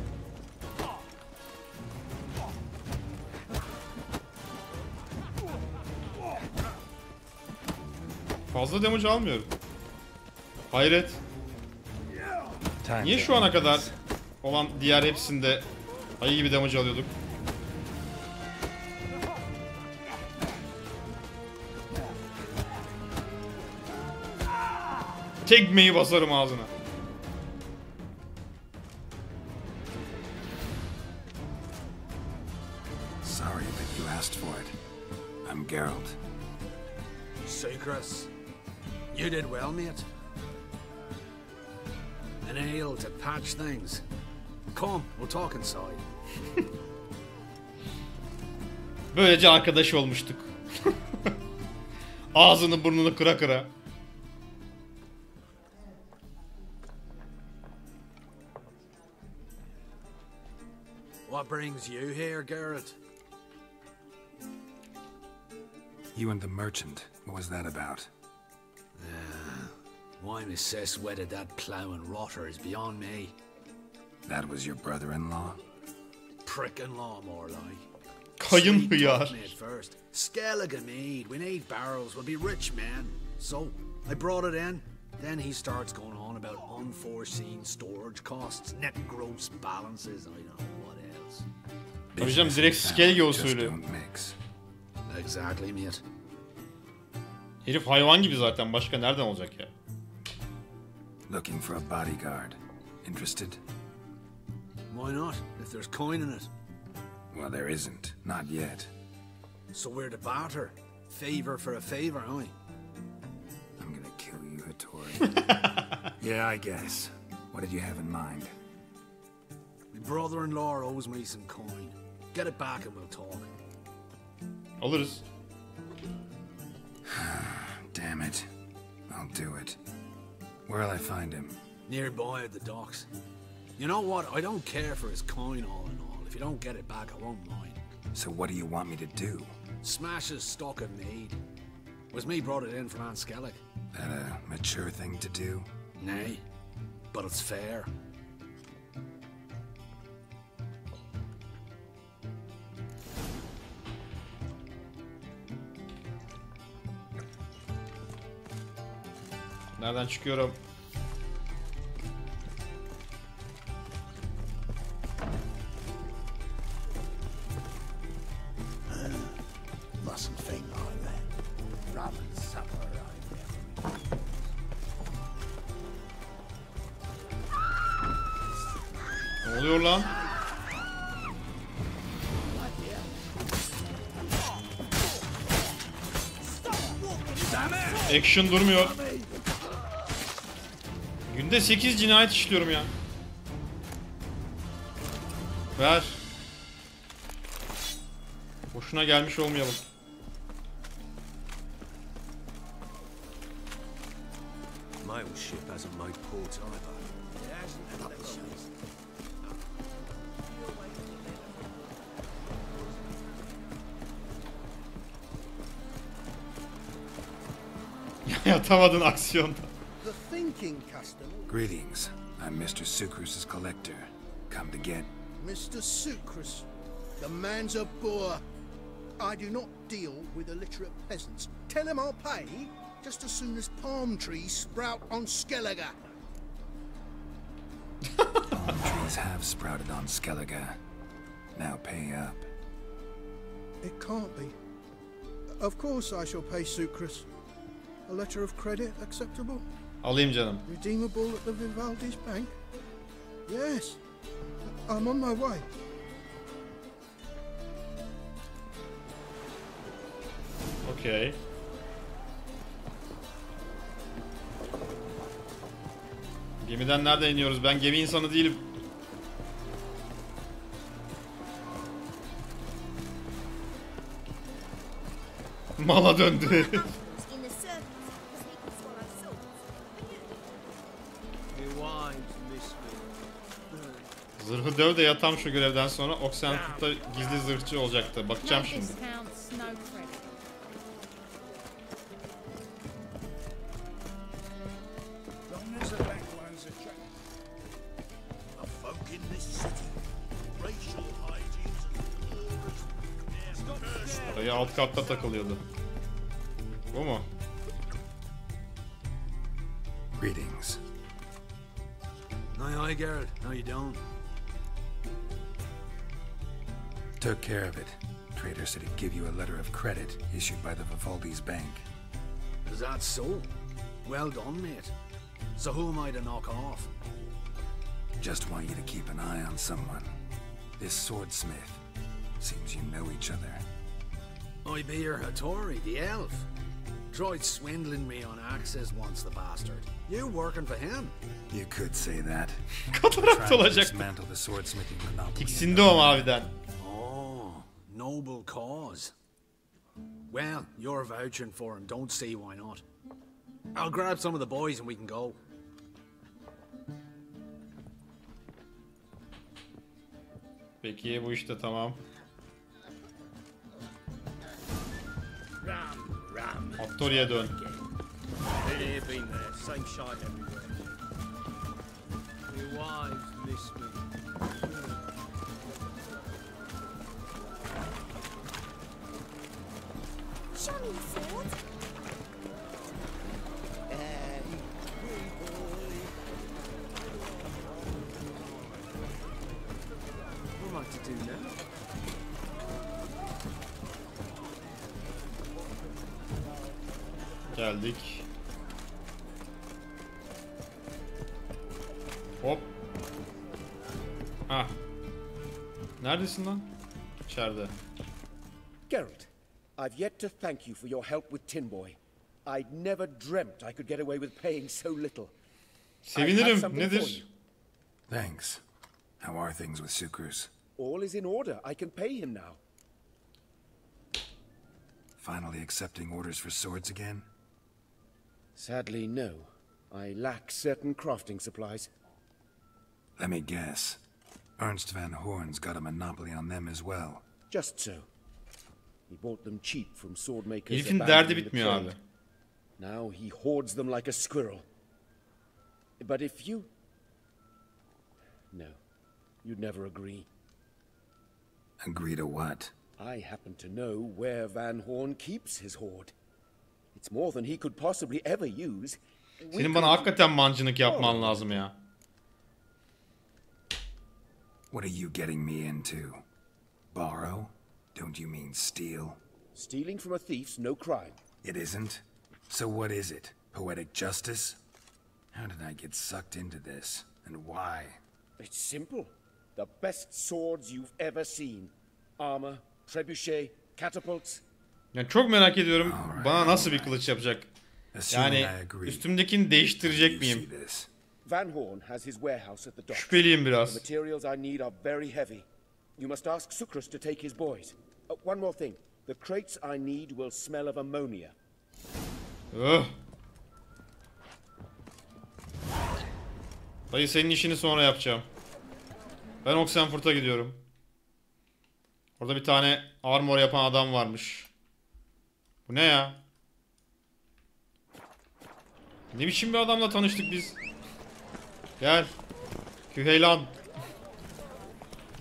[SPEAKER 1] Fazla damage almıyorum. Hayret. Niye şu ana kadar olan diğer hepsinde ayı gibi damage alıyorduk? Tekmeyi basarım ağzına.
[SPEAKER 2] Sorry that you asked for it. I'm Geralt.
[SPEAKER 6] Sucrus, you did well, mate. An ale to patch things. Come, we'll talk inside.
[SPEAKER 1] Böylece arkadaş olmuştuk. Ağzını burnunu kıra kıra.
[SPEAKER 6] What brings you here, Garrett?
[SPEAKER 2] You and the merchant, what was that about?
[SPEAKER 6] Why Miss Cess wedded that plough and rotter is beyond me.
[SPEAKER 2] That was your brother-in-law?
[SPEAKER 6] Prick-in-law, more like.
[SPEAKER 1] Kayın hıyar.
[SPEAKER 6] First. Skellige mead. We need barrels. We'll be rich men. So, I brought it in. Then he starts going on about unforeseen storage costs, net gross balances, I don't know what else.
[SPEAKER 1] Tabii canım, direkt Skellige usulü.
[SPEAKER 6] Exactly, mate.
[SPEAKER 1] Herif hayvan gibi zaten. Başka nereden olacak ya?
[SPEAKER 2] Looking for a bodyguard. Interested?
[SPEAKER 6] Why not, if there's coin in it?
[SPEAKER 2] Well, there isn't. Not yet.
[SPEAKER 6] So we're to barter. Favor for a favor, aren't we?
[SPEAKER 2] I'm gonna kill you, Hattori. Yeah, I guess. What did you have in mind?
[SPEAKER 6] My brother-in-law owes me some coin. Get it back and we'll talk.
[SPEAKER 1] Alırız.
[SPEAKER 2] Damn it. I'll do it. Where'll I find him?
[SPEAKER 6] Nearby at the docks. You know what? I don't care for his coin all in all. If you don't get it back, I won't mind.
[SPEAKER 2] So what do you want me to do?
[SPEAKER 6] Smash his stock of mead. Was me brought it in from Aunt Skellig.
[SPEAKER 2] That a mature thing to do?
[SPEAKER 6] Nay, but it's fair.
[SPEAKER 1] Nereden çıkıyorum?
[SPEAKER 9] Mustn't think like that. Robin supper
[SPEAKER 1] Ne oluyor lan? Action durmuyor. Günde 8 cinayet işliyorum ya. Ver. Boşuna gelmiş olmayalım.
[SPEAKER 4] My old ship hasn't made port either.
[SPEAKER 1] Yatamadın aksiyonda.
[SPEAKER 10] The thinking customer.
[SPEAKER 2] Greetings. I'm Mr. Sucrus's collector. Come to get...
[SPEAKER 10] Mr. Sucrus, the man's a boor. I do not deal with illiterate peasants. Tell him I'll pay just as soon as palm trees sprout on Skellige.
[SPEAKER 2] Palm trees have sprouted on Skellige. Now pay up.
[SPEAKER 10] It can't be. Of course I shall pay Sucrus. A letter of credit acceptable?
[SPEAKER 1] Alayım canım.
[SPEAKER 10] Redeemable at the Vivaldi's bank? Yes. I'm on my way.
[SPEAKER 1] Okay. Gemiden nereden iniyoruz? Ben gemi insanı değilim. Mala döndü. Zırhı döv de yatam şu görevden sonra Oxenford'da gizli zırhçı olacaktı. Bakacağım şimdi. Oraya alt katta takılıyordu. Bu mu?
[SPEAKER 2] Greetings.
[SPEAKER 6] Aye, Garrett. How you doing?
[SPEAKER 2] Took care of it. Trader said he'd give you a letter of credit issued by the Vivaldi's bank.
[SPEAKER 6] Is that so? Well done, mate. So who am I to knock off?
[SPEAKER 2] Just want you to keep an eye on someone. This swordsmith. Seems you know each other.
[SPEAKER 6] I be your Hattori, the elf. Tried swindling me on access once, the bastard. You working for him?
[SPEAKER 2] You could say that.
[SPEAKER 1] Fotoğrafta olacaktı.
[SPEAKER 2] Dismantle the swordsmithing monopoly.
[SPEAKER 1] Tiksindi o maviden.
[SPEAKER 6] Oh, noble cause. Well, you're vouching for him. Don't see why not. I'll grab some of the boys and we can go.
[SPEAKER 1] Peki bu işte tamam. Factory'e dön.
[SPEAKER 18] Show me your sword.
[SPEAKER 6] What am I to do now?
[SPEAKER 1] Geldik. Hop. Ah. Neredesin lan? İçeride.
[SPEAKER 8] Geralt, I've yet to thank you for your help with Tin Boy. I'd never dreamt I could get away with paying so little.
[SPEAKER 1] Sevinirim. Nedir?
[SPEAKER 2] Thanks. How are things with Sukrus?
[SPEAKER 8] All is in order. I can pay him now.
[SPEAKER 2] Finally accepting orders for swords again?
[SPEAKER 8] Sadly, no. I lack certain crafting supplies.
[SPEAKER 2] Let me guess. Ernst van Horn's got a monopoly on them as well.
[SPEAKER 8] Just so. He bought them cheap from sword makers.
[SPEAKER 1] Herifin derdi bitmiyor abi.
[SPEAKER 8] Now he hoards them like a squirrel. But if you... No. You'd never agree.
[SPEAKER 2] Agree to what?
[SPEAKER 8] I happen to know where Van Horn keeps his hoard. It's more than he could possibly ever use.
[SPEAKER 1] Senin bana hakikaten mancınık yapman lazım ya.
[SPEAKER 2] What are you getting me into? Borrow? Don't you mean steal?
[SPEAKER 8] Stealing from a thief's no crime.
[SPEAKER 2] It isn't? So what is it? Poetic justice? How did I get sucked into this? And why?
[SPEAKER 8] It's simple. The best swords you've ever seen. Armor, trebuchet, catapults.
[SPEAKER 1] Yani çok merak ediyorum bana nasıl bir kılıç yapacak. Yani üstümdekini değiştirecek miyim?
[SPEAKER 8] Van Horn has his warehouse at the docks.
[SPEAKER 1] Şüpheliyim biraz.
[SPEAKER 8] The materials I need are very heavy. You must ask Sukrus to take his boys. One more thing. The crates I need will smell of ammonia.
[SPEAKER 1] Dayı senin işini sonra yapacağım. Ben Oxenford'a gidiyorum. Orada bir tane armor yapan adam varmış. Bu ne ya? Ne biçim bir adamla tanıştık biz? Gel. Küheylan.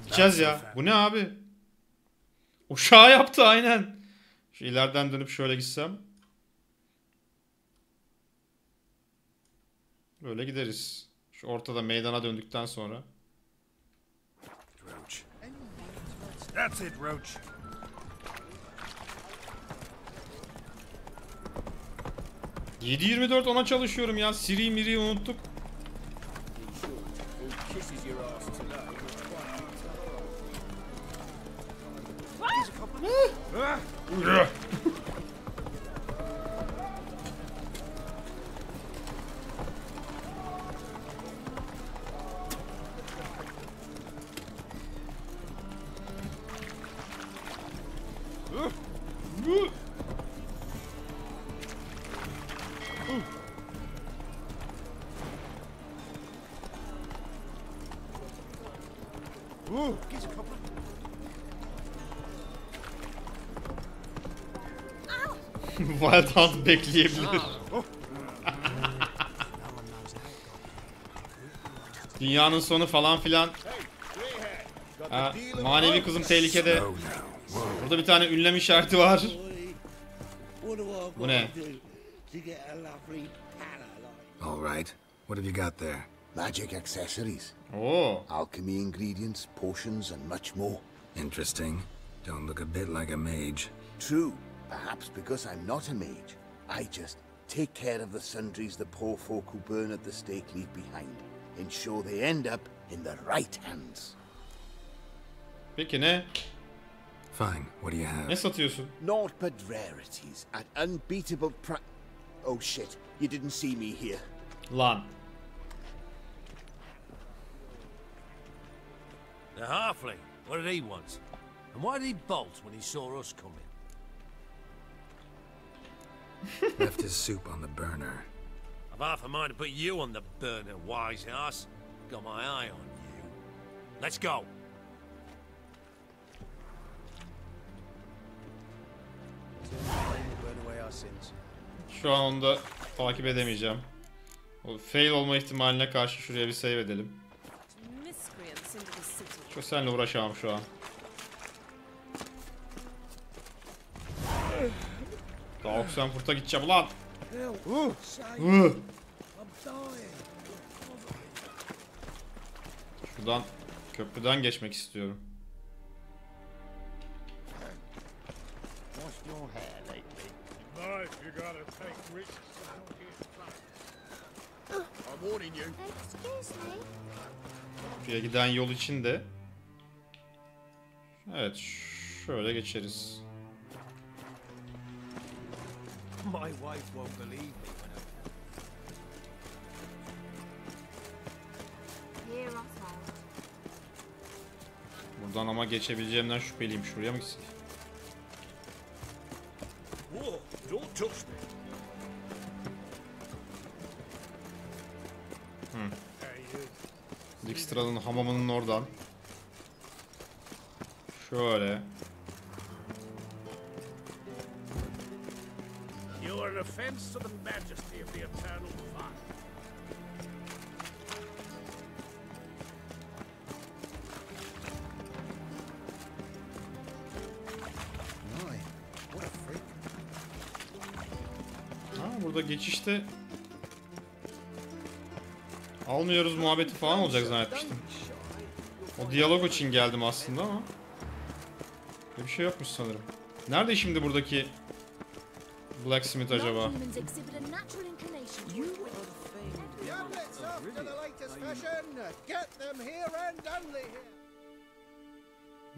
[SPEAKER 1] Gideceğiz ya. Bu ne abi? Uşağı yaptı aynen. Şu ileriden dönüp şöyle gitsem. Böyle gideriz. Şu ortada meydana döndükten sonra.
[SPEAKER 2] Roach. That's it, Roach.
[SPEAKER 1] ...7/24 ona çalışıyorum ya. Siri miri unuttuk. Wild Hunt bekleyebilir. Dünyanın sonu falan filan. Ha, manevi kızım tehlikede. Burada bir tane ünlem işareti var. Bu ne?
[SPEAKER 2] All right. What have you got there?
[SPEAKER 13] Magic accessories.
[SPEAKER 1] Oh.
[SPEAKER 13] Alchemy ingredients, potions, and much more.
[SPEAKER 2] Interesting. Don't look a bit like a mage.
[SPEAKER 13] True. Perhaps because I'm not a mage. I just take care of the sundries the poor folk who burn at the stake leave behind. Ensure they end up in the right hands.
[SPEAKER 1] Peki ne?
[SPEAKER 2] Fine. What do you have?
[SPEAKER 1] Ne satıyorsun?
[SPEAKER 9] Naught but rarities at unbeatable Oh shit, you didn't see me here.
[SPEAKER 1] Lan.
[SPEAKER 20] The halfling, what did he want? And why did he bolt when he saw us coming?
[SPEAKER 2] Left his soup on the burner.
[SPEAKER 20] I've half a mind to put you on the burner, wise ass. Got my eye on you. Let's go.
[SPEAKER 1] Şu an onu da takip edemeyeceğim. O fail olma ihtimaline karşı şuraya bir save edelim. Şu seninle uğraşamam şu an. Daha Oxenford'a gideceğim ulan. Şuradan köprüden geçmek istiyorum. Şuraya giden yol için de evet şöyle geçeriz.
[SPEAKER 14] My wife won't believe me when
[SPEAKER 1] Buradan ama geçebileceğimden şüpheliyim. Şuraya mı gitsek?
[SPEAKER 20] Whoa, don't touch me.
[SPEAKER 1] Dijkstra'nın hamamının oradan. Şöyle.
[SPEAKER 16] You are an offense to the majesty of the eternal fire.
[SPEAKER 1] Burada geçişte almıyoruz muhabbeti falan olacak zannetmiştim. O diyalog için geldim aslında ama bir şey yokmuş sanırım. Nerede şimdi buradaki blacksmith acaba?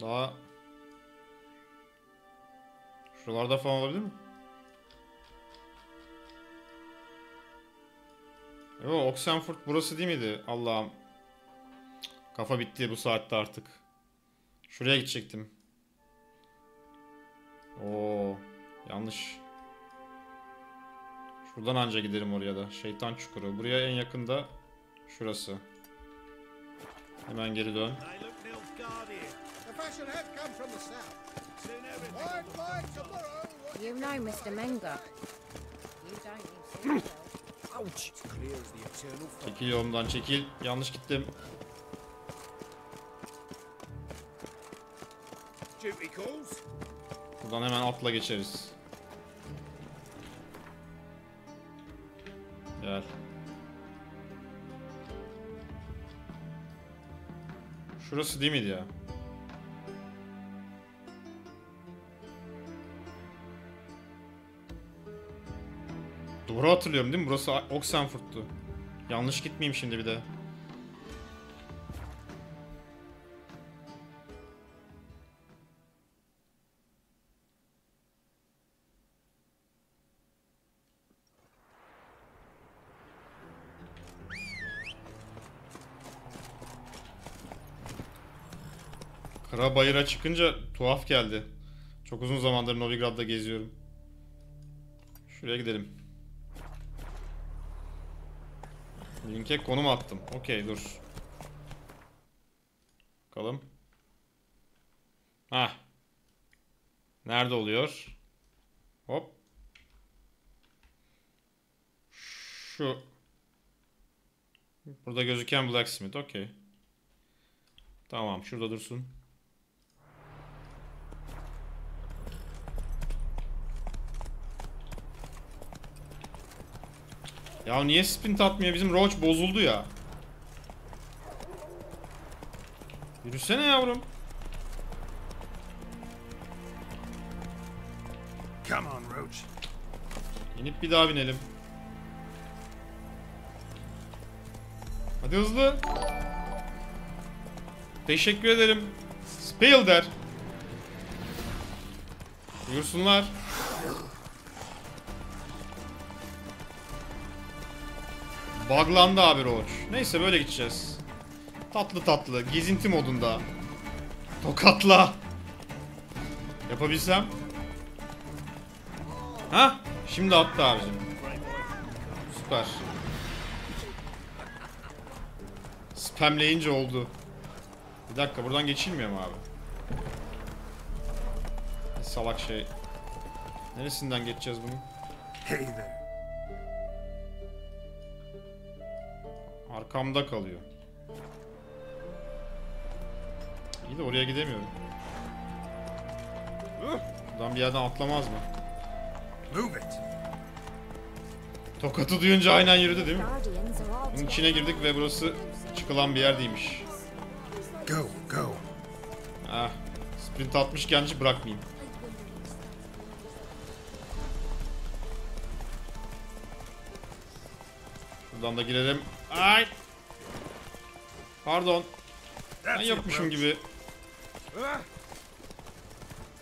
[SPEAKER 1] Daha şuralarda falan olabilir mi? Yo, Oxenford burası değil miydi? Allah'ım. Kafa bitti bu saatte artık. Şuraya gidecektim. Oo, yanlış. Şuradan anca giderim oraya da. Şeytan çukuru. Buraya en yakında şurası. Hemen geri dön.
[SPEAKER 18] You know Mr. Menga. You don't
[SPEAKER 1] Çekil yolumdan çekil. Yanlış gittim. Buradan hemen atla geçeriz. Gel. Şurası değil miydi ya? Doğru hatırlıyorum değil mi? Burası Oxenford'tu. Yanlış gitmeyeyim şimdi bir de. Karabayır'a çıkınca tuhaf geldi. Çok uzun zamandır Novigrad'da geziyorum. Şuraya gidelim. Link'e konum attım. Okey dur. Bakalım. Hah. Nerede oluyor? Hop. Şu. Burada gözüken blacksmith. Okey. Tamam şurada dursun. Ya niye sprint atmıyor? Bizim roach bozuldu ya. Yürüsene yavrum.
[SPEAKER 19] Come on, Roach.
[SPEAKER 1] İnip bir daha binelim. Hadi hızlı. Teşekkür ederim. Spelder. Buyursunlar. Buglandı abi Roach. Neyse böyle gideceğiz. Tatlı tatlı. Gezinti modunda. Tokatla. Yapabilsem. Ha? Şimdi attı abicim. Süper. Spamleyince oldu. Bir dakika buradan geçilmiyor mu abi? Ne salak şey. Neresinden geçeceğiz bunu?
[SPEAKER 2] Hey there.
[SPEAKER 1] Arkamda kalıyor. İyi de oraya gidemiyorum. Buradan bir yerden atlamaz mı?
[SPEAKER 2] Move it.
[SPEAKER 1] Tokatı duyunca aynen yürüdü değil mi? Bunun içine girdik ve burası çıkılan bir yer değilmiş.
[SPEAKER 2] Go, go.
[SPEAKER 1] Ah, sprint atmışken hiç bırakmayayım. Buradan da girelim. Ay! Pardon. Ben yokmuşum gibi.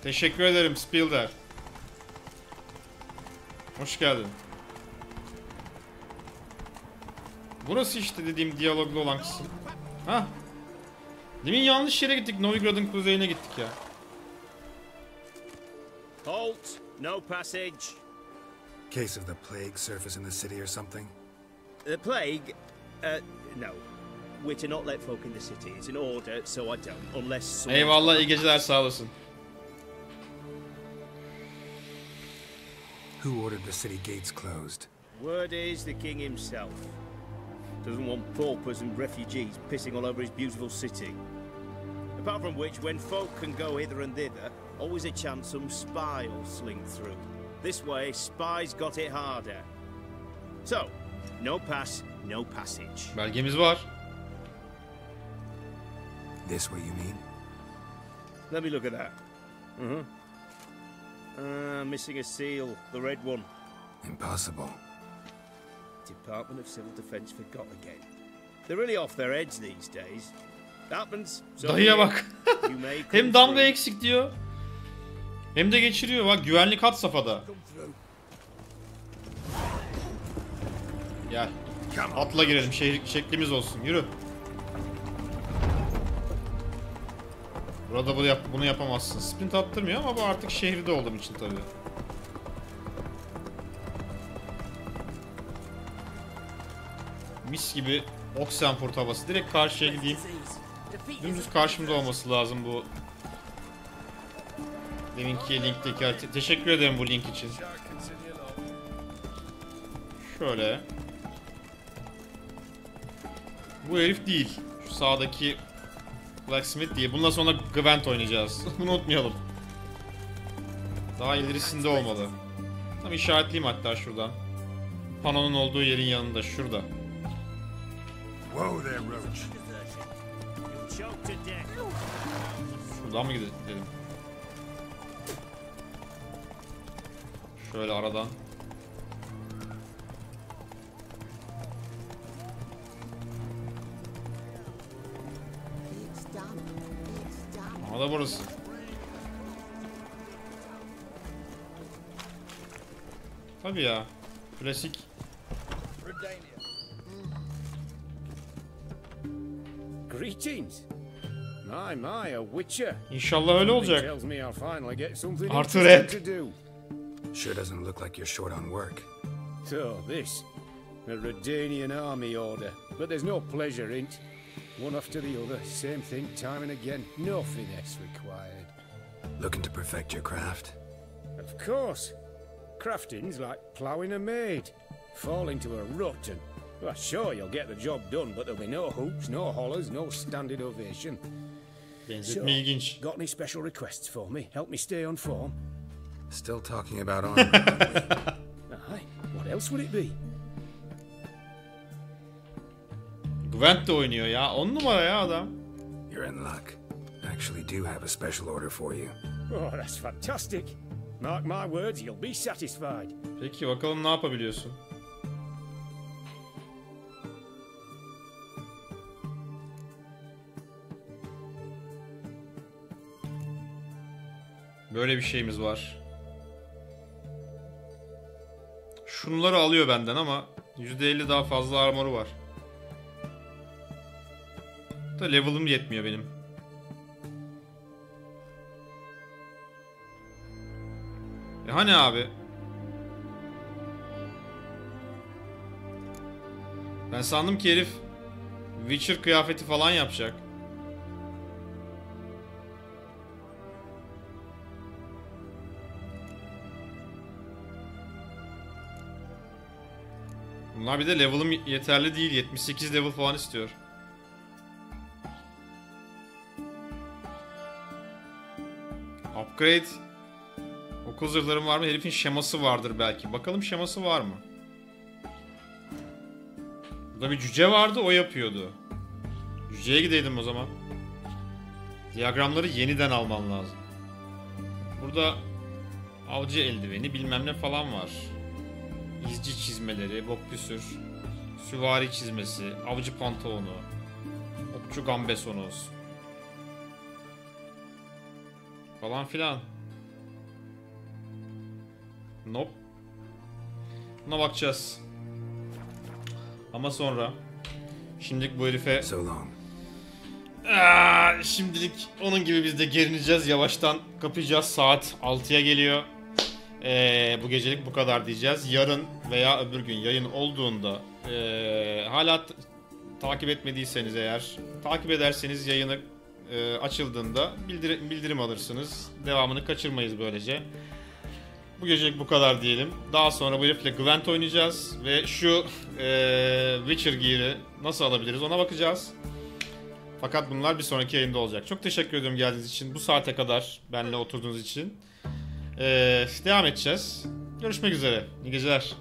[SPEAKER 1] Teşekkür ederim Spielder. Hoş geldin. Burası işte dediğim diyaloglu olan kısım. Hah. Demin yanlış yere gittik. Novigrad'ın kuzeyine gittik ya.
[SPEAKER 21] Halt! No passage.
[SPEAKER 2] Case of the plague surface in the city or something?
[SPEAKER 21] The plague? No. We're to not let folk in the city. It's an order, so I don't, unless...
[SPEAKER 1] Eyvallah, iyi geceler, sağ olasın.
[SPEAKER 2] Who ordered the city gates closed?
[SPEAKER 21] Word is the king himself. Doesn't want paupers and refugees pissing all over his beautiful city. Apart from which, when folk can go hither and thither, always a chance some spy will sling through. This way, spies got it harder. So, no pass, no passage.
[SPEAKER 1] Belgemiz var.
[SPEAKER 2] This way, you mean?
[SPEAKER 21] Let me look at that. Missing a seal, the red one.
[SPEAKER 2] Impossible.
[SPEAKER 21] Department of Civil Defense forgot again. They're really off their heads these days. Happens. So
[SPEAKER 1] Dayıya bak. Hem damga eksik diyor. Hem de geçiriyor. Bak güvenlik had safhada. Gel. Atla girelim. Şeklimiz olsun. Yürü. Burada bunu yapamazsın. Sprint attırmıyor ama bu artık şehirde olduğum için tabii. Mis gibi Oxenford havası. Direkt karşıya gideyim. Dümdüz karşımda olması lazım bu. Deminki linkteki. Teşekkür ederim bu link için. Şöyle. Bu herif değil. Şu sağdaki Blacksmith diye. Bundan sonra Gwann oynayacağız. Bunu unutmayalım. Daha ilerisinde olmalı. Tam işaretleyeyim hatta şuradan. Panonun olduğu yerin yanında. Şurada.
[SPEAKER 2] Whoa there, Roach.
[SPEAKER 1] Şuradan mı gidelim? Şöyle aradan. Ama da burası. Tabii ya. Klasik.
[SPEAKER 8] Greetings. My, a Witcher.
[SPEAKER 1] İnşallah öyle olacak.
[SPEAKER 8] Tells me I'll finally get something
[SPEAKER 1] Artı red.
[SPEAKER 8] to do.
[SPEAKER 2] Sure doesn't look like you're short on work.
[SPEAKER 8] So this, a Redanian army order, but there's no pleasure in it. One after the other, same thing time and again, no finesse required.
[SPEAKER 2] Looking to perfect your craft?
[SPEAKER 8] Of course. Crafting's like ploughing a maid. Fall into a rut and, well, sure you'll get the job done, but there'll be no hoops, no hollers, no standing ovation.
[SPEAKER 1] Benzetme ilginç.
[SPEAKER 8] Got any special requests for me? Help me stay on form?
[SPEAKER 2] Still talking about armor.
[SPEAKER 8] Aye, what else would it be?
[SPEAKER 1] Gwann de oynuyor ya. 10 numara ya adam.
[SPEAKER 2] You're in luck. Actually do have a special order for you.
[SPEAKER 8] Oh, that's fantastic. Mark my words, you'll be satisfied.
[SPEAKER 1] Peki bakalım ne yapabiliyorsun? Böyle bir şeyimiz var. Şunları alıyor benden ama %50 daha fazla armoru var. Da level'ım yetmiyor benim. Hani abi? Ben sandım ki herif Witcher kıyafeti falan yapacak. Bunlar bir de level'ım yeterli değil. 78 level falan istiyor. Upgrade. Okul zırhlarım var mı? Herifin şeması vardır belki. Bakalım şeması var mı? Burada bir cüce vardı, o yapıyordu. Cüceye gideydim o zaman. Diyagramları yeniden almam lazım. Burada avcı eldiveni bilmem ne falan var. İzci çizmeleri, bokpüsür, süvari çizmesi, avcı pantolonu, okçu gambesonu falan filan. Nope. Buna bakacağız. Ama sonra. Şimdilik bu herife... Şimdilik onun gibi biz de gerineceğiz. Yavaştan kapayacağız. Saat 6'ya geliyor. Bu gecelik bu kadar diyeceğiz. Yarın veya öbür gün yayın olduğunda hala takip etmediyseniz eğer takip ederseniz yayını açıldığında bildirim alırsınız. Devamını kaçırmayız böylece. Bu gecelik bu kadar diyelim. Daha sonra bu herifle Gwann oynayacağız. Ve şu Witcher gear'ı nasıl alabiliriz ona bakacağız. Fakat bunlar bir sonraki yayında olacak. Çok teşekkür ediyorum geldiğiniz için. Bu saate kadar benimle oturduğunuz için. Devam edeceğiz. Görüşmek üzere. İyi geceler.